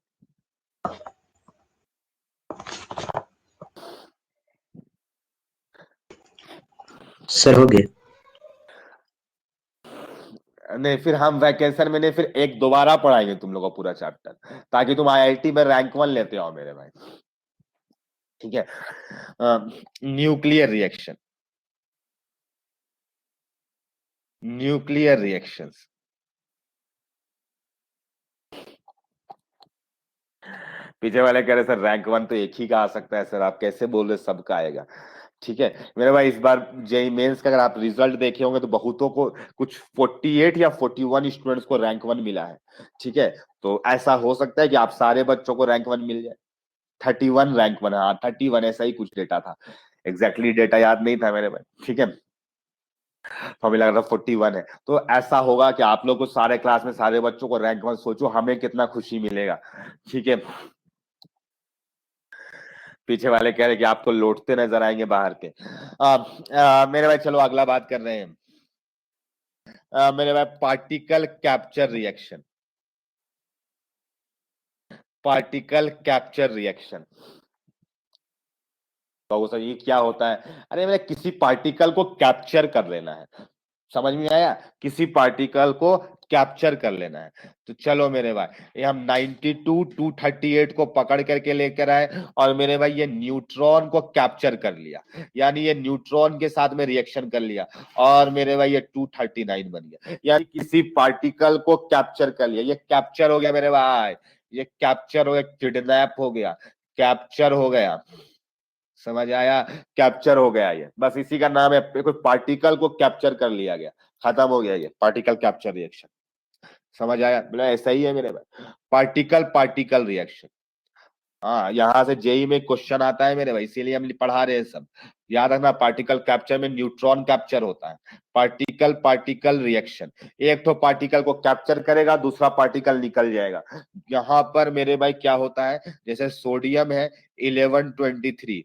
सर हो गया। नहीं फिर हम वैकेशन में नहीं, फिर एक दोबारा पढ़ाएंगे तुम लोगों को पूरा चैप्टर, ताकि तुम आईआईटी में रैंक 1 लेते हो मेरे भाई, ठीक है। न्यूक्लियर रिएक्शन, न्यूक्लियर रिएक्शंस, पीछे वाले कह रहे सर रैंक 1 तो एक ही का आ सकता है, सर आप कैसे बोल रहे सबका आएगा, ठीक है मेरे भाई। इस बार जेई मेंस का अगर आप रिजल्ट देखे होंगे तो बहुतों को, कुछ 48 या 41 स्टूडेंट्स को रैंक 1 मिला है, ठीक है। तो ऐसा हो सकता है कि आप सारे बच्चों को रैंक 1 मिल जाए, 31 रैंक 1, हाँ 31 ऐसा ही कुछ डेटा था, एग्जैक्टली डेटा याद नहीं था मेरे भाई, ठीक है, तो हमें लग रहा 41 है। तो ऐसा होगा कि आप लोग को सारे क्लास में सारे बच्चों को रैंक 1, सोचो हमें कितना खुशी मिलेगा, ठीक है। पीछे वाले कह रहे कि आपको लौटते नजर आएंगे बाहर के। मेरे भाई चलो अगला बात कर रहे हैं, मेरे भाई particle capture reaction, particle capture reaction, तो सर ये क्या होता है? अरे मेरे किसी पार्टिकल को कैप्चर कर लेना है, समझ में आया, किसी पार्टिकल को कैप्चर कर लेना है। तो चलो मेरे भाई, ये हम 92 238 को पकड़ करके लेकर आए, और मेरे भाई ये न्यूट्रॉन को कैप्चर कर लिया, यानी ये न्यूट्रॉन के साथ में रिएक्शन कर लिया, और मेरे भाई ये 239 बन गया, यानी किसी पार्टिकल को कैप्चर कर लिया, ये कैप्चर हो गया मेरे भाई, ये कैप्चर हो गया, किडनैप हो गया, कैप्चर हो गया, समझ आया, कैप्चर हो गया, ये बस इसी का नाम है, कोई पार्टिकल को कैप्चर कर लिया गया, खत्म हो गया ये पार्टिकल कैप्चर रिएक्शन, समझ आया, बोला ऐसा ही है मेरे भाई, पार्टिकल पार्टिकल रिएक्शन। हाँ यहाँ से जेई में क्वेश्चन आता है मेरे भाई, इसीलिए हम पढ़ा रहे हैं सब, याद रखना, पार्टिकल कैप्चर में न्यूट्रॉन कैप्चर होता है, पार्टिकल पार्टिकल रिएक्शन, एक तो पार्टिकल को कैप्चर करेगा, दूसरा पार्टिकल निकल जाएगा। यहाँ पर मेरे भाई क्या होता है, जैसे सोडियम है 1123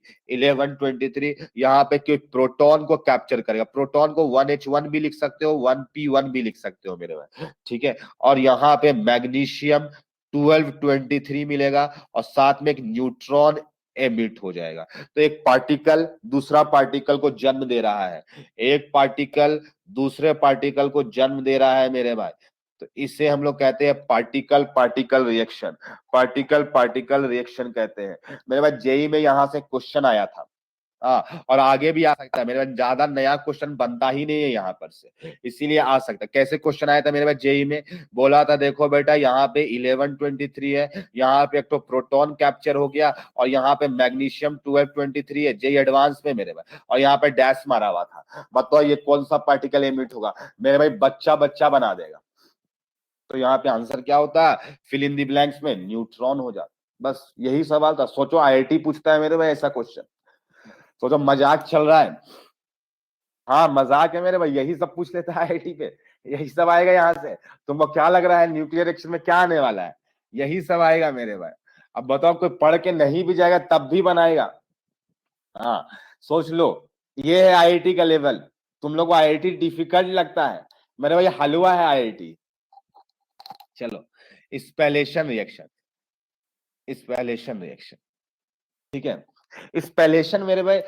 यहाँ पे कोई प्रोटॉन को कैप्चर करेगा, प्रोटॉन को 1H1 भी लिख सकते हो, 1P1 भी लिख सकते हो मेरे भाई, ठीक है। और यहाँ पे मैग्नीशियम 1223 मिलेगा, और साथ में एक न्यूट्रॉन एमिट हो जाएगा। तो एक पार्टिकल दूसरा पार्टिकल को जन्म दे रहा है, एक पार्टिकल दूसरे पार्टिकल को जन्म दे रहा है मेरे भाई, तो इसे हम लोग कहते हैं particle particle reaction, particle particle reaction कहते हैं मेरे भाई। जेई में यहां से क्वेश्चन आया था, और आगे भी आ सकता है मेरे पास, ज्यादा नया क्वेश्चन बनता ही नहीं है यहाँ पर से, इसीलिए आ सकता है। कैसे क्वेश्चन आया था मेरे पास जेई में, बोला था देखो बेटा यहाँ पे 1123 है, यहाँ पे एक तो प्रोटॉन कैप्चर हो गया, और यहाँ पे मैग्नीशियम 1223 है, जेई एडवांस में मेरे पास, और यहाँ पे डैश मारा हुआ था, बताओ ये कौन सा पार्टिकल एमिट होगा, मेरे भाई बच्चा बच्चा बना देगा। तो यहाँ पे आंसर क्या होता है, फिल इन द ब्लैंक्स में न्यूट्रॉन हो जाता, बस यही सवाल था। सोचो आईआईटी पूछता है मेरे भाई ऐसा क्वेश्चन, सोचो मजाक चल रहा है, हाँ मजाक है मेरे भाई, यही सब पूछ लेता है आईआईटी पे, यही सब आएगा यहाँ से। तुमको क्या लग रहा है न्यूक्लियर रिएक्शन में क्या आने वाला है, यही सब आएगा मेरे भाई। अब बताओ कोई पढ़ के नहीं भी जाएगा तब भी बनाएगा, हाँ सोच लो, ये है आईआईटी का लेवल। तुम लोग को आईआईटी डिफिकल्ट लगता है मेरे भाई, हलवा है आईआईटी। चलो स्पेलेशन रिएक्शन, स्पेलेशन रिएक्शन। ठीक है, स्पेलेशन मेरे भाई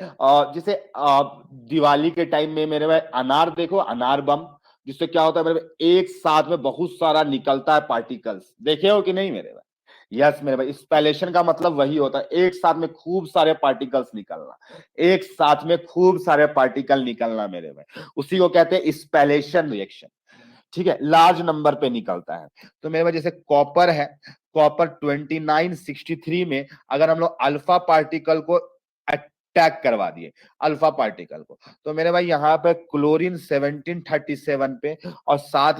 जैसे दिवाली के टाइम में मेरे भाई अनार देखो, अनार बम, जिससे क्या होता है मेरे भाई, एक साथ में बहुत सारा निकलता है पार्टिकल्स, देखे हो कि नहीं मेरे भाई? यस मेरे भाई, स्पेलेशन का मतलब वही होता है, एक साथ में खूब सारे पार्टिकल्स निकलना, एक साथ में खूब सारे पार्टिकल निकलना मेरे भाई, उसी को कहते हैं स्पेलेशन रिएक्शन। ठीक है, लार्ज नंबर पे निकलता है। तो मेरे पास जैसे कॉपर है, कॉपर 2963 में अगर हम लोग अल्फा पार्टिकल को अटैक करवा दिए, अल्फा पार्टिकल को, तो मेरे भाई यहाँ पे क्लोरीन 1737 पे, और साथ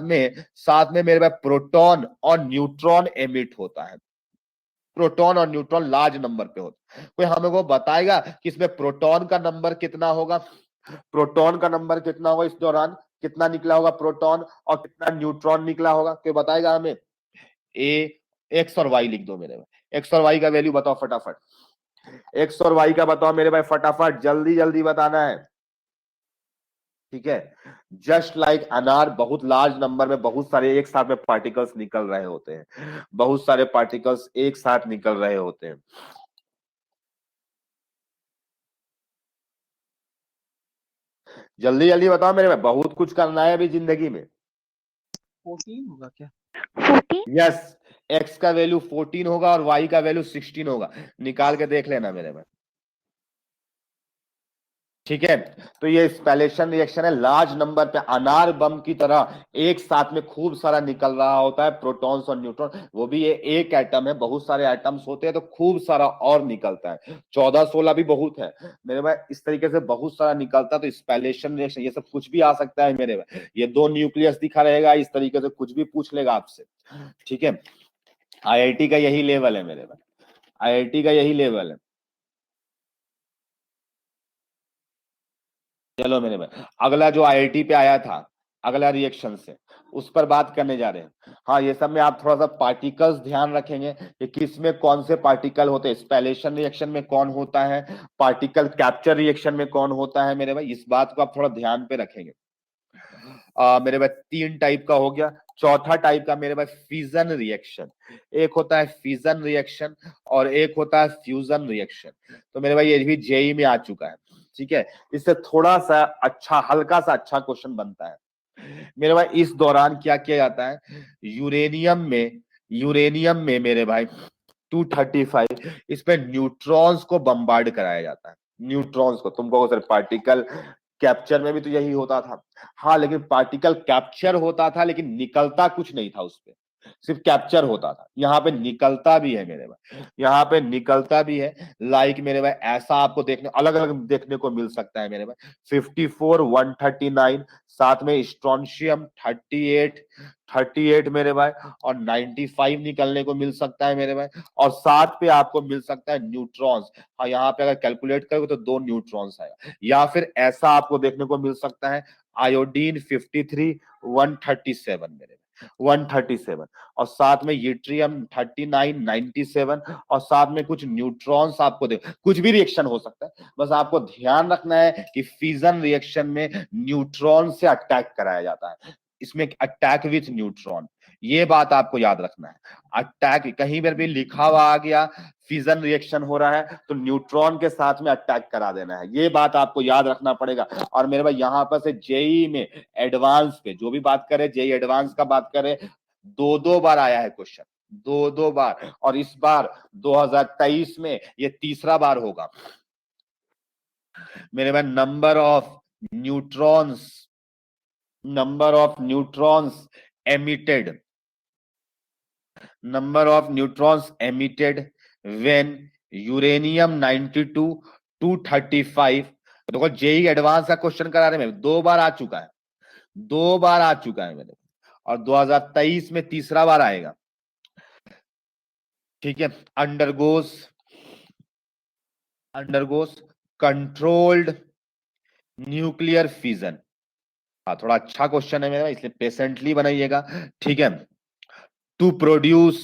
में मेरे भाई प्रोटॉन और न्यूट्रॉन एमिट होता है। प्रोटॉन और न्यूट्रॉन लार्ज नंबर पे होता है। कोई हमें को बताएगा कि इसमें प्रोटॉन का नंबर कितना होगा? प्रोटॉन का नंबर कितना होगा इस दौरान, कितना निकला होगा प्रोटॉन और कितना न्यूट्रॉन निकला होगा? कोई बताएगा हमें? ए, एक्स और वाई लिख दो मेरे में, एक्स और वाई का वैल्यू बताओ फटाफट, एक्स और वाई का बताओ मेरे भाई फटाफट, जल्दी जल्दी बताना है। ठीक है, जस्ट लाइक अनार, बहुत लार्ज नंबर में बहुत सारे एक साथ में पार्टिकल्स निकल रहे होते हैं, बहुत सारे पार्टिकल्स एक साथ निकल रहे होते हैं। जल्दी जल्दी बताओ मेरे भाई, बहुत कुछ करना है अभी जिंदगी में। 14 होगा क्या? 14। यस, एक्स का वैल्यू 14 होगा और वाई का वैल्यू 16 होगा, निकाल के देख लेना मेरे में। ठीक है, तो ये स्पेलेशन रिएक्शन है, लार्ज नंबर पे अनार बम की तरह एक साथ में खूब सारा निकल रहा होता है प्रोटॉन्स और न्यूट्रॉन, वो भी ये एक एटम है, बहुत सारे एटम्स होते हैं तो खूब सारा और निकलता है, 14-16 भी बहुत है मेरे भाई, इस तरीके से बहुत सारा निकलता है। तो स्पेलेशन रिएक्शन ये सब कुछ भी आ सकता है मेरे भाई, ये 2 न्यूक्लियस दिखा रहेगा, इस तरीके से कुछ भी पूछ लेगा आपसे। ठीक है, आईआईटी का यही लेवल है मेरे भाई, आईआईटी का यही लेवल है। चलो मेरे भाई, अगला जो आईआईटी पे आया था, अगला रिएक्शन से, उस पर बात करने जा रहे हैं। हाँ, ये सब में आप थोड़ा सा पार्टिकल्स ध्यान रखेंगे कि किस में कौन से पार्टिकल होते हैं, स्पेलेशन रिएक्शन में कौन होता है, पार्टिकल कैप्चर रिएक्शन में कौन होता है मेरे भाई, इस बात को आप थोड़ा ध्यान पे रखेंगे। मेरे भाई 3 टाइप का हो गया, चौथा टाइप का मेरे भाई फिजन रिएक्शन, एक होता है फिजन रिएक्शन और एक होता है फ्यूजन रिएक्शन। तो मेरे भाई ये भी जेई में आ चुका है। ठीक है, इससे थोड़ा सा अच्छा, हल्का सा अच्छा क्वेश्चन बनता है मेरे भाई। इस दौरान क्या किया जाता है, यूरेनियम में मेरे भाई 235, इस पे न्यूट्रॉन्स को बम्बार्ड कराया जाता है, न्यूट्रॉन्स को। तुमको सर पार्टिकल कैप्चर में भी तो यही होता था। हाँ, लेकिन पार्टिकल कैप्चर होता था लेकिन निकलता कुछ नहीं था उसपे, सिर्फ कैप्चर होता था। यहाँ पे निकलता भी है मेरे भाई, यहाँ पे निकलता भी है। लाइक मेरे भाई ऐसा आपको देखने अलग अलग देखने को मिल सकता है मेरे भाई, 54, 139, साथ में स्ट्रोंशियम 38 मेरे भाई, और 95 निकलने को मिल सकता है मेरे भाई, और साथ पे आपको मिल सकता है न्यूट्रॉन्स। हाँ, यहाँ पे अगर कैलकुलेट करोगे तो 2 न्यूट्रॉन्स आएगा, या फिर ऐसा आपको देखने को मिल सकता है आयोडीन 53, 137 मेरे 137, और साथ में यूट्रियम 39, 97, और साथ में कुछ न्यूट्रॉन्स आपको दे, कुछ भी रिएक्शन हो सकता है, बस आपको ध्यान रखना है कि फिजन रिएक्शन में न्यूट्रॉन से अटैक कराया जाता है, इसमें अटैक विथ न्यूट्रॉन, ये बात आपको याद रखना है। अटैक कहीं पर भी लिखा हुआ आ गया फिजन रिएक्शन हो रहा है तो न्यूट्रॉन के साथ में अटैक करा देना है, ये बात आपको याद रखना पड़ेगा। और मेरे भाई यहाँ पर से जेई में एडवांस पे जो भी बात करें, जेई एडवांस का बात करें, 2 बार आया है क्वेश्चन, 2 बार, और इस बार 2023 में ये तीसरा बार होगा मेरे भाई। Number of neutrons emitted, number of neutrons emitted when uranium 92 235। देखो जेई एडवांस का क्वेश्चन करा रहे हैं, 2 बार आ चुका है, 2 बार आ चुका है मेरे, और 2023 में तीसरा बार आएगा। ठीक है, अंडरगोस कंट्रोल्ड न्यूक्लियर फिजन। हाँ, थोड़ा अच्छा क्वेश्चन है मेरा, इसलिए पेशेंटली बनाइएगा। ठीक है, टू प्रोड्यूस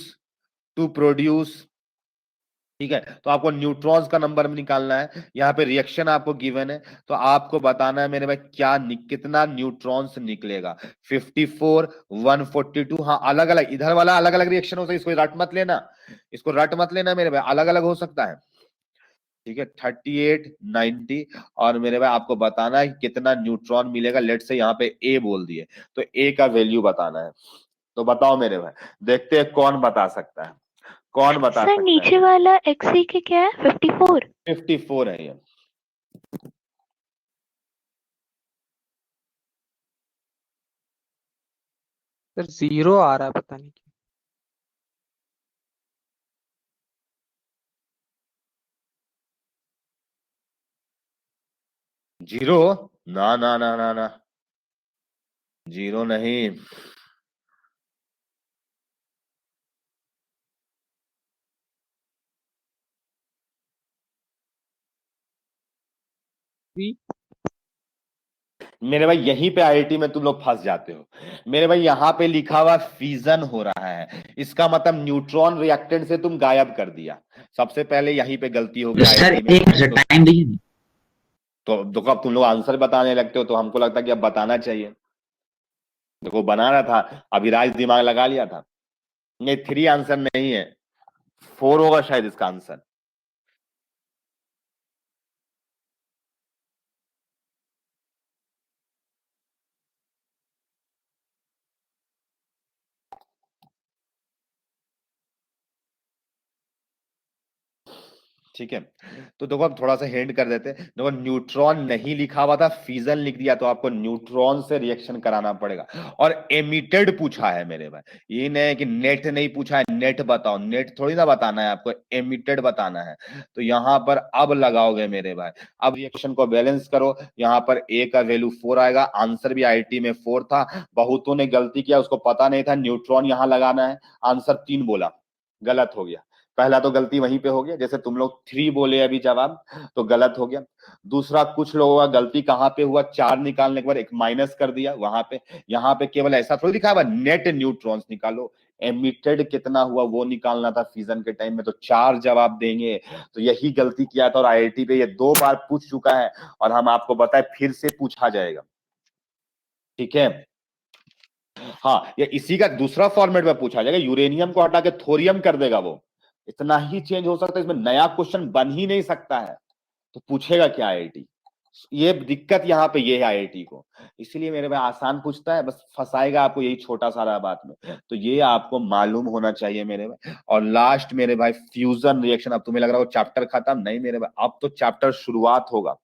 ठीक है, तो आपको न्यूट्रॉन्स का नंबर भी निकालना है। यहाँ पे रिएक्शन आपको गिवन है, तो आपको बताना है मेरे भाई कितना न्यूट्रॉन्स निकलेगा। 54, 142, हाँ अलग अलग, इधर वाला अलग अलग रिएक्शन हो सकता है, इसको रट मत लेना, इसको रट मत लेना मेरे भाई, अलग अलग हो सकता है। ठीक है, 38, 90, और मेरे भाई आपको बताना है कितना न्यूट्रॉन मिलेगा। लेट से यहाँ पे ए बोल दिए, तो ए का वैल्यू बताना है। तो बताओ मेरे भाई, देखते हैं कौन बता सकता है, कौन बता सर सकता है। नीचे वाला एक्सी के क्या है 54? 54 है ये। सर जीरो आ रहा है, पता नहीं क्यों। जीरो? ना ना ना ना ना, जीरो नहीं। भी मेरे भाई यहीं पे आईआईटी में तुम लोग फंस जाते हो। मेरे भाई यहाँ पे लिखा हुआ फ्यूजन हो रहा है, इसका मतलब न्यूट्रॉन रिएक्टेंट से तुम गायब कर दिया। सबसे पहले यहीं पे गलती हो तो गई सर आईआईटी में। एक टाइम दीजिए। तो देखो अब तुम लोग आंसर बताने लगते हो, तो हमको लगता है कि अब बताना चाहिए। देखो बना रहा था, अभिराज दिमाग लगा लिया था। नहीं, 3 आंसर नहीं है, 4 होगा शायद इसका आंसर। ठीक है, तो देखो अब थोड़ा सा हेड कर देते हैं। देखो न्यूट्रॉन नहीं लिखा हुआ था, फिजन लिख दिया, तो आपको न्यूट्रॉन से रिएक्शन कराना पड़ेगा। और एमिटेड पूछा है मेरे भाई, ये नहीं कि नेट नहीं पूछा है, नेट बताओ, नेट थोड़ी ना बताना है आपको, एमिटेड बताना है। तो यहाँ पर अब लगाओगे मेरे भाई, अब रिएक्शन को बैलेंस करो। यहाँ पर ए का वैल्यू 4 आएगा, आंसर भी आईटी में 4 था। बहुतों ने गलती किया, उसको पता नहीं था न्यूट्रॉन यहाँ लगाना है, आंसर 3 बोला, गलत हो गया। पहला तो गलती वहीं पे हो गया, जैसे तुम लोग 3 बोले अभी जवाब, तो गलत हो गया। दूसरा, कुछ लोगों का गलती कहां पे हुआ, 4 निकालने के बाद एक माइनस कर दिया वहां पे। यहाँ पे केवल ऐसा थोड़ी लिखा हुआ नेट न्यूट्रॉन्स निकालो, एमिटेड कितना हुआ वो निकालना था फिजन के टाइम में, तो 4 जवाब देंगे। तो यही गलती किया था, और आईआईटी पे ये 2 बार पूछ चुका है, और हम आपको बताए फिर से पूछा जाएगा। ठीक है, हाँ, ये इसी का दूसरा फॉर्मेट में पूछा जाएगा, यूरेनियम को हटा के थोरियम कर देगा वो। इतना ही चेंज हो सकता है, इसमें नया क्वेश्चन बन ही नहीं सकता है। तो पूछेगा क्या आईआईटी, ये दिक्कत यहाँ पे ये है आईआईटी को। इसीलिए मेरे भाई आसान पूछता है, बस फंसाएगा आपको यही छोटा सारा बात में। तो ये आपको मालूम होना चाहिए मेरे भाई। और लास्ट मेरे भाई, फ्यूजन रिएक्शन। अब तुम्हें लग रहा हो चैप्टर खत्म, नहीं मेरे भाई, अब तो चैप्टर शुरुआत होगा।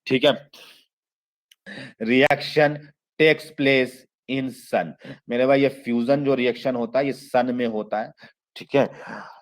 ठीक है, रिएक्शन टेक्स प्लेस इन सन। मेरे भाई ये फ्यूजन जो रिएक्शन होता है ये सन में होता है। ठीक है,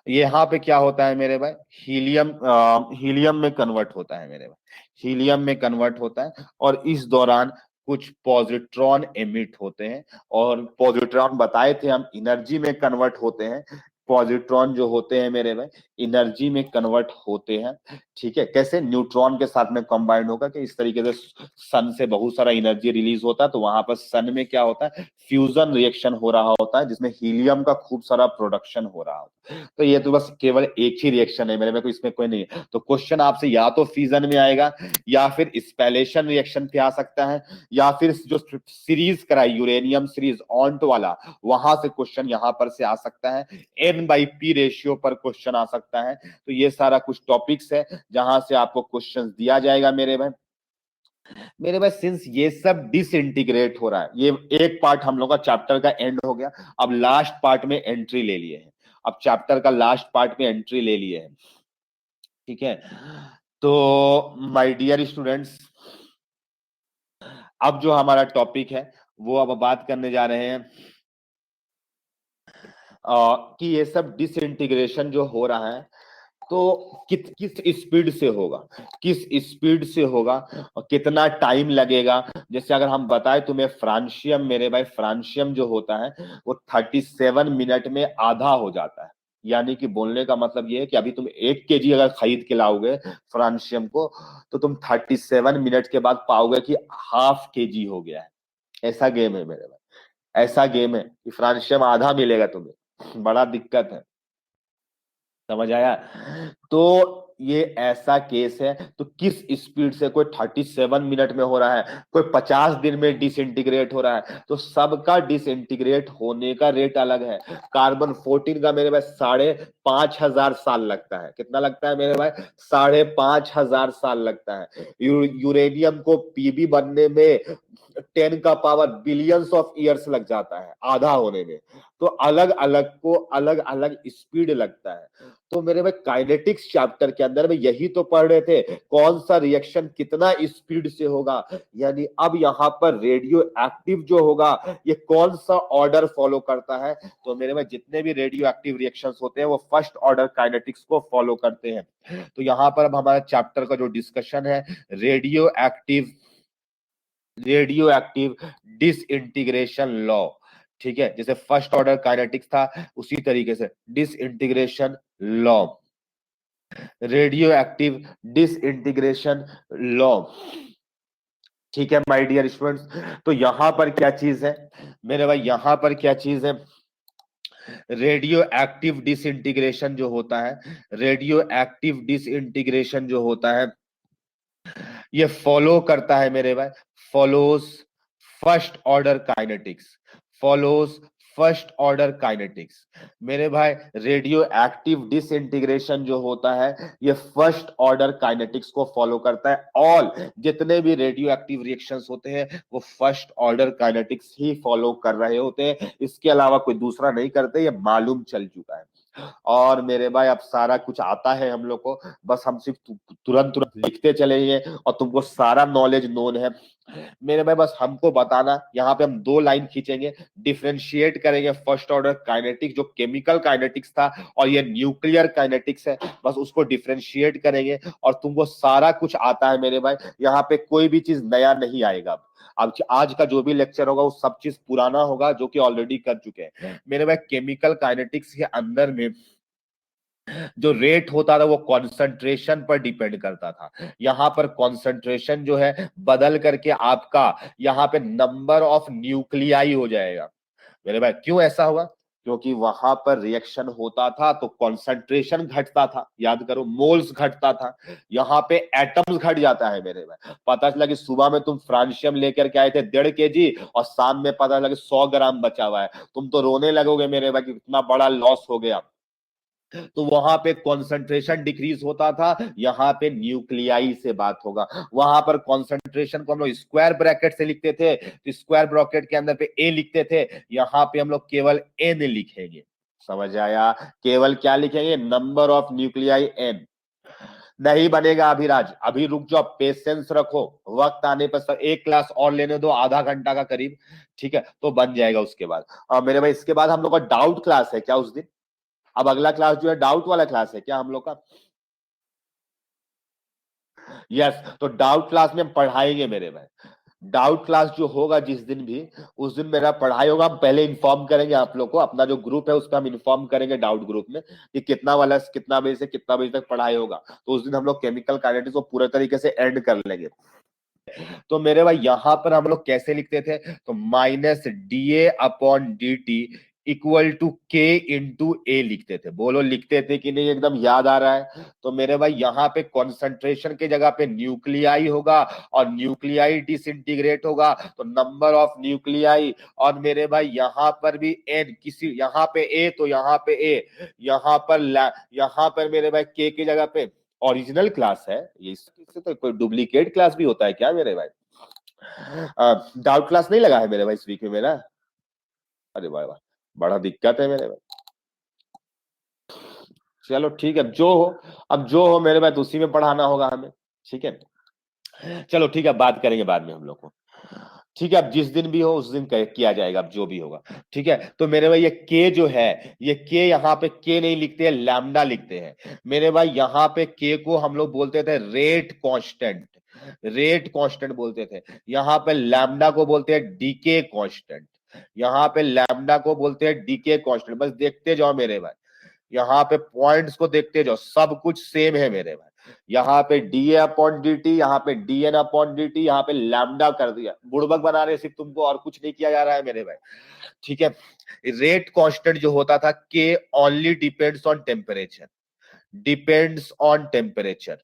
यहाँ पे क्या होता है मेरे भाई, हीलियम में कन्वर्ट होता है मेरे भाई, हीलियम में कन्वर्ट होता है। और इस दौरान कुछ पॉजिट्रॉन एमिट होते हैं, और पॉजिट्रॉन बताए थे हम एनर्जी में कन्वर्ट होते हैं। पॉजिट्रॉन जो होते हैं मेरे भाई एनर्जी में कन्वर्ट होते हैं। ठीक है, कैसे, न्यूट्रॉन के साथ में कंबाइंड होगा कि इस तरीके से सन से बहुत सारा एनर्जी रिलीज होता है, तो वहां पर सन में क्या होता है, फ्यूजन रिएक्शन हो रहा होता है, जिसमें हीलियम का खूब सारा प्रोडक्शन हो रहा होता है। तो ये तो बस केवल एक ही रिएक्शन है मेरे को, इसमें कोई नहीं है। तो क्वेश्चन आपसे या तो फ्यूजन में आएगा, या फिर स्पेलेशन रिएक्शन पे आ सकता है, या फिर जो सीरीज कराई यूरेनियम सीरीज ऑन्ट वाला, वहां से क्वेश्चन यहाँ पर से आ सकता है। N/P रेशियो पर क्वेश्चन आ सकता है। तो ये सारा कुछ टॉपिक्स है जहां से आपको क्वेश्चन दिया जाएगा मेरे भाई। मेरे भाई सिंस ये सब डिसइंटीग्रेट हो रहा है, ये एक पार्ट हम लोग का चैप्टर का एंड हो गया। अब लास्ट पार्ट में एंट्री ले लिए हैं, अब चैप्टर का लास्ट पार्ट में एंट्री ले लिए हैं। ठीक है, तो माय डियर स्टूडेंट्स, अब जो हमारा टॉपिक है वो अब बात करने जा रहे हैं कि ये सब डिसइंटीग्रेशन जो हो रहा है, तो किस स्पीड से होगा, किस स्पीड से होगा, और कितना टाइम लगेगा। जैसे अगर हम बताएं तुम्हें फ्रांशियम, मेरे भाई फ्रांशियम जो होता है वो 37 मिनट में आधा हो जाता है। यानी कि बोलने का मतलब ये है कि अभी तुम 1 kg अगर खरीद के लाओगे फ्रांशियम को, तो तुम 37 मिनट के बाद पाओगे कि ½ kg हो गया है। ऐसा गेम है मेरे भाई, ऐसा गेम है कि फ्रांशियम आधा मिलेगा तुम्हें, बड़ा दिक्कत है। समझ आया? तो ये ऐसा केस है। तो किस स्पीड से कोई 37 मिनट में हो रहा है, कोई 50 दिन में डिसइंटीग्रेट हो रहा है, तो सबका डिसइंटीग्रेट होने का रेट अलग है। कार्बन 14 का मेरे भाई 5,500 साल लगता है। कितना लगता है मेरे भाई? 5,500 साल लगता है। यूरेनियम को पीबी बनने में 10 का पावर बिलियंस ऑफ ईयर्स लग जाता है, आधा होने में। तो अलग अलग को अलग अलग स्पीड लगता है। तो मेरे भाई काइनेटिक्स चैप्टर के अंदर में यही तो पढ़ रहे थे, कौन सा रिएक्शन कितना स्पीड से होगा। यानी अब यहाँ पर रेडियो एक्टिव जो होगा ये कौन सा ऑर्डर फॉलो करता है। तो मेरे भाई जितने भी रेडियो एक्टिव रिएक्शंस होते हैं वो फर्स्ट ऑर्डर काइनेटिक्स को फॉलो करते हैं। तो यहाँ पर अब हमारा चैप्टर का जो डिस्कशन है, रेडियो एक्टिव डिसइंटीग्रेशन लॉ। ठीक है, जैसे फर्स्ट ऑर्डर काइनेटिक्स था उसी तरीके से disintegration law, radio active disintegration law. ठीक है माय डियर स्टूडेंट्स, तो यहां पर क्या चीज है मेरे भाई, यहां पर क्या चीज है, रेडियो एक्टिव डिसइंटीग्रेशन जो होता है, रेडियो एक्टिव डिसइंटीग्रेशन जो होता है ये फॉलो करता है मेरे भाई, follows first order kinetics, follows first order kinetics. मेरे भाई रेडियो एक्टिव डिसइंटीग्रेशन जो होता है ये फर्स्ट ऑर्डर काइनेटिक्स को फॉलो करता है। ऑल जितने भी रेडियो एक्टिव रिएक्शंस होते हैं वो फर्स्ट ऑर्डर काइनेटिक्स ही फॉलो कर रहे होते हैं, इसके अलावा कोई दूसरा नहीं करते, ये मालूम चल चुका है। और मेरे भाई अब सारा कुछ आता है हम लोग को, बस हम सिर्फ तुरंत तुरंत लिखते चलेंगे और तुमको सारा नॉलेज नोन है मेरे भाई। बस हमको बताना, यहाँ पे हम 2 लाइन खींचेंगे, डिफरेंशिएट करेंगे फर्स्ट ऑर्डर काइनेटिक्स जो केमिकल काइनेटिक्स था और ये न्यूक्लियर काइनेटिक्स है, बस उसको डिफरेंशिएट करेंगे और तुमको सारा कुछ आता है मेरे भाई। यहाँ पे कोई भी चीज नया नहीं आएगा। अब आज का जो भी लेक्चर होगा वो सब चीज पुराना होगा जो कि ऑलरेडी कर चुके हैं मेरे भाई। केमिकल काइनेटिक्स के अंदर में जो रेट होता था वो कॉन्सेंट्रेशन पर डिपेंड करता था। यहाँ पर कॉन्सेंट्रेशन जो है बदल करके आपका यहाँ पे नंबर ऑफ न्यूक्लियाई हो जाएगा मेरे भाई। क्यों ऐसा हुआ? क्योंकि वहां पर रिएक्शन होता था तो कॉन्सेंट्रेशन घटता था, याद करो मोल्स घटता था, यहाँ पे एटम्स घट जाता है मेरे भाई। पता चला कि सुबह में तुम फ्रांशियम लेकर के आए थे 1.5 kg और शाम में पता चला कि 100 ग्राम बचा हुआ है, तुम तो रोने लगोगे मेरे भाई कि इतना बड़ा लॉस हो गया। तो वहां पे कॉन्सेंट्रेशन डिक्रीज होता था, यहाँ पे न्यूक्लियाई से बात होगा। वहां पर कॉन्सेंट्रेशन को हम लोग स्क्वायर ब्रैकेट से लिखते थे, तो स्क्वायर ब्रैकेट के अंदर पे ए लिखते थे, यहाँ पे हम लोग केवल एन लिखेंगे। समझ आया? केवल क्या लिखेंगे? Number of nuclei N. नहीं बनेगा अभिराज, अभी रुक जाओ, पेशेंस रखो, वक्त आने पर सब एक क्लास और लेने दो, आधा घंटा का करीब, ठीक है, तो बन जाएगा उसके बाद। और मेरे भाई इसके बाद हम लोग का डाउट क्लास है क्या उस दिन? अब अगला क्लास जो है डाउट वाला क्लास है क्या हम लोग का? यस, तो डाउट क्लास में हम पढ़ाएंगे मेरे भाई। डाउट क्लास जो होगा जिस दिन भी, उस दिन मेरा पढ़ाई होगा। हम पहले इन्फॉर्म करेंगे आप लोग को, अपना जो ग्रुप है उसका हम इन्फॉर्म करेंगे डाउट ग्रुप में कि कितना वाला कितना बजे से कितना बजे तक पढ़ाई होगा। तो उस दिन हम लोग केमिकल काइनेटिक्स को पूरे तरीके से एंड कर लेंगे। तो मेरे भाई यहाँ पर हम लोग कैसे लिखते थे? तो -dA/dt equal to K into A लिखते थे। बोलो लिखते थे कि नहीं? एकदम याद आ रहा है? तो मेरे भाई यहाँ पे कॉन्सेंट्रेशन के जगह पे न्यूक्लियाई होगा और न्यूक्लियाई डिसइंटीग्रेट होगा तो नंबर ऑफ न्यूक्लियाई। और मेरे भाई यहाँ पर भी एन, किसी यहाँ पे ए तो यहाँ पे ए, यहाँ पर मेरे भाई के की जगह पे ओरिजिनल क्लास है ये, इससे तो कोई डुप्लीकेट क्लास भी होता है क्या मेरे भाई? डाउट क्लास नहीं लगा है मेरे भाई इस वीक में मेरा? अरे भाई वाह, बड़ा दिक्कत है मेरे भाई। चलो ठीक है, अब जो हो मेरे भाई तो उसी में पढ़ाना होगा हमें, ठीक है। चलो ठीक है, बात करेंगे बाद में हम लोग को, ठीक है। अब जिस दिन भी हो उस दिन किया जाएगा, अब जो भी होगा, ठीक है। तो मेरे भाई ये के जो है, ये के यहाँ पे के नहीं लिखते हैं, लैम्डा लिखते हैं मेरे भाई। यहाँ पे के को हम लोग बोलते थे रेट कांस्टेंट, रेट कांस्टेंट बोलते थे। यहाँ पे लैम्डा को बोलते हैं डीके कांस्टेंट, यहाँ पे लैम्डा को बोलते हैं डीके कांस्टेंट। बस देखते जाओ मेरे भाई, यहाँ पे पॉइंट्स को देखते जाओ, सब कुछ सेम है मेरे भाई। यहाँ पे dA/dt, यहाँ पे dN/dt, यहाँ पे लैम्डा कर दिया, बुड़बक बना रहे सिर्फ तुमको, और कुछ नहीं किया जा रहा है मेरे भाई, ठीक है। रेट कांस्टेंट जो होता था, K only depends on temperature, depends on temperature,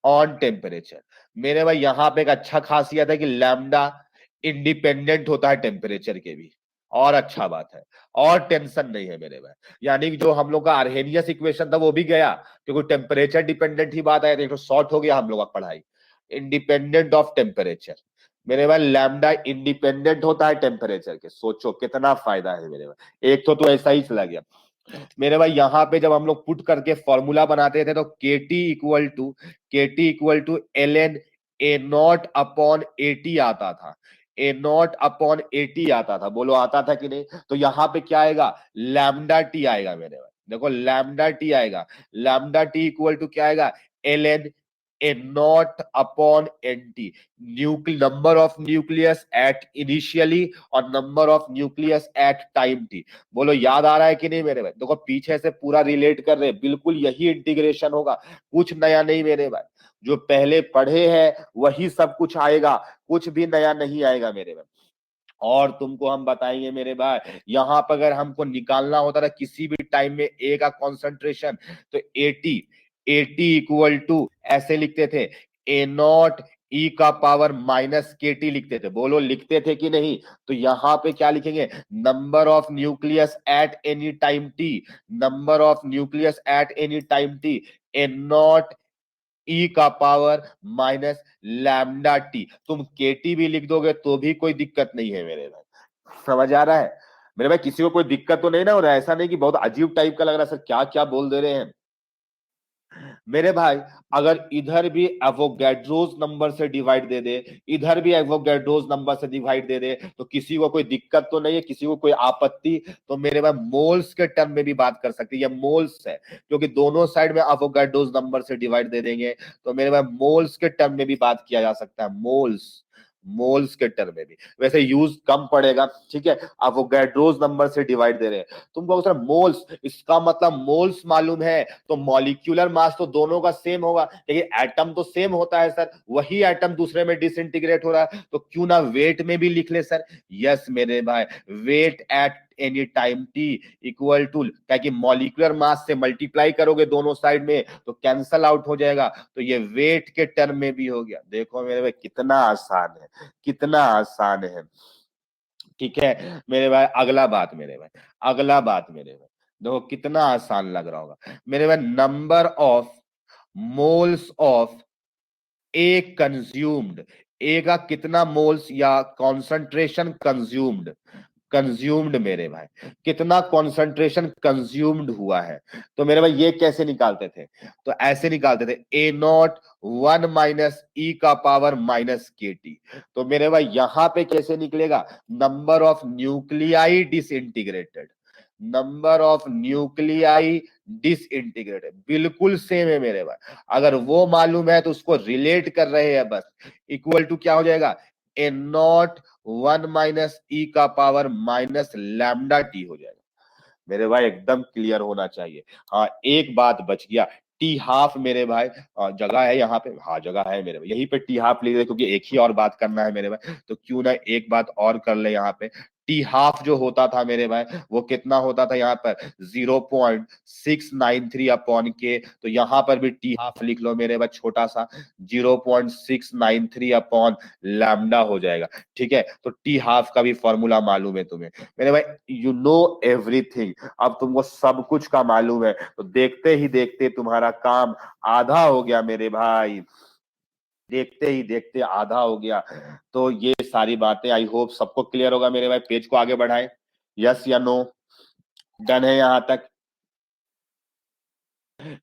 on temperature. मेरे भाई यहाँ पे एक अच्छा खासियत है कि लैम्डा इंडिपेंडेंट होता है टेम्परेचर के भी, और अच्छा बात है, और टेंशन नहीं है मेरे भाई। यानी कि जो हम लोग का आर्हेनियस इक्वेशन था वो भी गया, क्योंकि टेम्परेचर डिपेंडेंट ही बात है, तो शॉर्ट हो गया हम लोग का पढ़ाई। इंडिपेंडेंट ऑफ टेम्परेचर मेरे भाई, लैम्डा इंडिपेंडेंट होता है टेम्परेचर के। सोचो कितना फायदा है मेरे भाई, एक तो ऐसा ही चला गया मेरे भाई। यहाँ पे जब हम लोग पुट करके फॉर्मूला बनाते थे तो KT equal to L N A not upon A T था, ए नॉट अपॉन एटी आता था, बोलो आता था कि नहीं? तो यहाँ पे क्या आएगा, लैम्डा टी आएगा मेरे भाई। देखो लैम्डा टी आएगा, लैम्डा टी इक्वल टू क्या आएगा, L N A not upon N T, number of nucleus at initially और number of nucleus at time T. बोलो याद आ रहा है कि नहीं मेरे भाई? देखो पीछे से पूरा रिलेट कर रहे हैं, बिल्कुल यही इंटीग्रेशन होगा, कुछ नया नहीं मेरे भाई। जो पहले पढ़े हैं वही सब कुछ आएगा, कुछ भी नया नहीं आएगा मेरे भाई। और तुमको हम बताएंगे मेरे भाई, यहाँ पर अगर हमको निकालना होता था किसी भी टाइम में ए का कॉन्सेंट्रेशन, तो 80 इक्वल टू ऐसे लिखते थे, ए नॉट ई का पावर माइनस के टी लिखते थे। बोलो लिखते थे कि नहीं? तो यहाँ पे क्या लिखेंगे, number of nucleus at any time T, number of nucleus at any time T, A naught E का पावर माइनस लैम्डा टी। तुम के टी भी लिख दोगे तो भी कोई दिक्कत नहीं है मेरे भाई, समझ आ रहा है मेरे भाई? किसी को कोई दिक्कत तो नहीं ना हो रहा है? ऐसा नहीं कि बहुत अजीब टाइप का लग रहा है, सर क्या क्या बोल दे रहे हैं मेरे भाई। अगर इधर भी एवोगैड्रोस नंबर से डिवाइड दे दे, इधर भी एवोगैड्रोस नंबर से डिवाइड दे दे, तो किसी को कोई दिक्कत तो नहीं है, किसी को कोई आपत्ति? तो मेरे भाई मोल्स के टर्म में भी बात कर सकती है, ये मोल्स है, क्योंकि दोनों साइड में एवोगैड्रोस नंबर से डिवाइड दे देंगे, तो मेरे भाई मोल्स के टर्म में भी बात किया जा सकता है, मोल्स, मोल्स के टर्म में भी। वैसे यूज कम पड़ेगा, ठीक है, एवोगैड्रोस नंबर से डिवाइड दे रहे हैं। तुमको सर मोल्स, इसका मतलब मोल्स मालूम है तो मॉलिक्यूलर मास तो दोनों का सेम होगा, लेकिन एटम तो सेम होता है सर, वही एटम दूसरे में डिसइंटीग्रेट हो रहा है, तो क्यों ना वेट में भी लिख ले सर? यस मेरे भाई, wait at any time T equal to, क्या कि मॉलिक्यूलर मास से मल्टीप्लाई करोगे दोनों साइड में तो कैंसल आउट हो जाएगा, तो ये वेट के टर्म में भी हो गया। देखो मेरे भाई कितना आसान है, कितना आसान है, ठीक है मेरे भाई। अगला बात मेरे भाई, अगला बात मेरे भाई, देखो कितना आसान लग रहा होगा मेरे भाई। Number of moles of A consumed, A का कितना मोल्स या कॉन्सेंट्रेशन कंज्यूम्ड, कंज्यूम्ड मेरे भाई, कितना कॉन्सेंट्रेशन कंज्यूम्ड हुआ है। तो मेरे भाई ये कैसे निकालते थे? तो ऐसे निकालते थे, ए नॉट 1 - ई का पावर माइनस के टी। तो मेरे भाई यहां पे कैसे निकलेगा, number of nuclei disintegrated, number of nuclei disintegrated, बिल्कुल सेम है मेरे भाई। अगर वो मालूम है तो उसको रिलेट कर रहे हैं बस, इक्वल टू क्या हो जाएगा, ए नॉट 1 - ई का पावर माइनस लैम्डा टी हो जाएगा मेरे भाई। एकदम क्लियर होना चाहिए। हाँ एक बात बच गया, टी हाफ मेरे भाई, जगह है यहाँ पे? हाँ जगह है मेरे भाई, यहीं पे टी हाफ लिख दे, क्योंकि एक ही और बात करना है मेरे भाई, तो क्यों ना एक बात और कर ले यहाँ पे। टी हाफ जो होता था मेरे भाई वो कितना होता था यहाँ पर, 0.693 अपॉन के, तो यहाँ पर भी टी हाफ लिख लो मेरे भाई, छोटा सा 0.693 अपॉन लैम्डा हो जाएगा, ठीक है। तो टी हाफ का भी फॉर्मूला मालूम है तुम्हें मेरे भाई, यू नो एवरीथिंग, अब तुमको सब कुछ का मालूम है, तो देखते ही देखते तुम्हारा काम आधा हो गया मेरे भाई, देखते ही देखते आधा हो गया। तो ये सारी बातें आई होप सबको क्लियर होगा मेरे भाई। पेज को आगे बढ़ाएं, यस या नो, डन है यहां तक?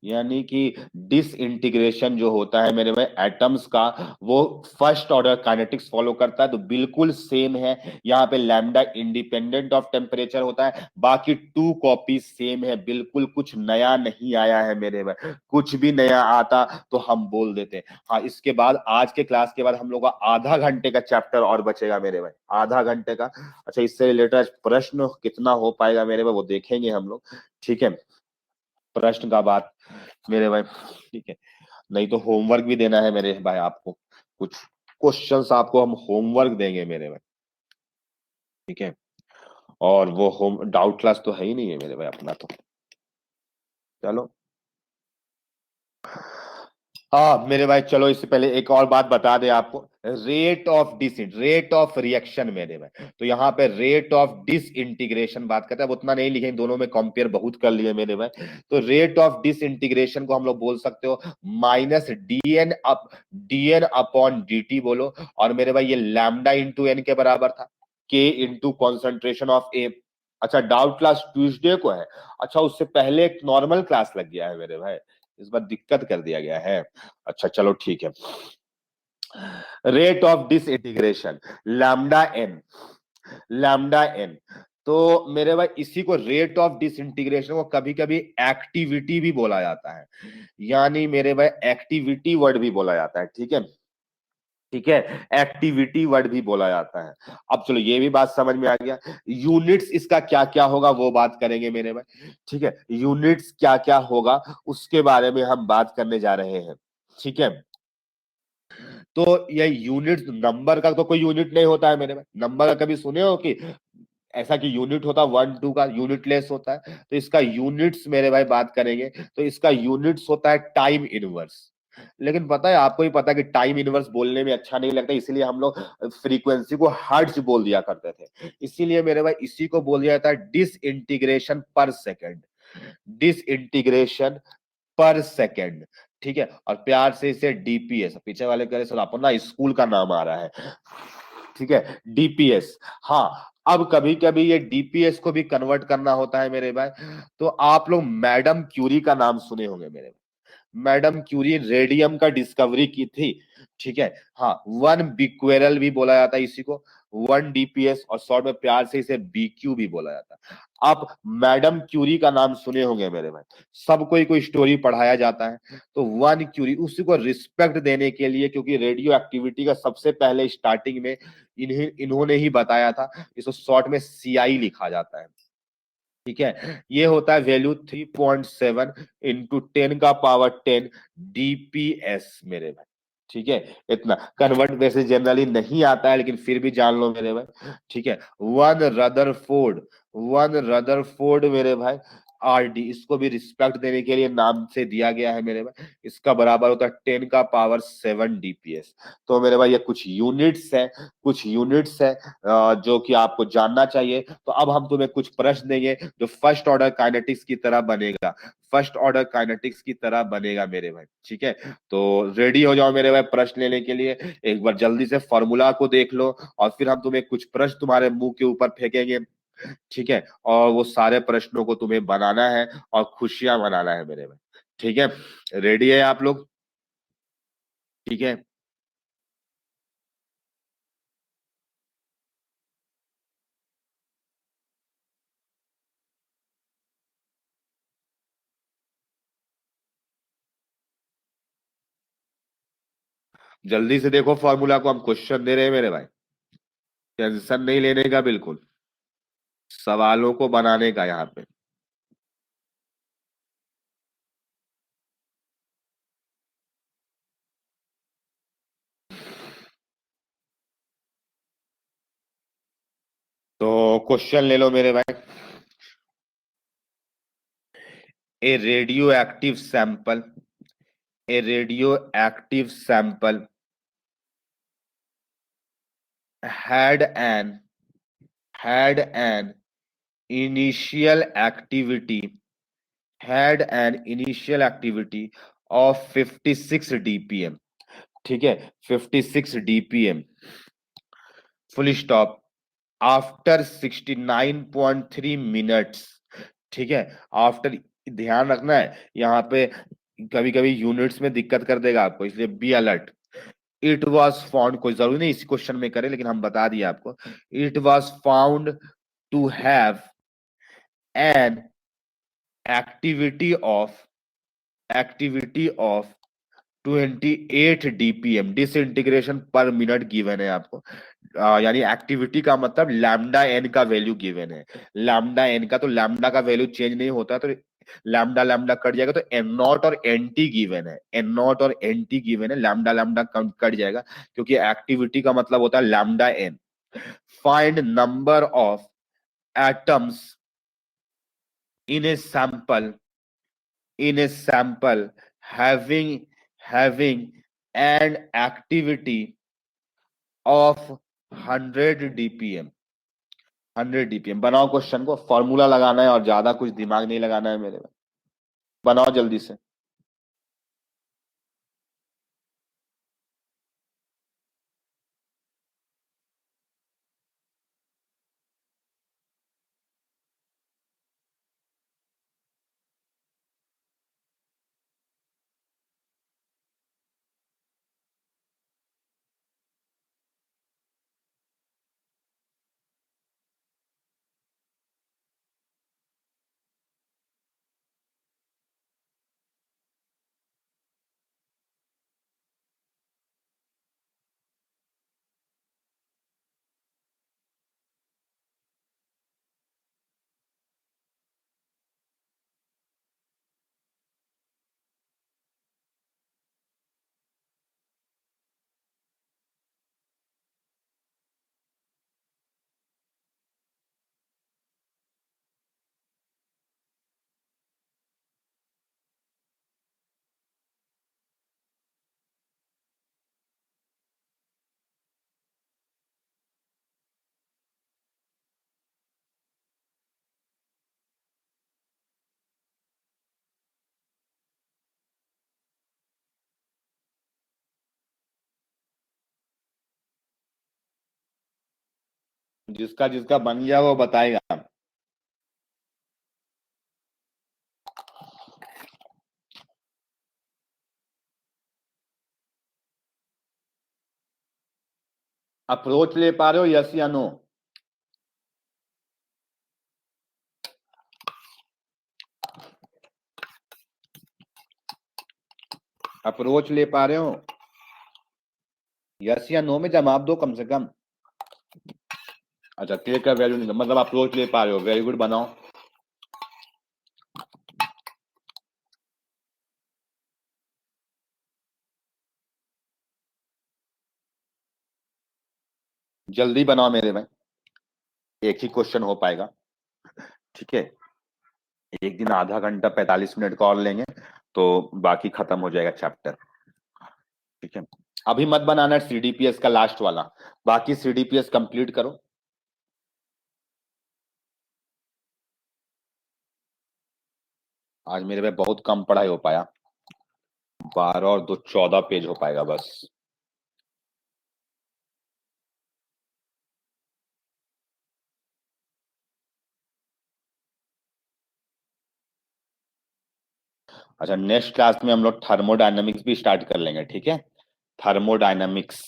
यानी कि डिसइंटीग्रेशन जो होता है मेरे भाई एटम्स का, वो फर्स्ट ऑर्डर काइनेटिक्स फॉलो करता है, तो बिल्कुल सेम है। यहाँ पे लैम्डा इंडिपेंडेंट ऑफ टेम्परेचर होता है, बाकी टू कॉपी सेम है, बिल्कुल कुछ नया नहीं आया है मेरे भाई। कुछ भी नया आता तो हम बोल देते। हाँ इसके बाद आज के क्लास के बाद हम लोग का आधा घंटे का चैप्टर और बचेगा मेरे भाई, आधा घंटे का। अच्छा इससे रिलेटेड प्रश्न कितना हो पाएगा मेरे भाई वो देखेंगे हम लोग, ठीक है, प्रश्न का बात मेरे भाई, ठीक है। नहीं तो होमवर्क भी देना है मेरे भाई आपको, कुछ क्वेश्चंस आपको हम होमवर्क देंगे मेरे भाई, ठीक है। और वो होम डाउट क्लास तो है ही नहीं है मेरे भाई अपना, तो चलो हाँ मेरे भाई, चलो इससे पहले एक और बात बता दे आपको। रेट ऑफ रिएक्शन मेरे भाई, तो यहाँ पे रेट ऑफ डिसइंटीग्रेशन बात करते हैं। अब उतना नहीं लिखेंगे, दोनों में कंपेयर बहुत कर लिए मेरे भाई। तो रेट ऑफ डिसइंटीग्रेशन को हम लोग बोल सकते हो माइनस डीएन अपॉन dt बोलो। और मेरे भाई ये लैम्डा इंटू एन के बराबर था, के इंटू कॉन्सेंट्रेशन ऑफ ए। अच्छा, डाउट क्लास ट्यूसडे को है। अच्छा, उससे पहले एक नॉर्मल क्लास लग गया है मेरे भाई, इस बार दिक्कत कर दिया गया है। अच्छा चलो ठीक है। Rate of disintegration lambda N. तो मेरे भाई इसी को रेट ऑफ डिसइंटीग्रेशन को कभी कभी एक्टिविटी भी बोला जाता है, यानी मेरे भाई एक्टिविटी वर्ड भी बोला जाता है। ठीक है, ठीक है, एक्टिविटी वर्ड भी बोला जाता है। अब चलो ये भी बात समझ में आ गया। यूनिट्स इसका क्या क्या होगा वो बात करेंगे मेरे भाई। ठीक है, यूनिट्स क्या क्या होगा उसके बारे में हम बात करने जा रहे हैं। ठीक है, तो ये यूनिट, नंबर का तो कोई यूनिट नहीं होता है मेरे भाई। नंबर का कभी सुने हो कि ऐसा कि यूनिट होता 1 2 का यूनिट लेस होता है? तो इसका यूनिट्स मेरे भाई बात करेंगे तो इसका यूनिट्स होता है टाइम इनवर्स। लेकिन पता है, आपको ही पता है कि टाइम इनवर्स बोलने में अच्छा नहीं लगता, इसीलिए हम लोग फ्रीक्वेंसी को हर्ट्ज बोल दिया करते थे। इसीलिए मेरे भाई इसी को बोल दिया जाता है डिसइंटीग्रेशन पर सेकेंड, डिसइंटीग्रेशन पर सेकेंड। ठीक है, और प्यार से इसे डीपीएस, पीछे वाले कह रहे सर अपना स्कूल का नाम आ रहा है। ठीक है, डीपीएस। हाँ, अब कभी कभी ये डीपीएस को भी कन्वर्ट करना होता है मेरे भाई। तो आप लोग मैडम क्यूरी का नाम सुने होंगे मेरे भाई। मैडम क्यूरी रेडियम का डिस्कवरी की थी। ठीक है, हाँ, 1 बिक्वेरल भी बोला जाता है इसी को, 1 डीपीएस, और शॉर्ट में प्यार से इसे बीक्यू भी बोला जाता है। आप मैडम क्यूरी का नाम सुने होंगे मेरे भाई, सब कोई स्टोरी पढ़ाया जाता है। तो 1 क्यूरी, उसी को रिस्पेक्ट देने के लिए, क्योंकि रेडियो एक्टिविटी का सबसे पहले स्टार्टिंग में इन्होंने ही बताया था। इसको शॉर्ट में सीआई लिखा जाता है। ठीक है, ये होता है वैल्यू 3.7 इंटू 10 का पावर 10 डीपीएस मेरे भाई। ठीक है, इतना कन्वर्ट वैसे जनरली नहीं आता है, लेकिन फिर भी जान लो मेरे भाई। ठीक है, वन रदरफोर्ड मेरे भाई आरडी, इसको भी रिस्पेक्ट देने के लिए नाम से दिया गया है मेरे भाई। इसका बराबर होता है 10 का पावर 7 डीपीएस। तो मेरे भाई ये कुछ यूनिट्स है जो कि आपको जानना चाहिए। तो अब हम तुम्हें कुछ प्रश्न देंगे जो फर्स्ट ऑर्डर काइनेटिक्स की तरह बनेगा, फर्स्ट ऑर्डर काइनेटिक्स की तरह बनेगा मेरे भाई। ठीक है, तो रेडी हो जाओ मेरे भाई प्रश्न लेने के लिए। एक बार जल्दी से फॉर्मूला को देख लो, और फिर हम तुम्हें कुछ प्रश्न तुम्हारे मुंह के ऊपर फेंकेंगे। ठीक है, और वो सारे प्रश्नों को तुम्हें बनाना है और खुशियां मनाना है मेरे भाई। ठीक है, रेडी है आप लोग? ठीक है, जल्दी से देखो फॉर्मूला को, हम क्वेश्चन दे रहे हैं मेरे भाई। टेंशन नहीं लेने का बिल्कुल, सवालों को बनाने का यहाँ पे। तो क्वेश्चन ले लो मेरे भाई। A radioactive sample, a radioactive sample had an had an initial activity of 56 dpm। ठीक है, 56 dpm full stop after 69.3 minutes. ठीक है, आफ्टर, ध्यान रखना है यहाँ पे, कभी कभी यूनिट्स में दिक्कत कर देगा आपको, इसलिए be alert. It was found, कोई जरूरी नहीं इसी क्वेश्चन में करे, लेकिन हम बता दिए आपको। It was found to have an activity of 28 DPM, disintegration per minute given है आपको। यानी एक्टिविटी का मतलब लैम्डा एन का वैल्यू गिवन है। लैम्डा एन का, तो लैम्डा का वैल्यू चेंज नहीं होता, तो लैम्डा लैम्डा कट जाएगा, तो एन नॉट और एन टी गिवन है, एन नॉट और एन टी गिवन है, लैम्डा लैम्डा कट जाएगा, क्योंकि एक्टिविटी का मतलब होता है lambda N. Find number of atoms in a sample in a sample having having an activity of 100 dpm। 100 dpm बनाओ क्वेश्चन को, फॉर्मूला लगाना है और ज्यादा कुछ दिमाग नहीं लगाना है मेरे में, बनाओ जल्दी से। जिसका जिसका बन गया वो बताएगा। अप्रोच ले पा रहे हो, यस या नो? अप्रोच ले पा रहे हो? यस या नो में जवाब दो कम से कम। अच्छा, के का वैल्यू नहीं, मतलब अप्रोच ले पा रहे हो, वेरी गुड, बनाओ। जल्दी बनाओ मेरे भाई, एक ही क्वेश्चन हो पाएगा, ठीक है? एक दिन आधा घंटा 45 मिनट का और लेंगे तो बाकी खत्म हो जाएगा चैप्टर, ठीक है? अभी मत बनाना सीडीपीएस का लास्ट वाला, बाकी सीडीपीएस कंप्लीट करो। आज मेरे पे बहुत कम पढ़ाई हो पाया, 12 और 2 14 पेज हो पाएगा बस। अच्छा, नेक्स्ट क्लास में हम लोग थर्मोडायनामिक्स भी स्टार्ट कर लेंगे, ठीक है? थर्मोडायनामिक्स।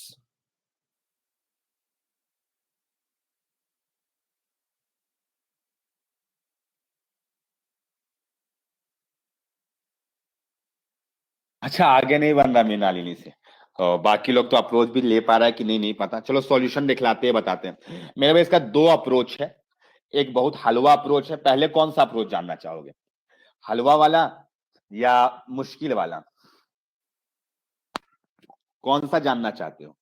अच्छा, आगे नहीं बन रहा मृणालिनी से, बाकी लोग तो अप्रोच भी ले पा रहा है कि नहीं नहीं पता। चलो सॉल्यूशन दिखलाते हैं, बताते हैं। मेरे पास इसका 2 अप्रोच है, एक बहुत हलवा अप्रोच है। पहले कौन सा अप्रोच जानना चाहोगे, हलवा वाला या मुश्किल वाला? कौन सा जानना चाहते हो?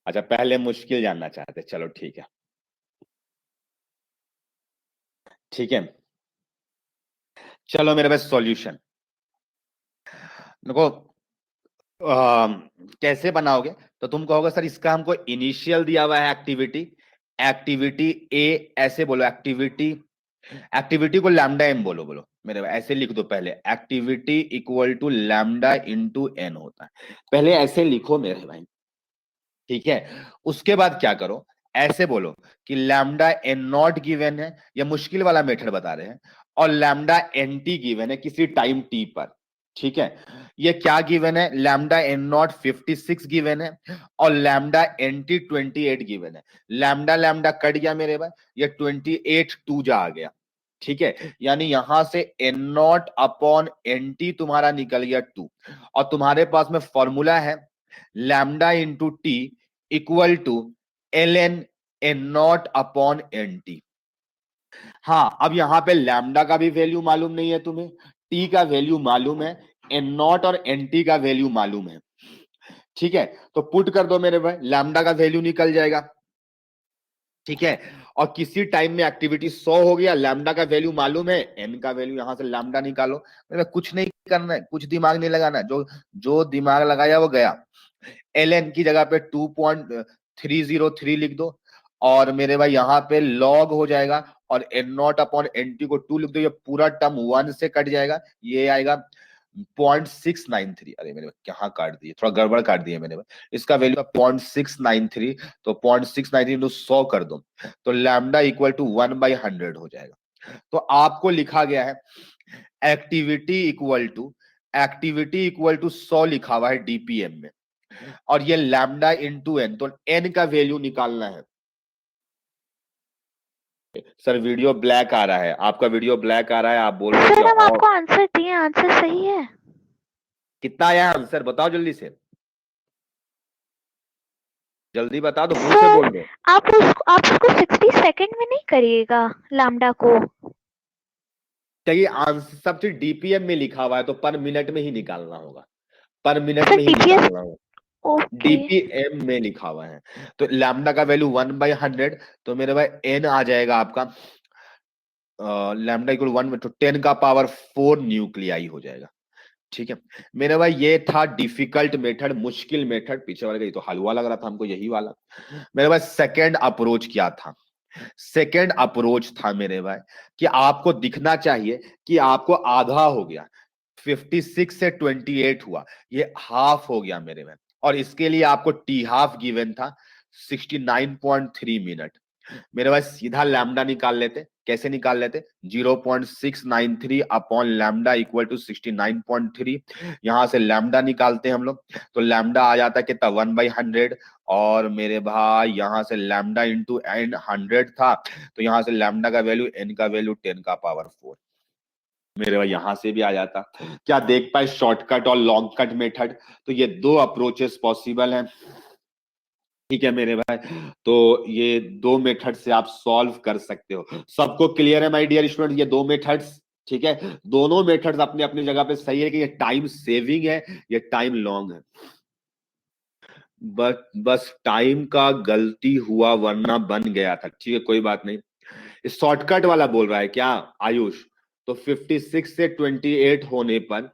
अच्छा, पहले मुश्किल जानना चाहते, चलो ठीक है, ठीक है। चलो मेरे पास सॉल्यूशन देखो, कैसे बनाओगे? तो तुम कहोगे सर इसका हमको इनिशियल दिया हुआ है एक्टिविटी, एक्टिविटी ए ऐसे बोलो, एक्टिविटी, एक्टिविटी को लैम्डा एम बोलो, बोलो मेरे भाई, ऐसे लिख दो पहले, activity equal to lambda into N होता है, पहले ऐसे लिखो मेरे भाई, ठीक है? उसके बाद क्या करो, ऐसे बोलो कि लैम्डा एन नॉट गिवन है, या मुश्किल वाला मेथड बता रहे हैं, और लैम्डा एन टी गिवन है किसी टाइम टी पर, ठीक है? ये क्या गिवन है, लैम्डा एन नॉट 56 गिवन है और लैम्डा एन टी 28 गिवन है। लैम्डा लैम्डा कट गया मेरे भाई, ये 28 2 जा आ गया, ठीक है? यानी यहां से N not upon N T तुम्हारा निकल गया 2, और तुम्हारे पास में फॉर्मूला है lambda into T equal to L N N not upon N T. हाँ, अब यहां पे लैम्डा का भी वैल्यू मालूम नहीं है तुम्हें, टी का वैल्यू मालूम है, एन नॉट और एन टी का वैल्यू मालूम है, ठीक है? तो पुट कर दो मेरे भाई, लैम्डा का वैल्यू निकल जाएगा, ठीक है, और किसी टाइम में एक्टिविटी 100 हो गया, लैम्डा का वैल्यू मालूम है, एन का वैल्यू यहां से लैम्डा निकालो। कुछ नहीं करना है, कुछ दिमाग नहीं लगाना, जो दिमाग लगाया वो गया। ln की जगह पे 2.303 लिख दो, और मेरे भाई यहाँ पे log हो जाएगा, और n0 अपॉन nt को 2 लिख दो, ये पूरा टर्म 1 से कट जाएगा, ये आएगा 0.693। अरे मैंने कहाँ काट दिए, थोड़ा गड़बड़ काट दिए मैंने, इसका वैल्यू 0.693, तो 0.693 इंटू 100 कर दो, तो लैम्डा इक्वल टू 1/100 हो जाएगा। तो आपको लिखा गया है एक्टिविटी इक्वल टू 100 लिखा हुआ है डीपीएम में, और ये लैम्डा इंटू एन, तो एन का वैल्यू निकालना है। सर वीडियो ब्लैक आ रहा है, आपका वीडियो ब्लैक आ रहा है, आप बोल रहे सर हैं हम आपको आंसर दिए, आंसर सही है। कितना आया आंसर बताओ जल्दी से, जल्दी बता दो, मुंह से सर बोल दो। आप उसको 60 सेकंड में नहीं करिएगा लैम्डा को। चाहिए आंसर, सब चीज डीपीएम में लिखा हुआ है, तो पर मिनट में ही निकालना होगा, पर मिनट सर में ही TPS निकालना होगा, ओके। डीपीएम में लिखा हुआ है। तो लैम्डा का वैल्यू 1/100, तो मेरे भाई एन आ जाएगा आपका लैम्डा इक्वल 1, तो 10 का पावर 4 न्यूक्लियाई हो जाएगा। ठीक है मेरे भाई, ये था डिफिकल्ट मेथड, मुश्किल मेथड। पीछे वाले का ये तो हलवा लग रहा था हमको, यही वाला। मेरे भाई सेकंड अप्रोच क्या था? सेकंड अप्रोच था मेरे भाई कि आपको दिखना चाहिए कि आपको आधा हो गया, 56 से 28 हुआ, ये हाफ हो गया मेरे भाई, और इसके लिए आपको टी हाफ गिवन था 69.3 मिनट। मेरे भाई सीधा लैम्डा निकाल लेते, कैसे निकाल लेते? 0.693 अपॉन लैम्डा इक्वल टू 69.3, यहां से लैम्डा निकालते हैं हम लोग, तो लैम्डा आ जाता है कितना 1/100, और मेरे भाई यहां से लैम्डा इंटू एन 100 था, तो यहां से लैम्डा का वैल्यू, एन का वैल्यू 10 का पावर 4। मेरे भाई यहां से भी आ जाता। क्या देख पाए शॉर्टकट और लॉन्ग कट मेथड? तो ये दो अप्रोचेस पॉसिबल हैं। ठीक है मेरे भाई, तो ये दो मेथड से आप सॉल्व कर सकते हो। सबको क्लियर है माय डियर स्टूडेंट, ये दो मेथड्स? ठीक है, दोनों मेथड्स अपनी अपनी जगह पे सही है कि ये टाइम सेविंग है, ये टाइम लॉन्ग है। बस टाइम का गलती हुआ, वरना बन गया था। ठीक है कोई बात नहीं। शॉर्टकट वाला बोल रहा है क्या आयुष? तो 56 से 28 होने पर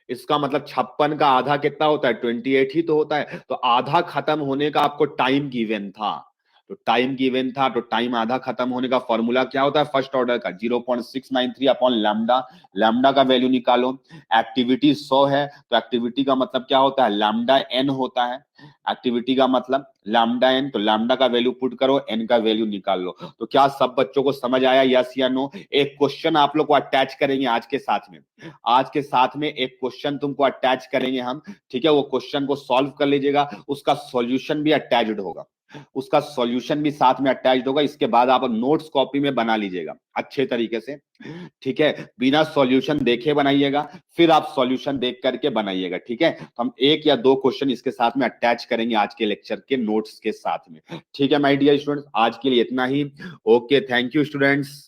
इसका मतलब 56 का आधा कितना होता है? 28 ही तो होता है, तो आधा खत्म होने का आपको टाइम गिवन था, तो टाइम गिवन था, तो टाइम आधा खत्म होने का फॉर्मूला क्या होता है फर्स्ट ऑर्डर का? 0.693 अपॉन लैम्डा, लैम्डा का वैल्यू निकालो। एक्टिविटी 100 है, तो एक्टिविटी का मतलब क्या होता है? लैम्डा एन होता है, एक्टिविटी का मतलब लैम्डा एन, तो लैम्डा का वैल्यू पुट करो, एन का वैल्यू निकाल लो। तो क्या सब बच्चों को समझ आया, यस या नो? एक क्वेश्चन आप लोग को अटैच करेंगे आज के साथ में, आज के साथ में एक क्वेश्चन तुमको अटैच करेंगे हम। ठीक है, वो क्वेश्चन को सॉल्व कर लीजिएगा, उसका सॉल्यूशन भी अटैच्ड होगा, उसका सॉल्यूशन भी साथ में अटैच्ड होगा। इसके बाद आप नोट्स कॉपी में बना लीजिएगा अच्छे तरीके से। ठीक है, बिना सॉल्यूशन देखे बनाइएगा, फिर आप सॉल्यूशन देख करके बनाइएगा। ठीक है, तो हम एक या दो क्वेश्चन इसके साथ में अटैच करेंगे आज के लेक्चर के नोट्स के साथ में। ठीक है माय डियर स्टूडेंट्स, आज के लिए इतना ही। Okay, thank you students.